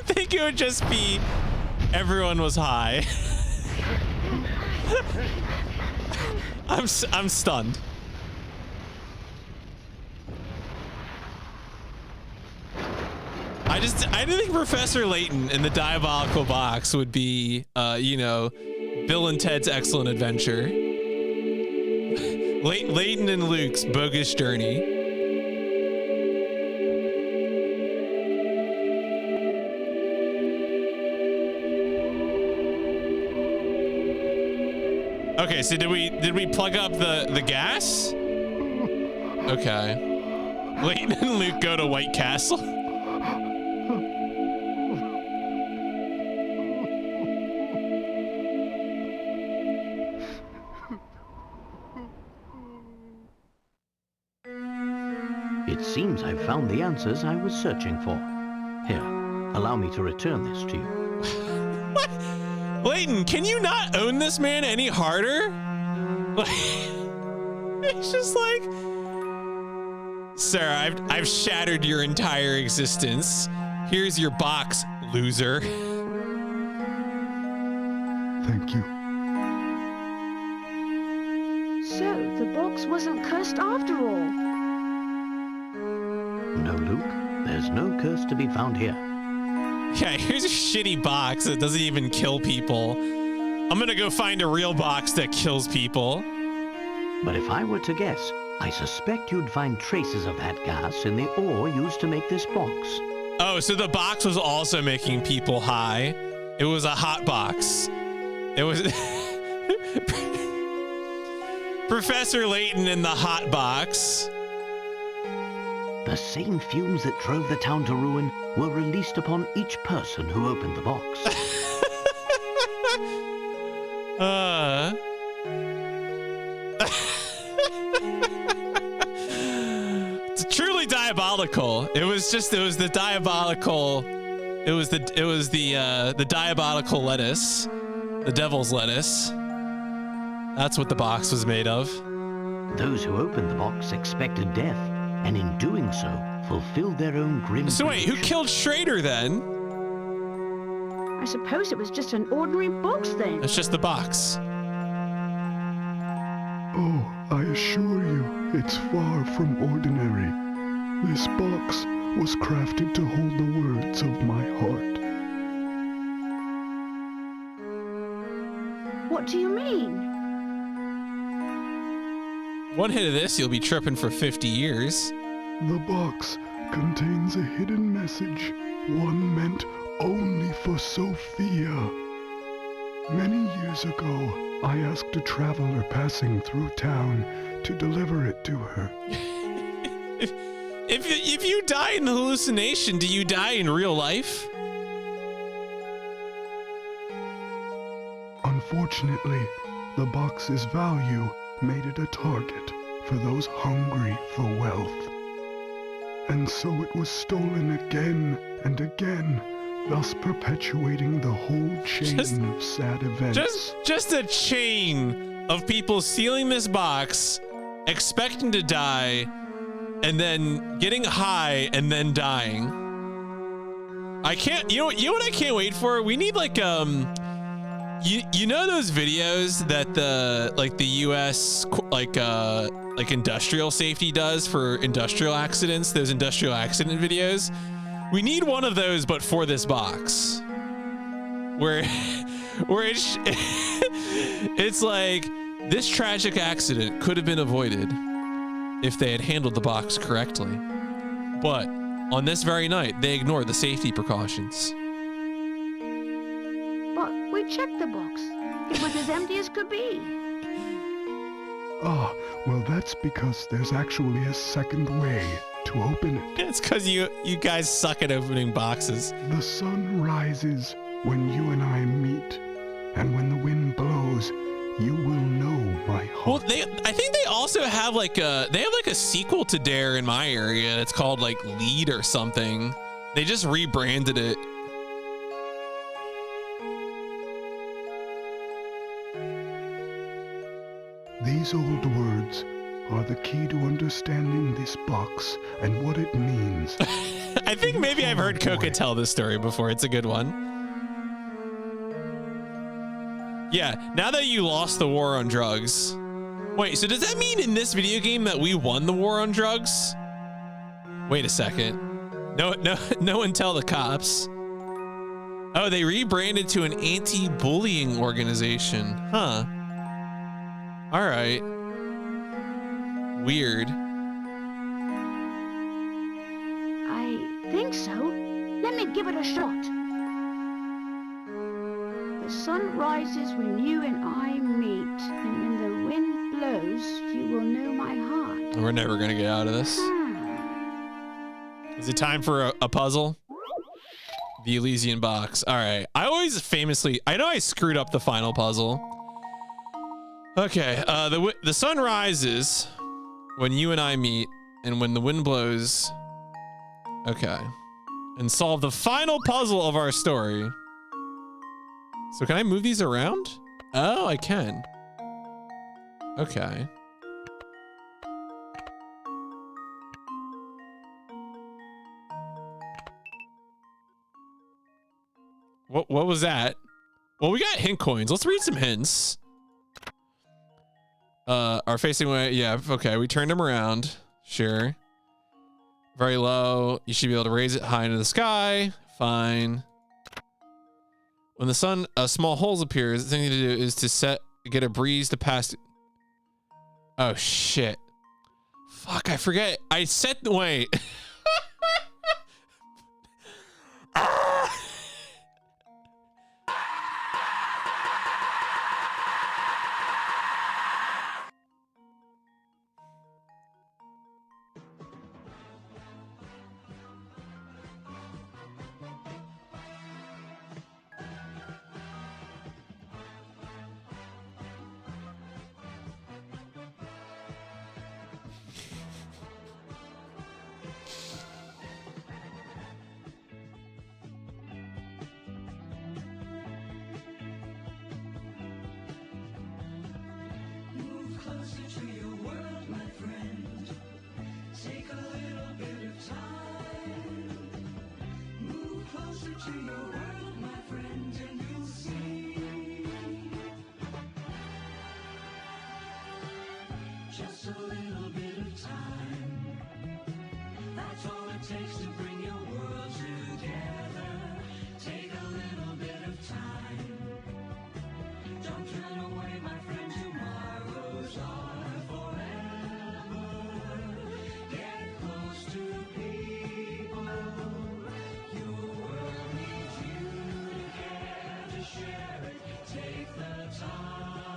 think it would just be everyone was high. I'm stunned. I didn't think Professor Layton in the Diabolical Box would be, you know, Bill and Ted's Excellent Adventure. Layton and Luke's Bogus Journey. Okay, so did we plug up the gas? Okay. Layton and Luke go to White Castle. It seems I've found the answers I was searching for. Here, allow me to return this to you. What? Layton, can you not own this man any harder? It's just like, sir, I've shattered your entire existence. Here's your box, loser. Thank you. So, the box wasn't cursed after all. No, Luke, there's no curse to be found here. Yeah, here's a shitty box that doesn't even kill people. I'm gonna go find a real box that kills people. But if I were to guess, I suspect you'd find traces of that gas in the ore used to make this box. Oh, so the box was also making people high. It was a hot box. It was Professor Layton in the hot box. The same fumes that drove the town to ruin were released upon each person who opened the box. It's truly diabolical. It was the diabolical. It was the diabolical lettuce, the devil's lettuce. That's what the box was made of. Those who opened the box expected death, and in doing so, fulfilled their own grim. So wait, who killed Schrader then? I suppose it was just an ordinary box then. It's just the box. Oh, I assure you, it's far from ordinary. This box was crafted to hold the words of my heart. What do you mean? One hit of this, you'll be tripping for 50 years. The box contains a hidden message, one meant only for Sophia. Many years ago, I asked a traveler passing through town to deliver it to her. If you die in the hallucination, do you die in real life? Unfortunately, the box's value made it a target for those hungry for wealth. And so it was stolen again and again, thus perpetuating the whole chain of sad events. Just a chain of people stealing this box, expecting to die, and then getting high and then dying. I can't, you know what I can't wait for? We need like, you know those videos that the US like industrial safety does for industrial accidents, those industrial accident videos? We need one of those, but for this box, where it's like, this tragic accident could have been avoided if they had handled the box correctly. But on this very night, they ignored the safety precautions. But we checked the box. It was as empty as could be. Ah, well, that's because there's actually a second way to open it. It's because you guys suck at opening boxes. The sun rises when you and I meet, and when the wind blows, you will know my heart. Well, I think they also have like a sequel to Dare in my area. It's called like Lead or something. They just rebranded it. These old words are the key to understanding this box and what it means. I think maybe I've heard Coca tell this story before. It's a good one. Yeah, now that you lost the war on drugs. Wait, so does that mean in this video game that we won the war on drugs? Wait a second. No one tell the cops. Oh, they rebranded to an anti-bullying organization. Huh. All right. Weird. I think so. Let me give it a shot. The sun rises when you and I meet, and when the wind blows, you will know my heart. We're never gonna get out of this. Is it time for a puzzle? The Elysian box. All right. I know I screwed up the final puzzle. Okay. The sun rises when you and I meet, and when the wind blows. Okay. And solve the final puzzle of our story. So can I move these around? Oh, I can. Okay. What was that? Well, we got hint coins. Let's read some hints. Are facing away. Yeah, okay. We turned them around. Sure. Very low. You should be able to raise it high into the sky. Fine. When the sun, small holes appears, the thing to do is to get a breeze to pass. Oh, shit. Fuck, I forget. I set, wait. Ah! Just a little bit of time. That's all it takes to bring your world together. Take a little bit of time. Don't turn away, my friend. Tomorrows are forever. Get close to people. Your world needs you to care, to share it. Take the time.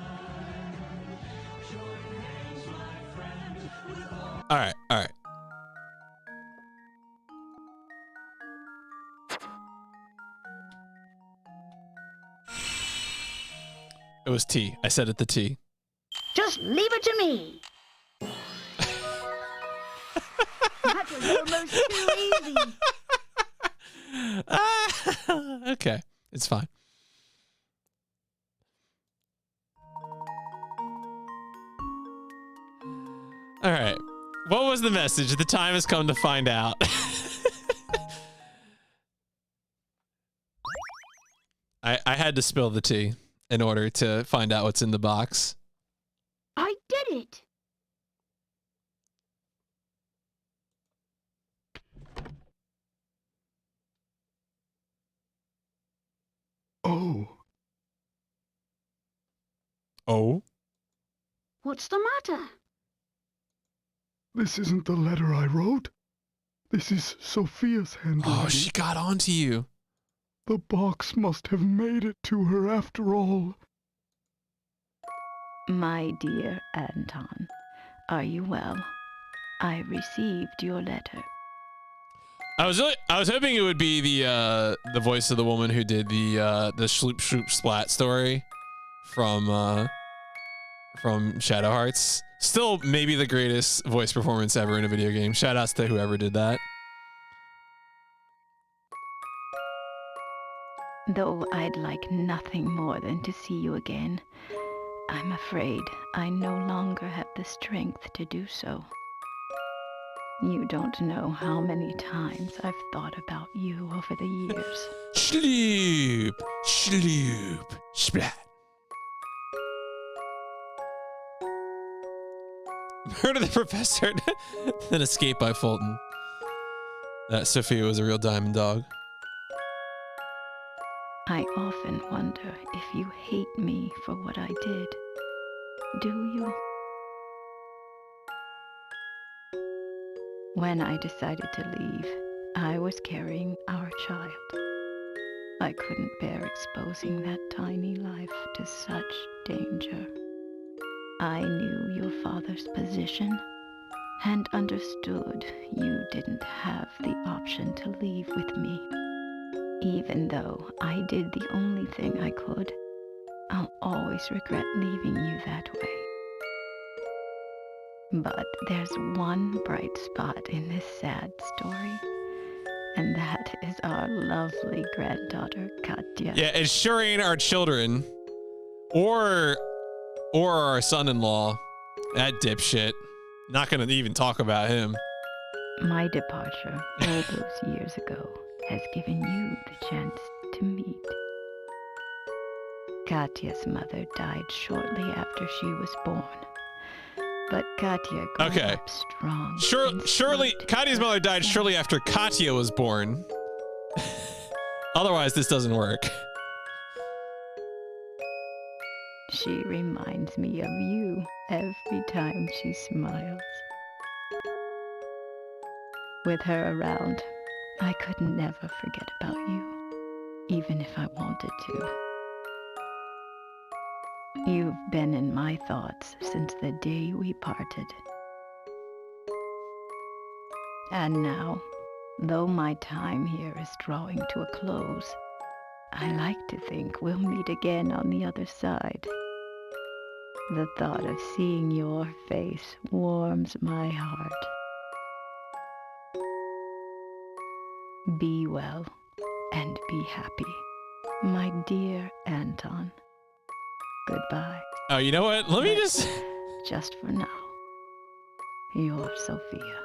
Join hands, my friend, with all. All right. It was T. I said it the T. Just leave it to me. That was almost too easy. Okay, it's fine. All right. What was the message? The time has come to find out. I had to spill the tea in order to find out what's in the box. I did it. Oh, Oh? What's the matter? this isn't the letter I wrote. This is Sophia's handwriting. Oh, she got onto you. The box must have made it to her after all. My dear Anton, are you well? I received your letter. I was hoping it would be the voice of the woman who did the Shloop Shloop Splat story from Shadow Hearts. Still maybe the greatest voice performance ever in a video game. Shout outs to whoever did that. Though I'd like nothing more than to see you again, I'm afraid I no longer have the strength to do so. You don't know how many times I've thought about you over the years. Shloop, Shloop, Splat. Murder the Professor, then Escape by Fulton. That Sophia was a real diamond dog. I often wonder if you hate me for what I did. Do you? When I decided to leave, I was carrying our child. I couldn't bear exposing that tiny life to such danger. I knew your father's position and understood you didn't have the option to leave with me. Even though I did the only thing I could, I'll always regret leaving you that way. But there's one bright spot in this sad story, and that is our lovely granddaughter, Katya. Yeah, it sure ain't our children. Or our son-in-law. That dipshit. Not gonna even talk about him. My departure all those years ago has given you the chance to meet. Katya's mother died shortly after she was born. But Katya grew up strong. Surely, Katya's mother died shortly after Katya was born. Otherwise, this doesn't work. She reminds me of you every time she smiles. With her around, I could never forget about you, even if I wanted to. You've been in my thoughts since the day we parted. And now, though my time here is drawing to a close, I like to think we'll meet again on the other side. The thought of seeing your face warms my heart. Be well and be happy, my dear Anton. Goodbye. Oh, you know what? Let me just... Just for now, your Sophia.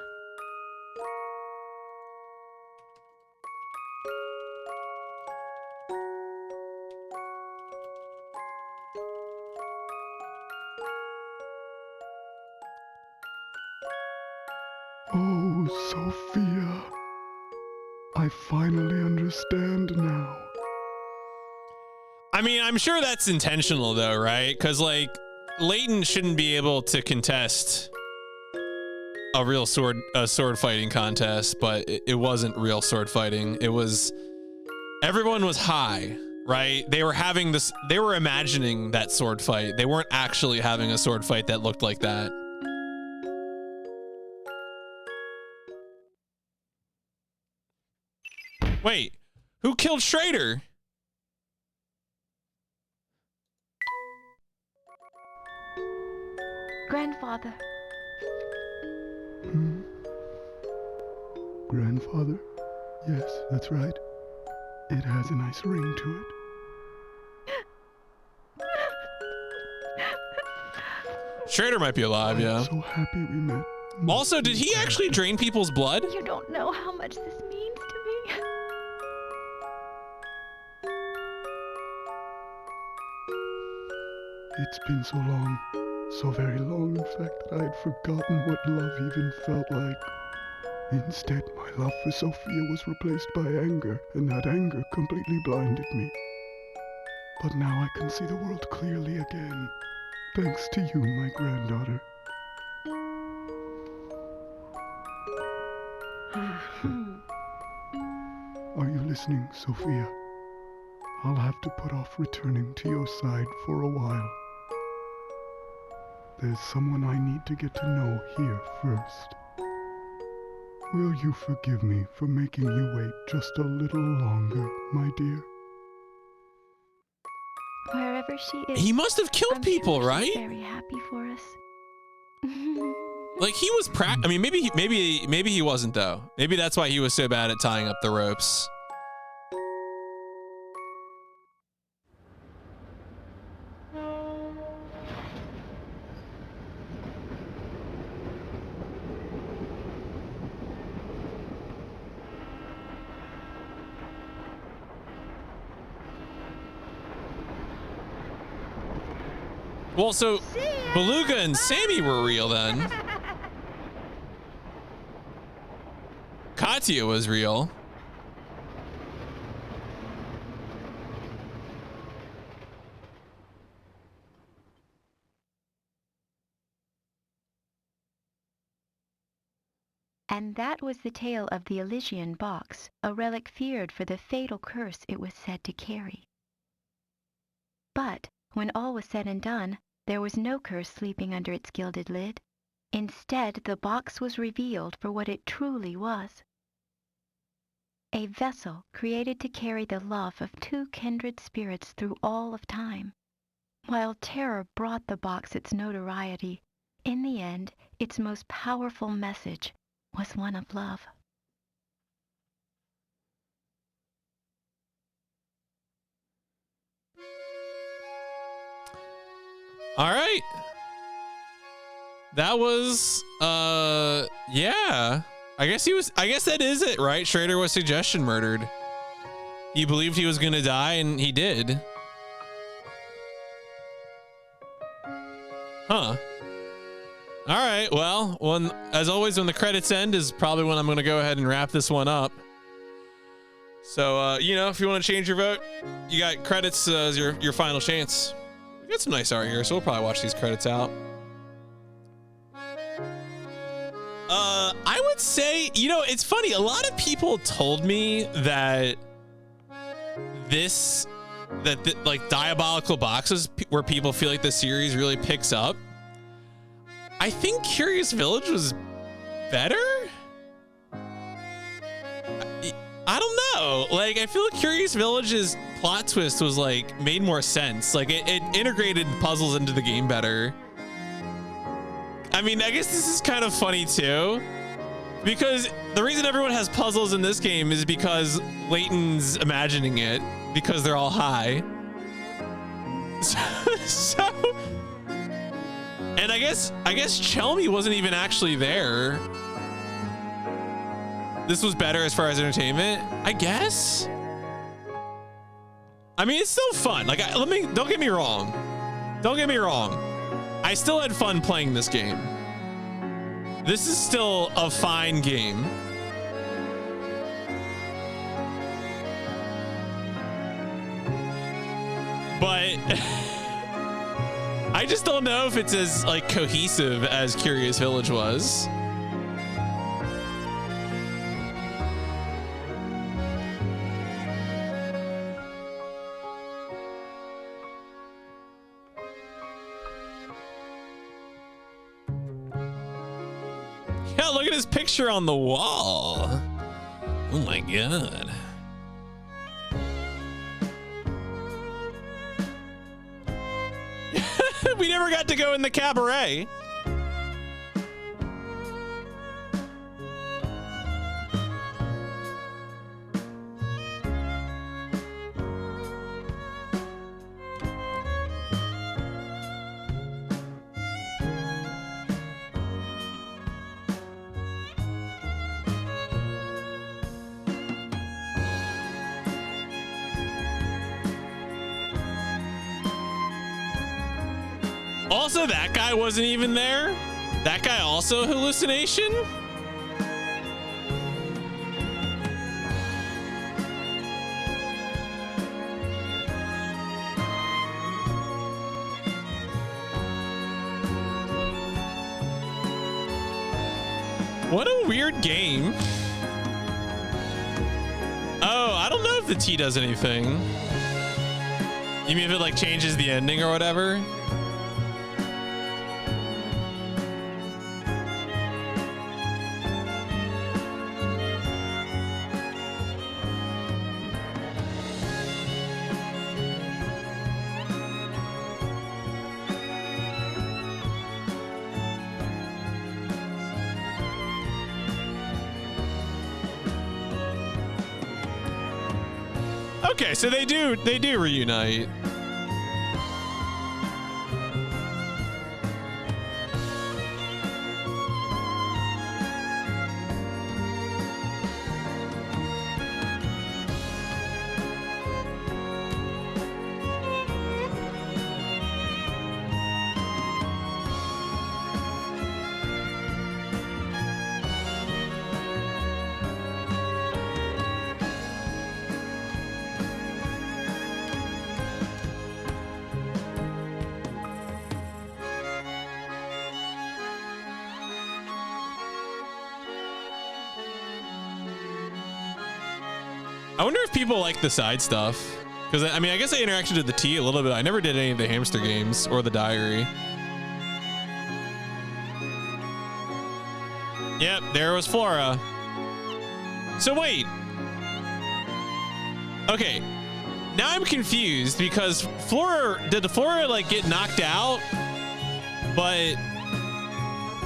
Oh, Sophia. I finally understand now. I mean, I'm sure that's intentional though, right? Because like, Layton shouldn't be able to contest a real sword fighting contest, but it wasn't real sword fighting. It was, everyone was high, right? They were having this, they were imagining that sword fight. They weren't actually having a sword fight that looked like that. Wait, who killed Schrader? Grandfather. Grandfather? Yes, that's right. It has a nice ring to it. Schrader might be alive, yeah. I'm so happy we met. Also, did he actually drain people's blood? You don't know how much this means to me. It's been so long. So very long, in fact, that I had forgotten what love even felt like. Instead, my love for Sophia was replaced by anger, and that anger completely blinded me. But now I can see the world clearly again, thanks to you, my granddaughter. Are you listening, Sophia? I'll have to put off returning to your side for a while. There's someone I need to get to know here first. Will you forgive me for making you wait just a little longer, my dear? Wherever she is. He must have killed people, sure right? She's very happy for us. Like he was I mean, maybe he wasn't though. Maybe that's why he was so bad at tying up the ropes. Well, so Beluga and Sammy were real then. Katya was real. And that was the tale of the Elysian box, a relic feared for the fatal curse it was said to carry. But when all was said and done, there was no curse sleeping under its gilded lid. Instead, the box was revealed for what it truly was. A vessel created to carry the love of two kindred spirits through all of time. While terror brought the box its notoriety, in the end, its most powerful message was one of love. All right. That was yeah. I guess that is it, right? Schrader was suggestion murdered. He believed he was gonna die and he did. Huh. All right, well, as always, when the credits end is probably when I'm gonna go ahead and wrap this one up. So you know, if you want to change your vote, you got credits as your final chance. We got some nice art here, so we'll probably watch these credits out. I would say, you know, it's funny. A lot of people told me that like Diabolical boxes where people feel like the series really picks up. I think Curious Village was better. I don't know. Like, I feel like Curious Village's plot twist was like made more sense. Like it integrated puzzles into the game better. I mean, I guess this is kind of funny too, because the reason everyone has puzzles in this game is because Layton's imagining it because they're all high. So and I guess Chelmy wasn't even actually there. This was better as far as entertainment, I guess. I mean, it's still fun. Like, don't get me wrong. Don't get me wrong. I still had fun playing this game. This is still a fine game. But I just don't know if it's as like cohesive as Curious Village was. Yeah, look at his picture on the wall. Oh my god. We never got to go in the cabaret. Also, that guy wasn't even there. That guy also a hallucination? What a weird game. Oh, I don't know if the T does anything. You mean if it like changes the ending or whatever? Okay, so they do reunite. I wonder if people like the side stuff. Because, I mean, I guess I interacted with the T a little bit. I never did any of the hamster games or the diary. Yep, there was Flora. So wait. Okay. Now I'm confused because did the Flora like get knocked out? But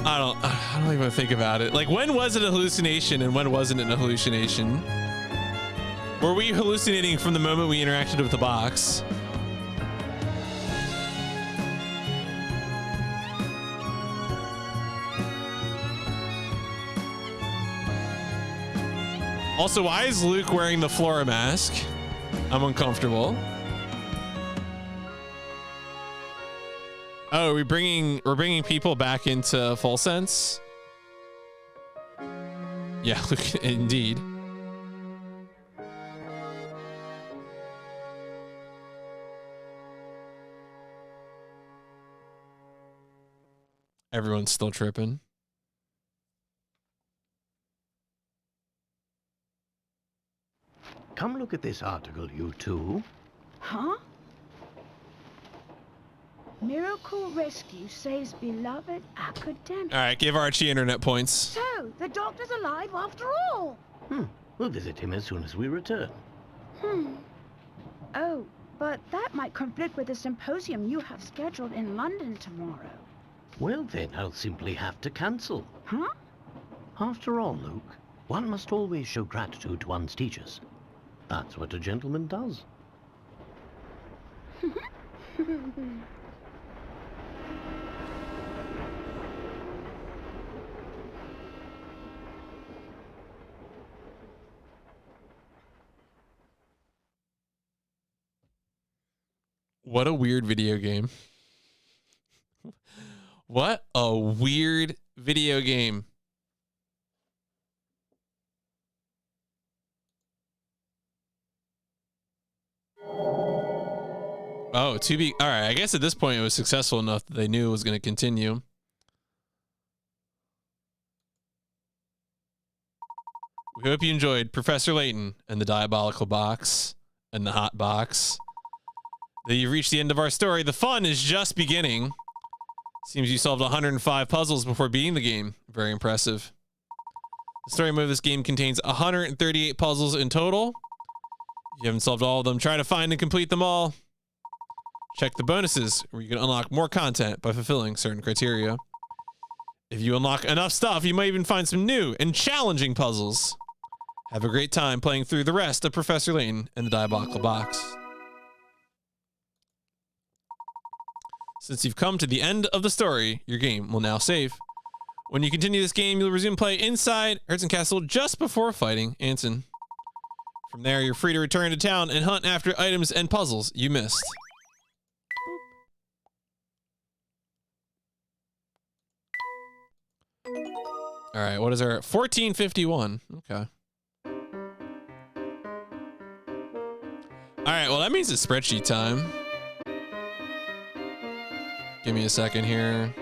I don't even think about it. Like, when was it a hallucination and when wasn't it a hallucination? Were we hallucinating from the moment we interacted with the box? Also, why is Luke wearing the Flora mask? I'm uncomfortable. Oh, we're bringing people back into full sense. Yeah, Luke, indeed. Everyone's still tripping. Come look at this article, you two. Huh? Miracle Rescue saves beloved academic. All right, give Archie internet points. So, the doctor's alive after all. We'll visit him as soon as we return. Oh, but that might conflict with the symposium you have scheduled in London tomorrow. Well, then I'll simply have to cancel. Huh? After all, Luke, one must always show gratitude to one's teachers. That's what a gentleman does. What a weird video game. What a weird video game. Oh, all right. I guess at this point it was successful enough that they knew it was going to continue. We hope you enjoyed Professor Layton and the Diabolical Box and the Hot Box. That you've reached the end of our story. The fun is just beginning. Seems you solved 105 puzzles before beating the game. Very impressive. The story mode of this game contains 138 puzzles in total. If you haven't solved all of them, try to find and complete them all. Check the bonuses, where you can unlock more content by fulfilling certain criteria. If you unlock enough stuff, you might even find some new and challenging puzzles. Have a great time playing through the rest of Professor Layton and the Diabolical Box. Since you've come to the end of the story, your game will now save. When you continue this game, you'll resume play inside Herzen Castle just before fighting Anson. From there, you're free to return to town and hunt after items and puzzles you missed. All right, what is our 1451? Okay. All right, well, that means it's spreadsheet time. Give me a second here.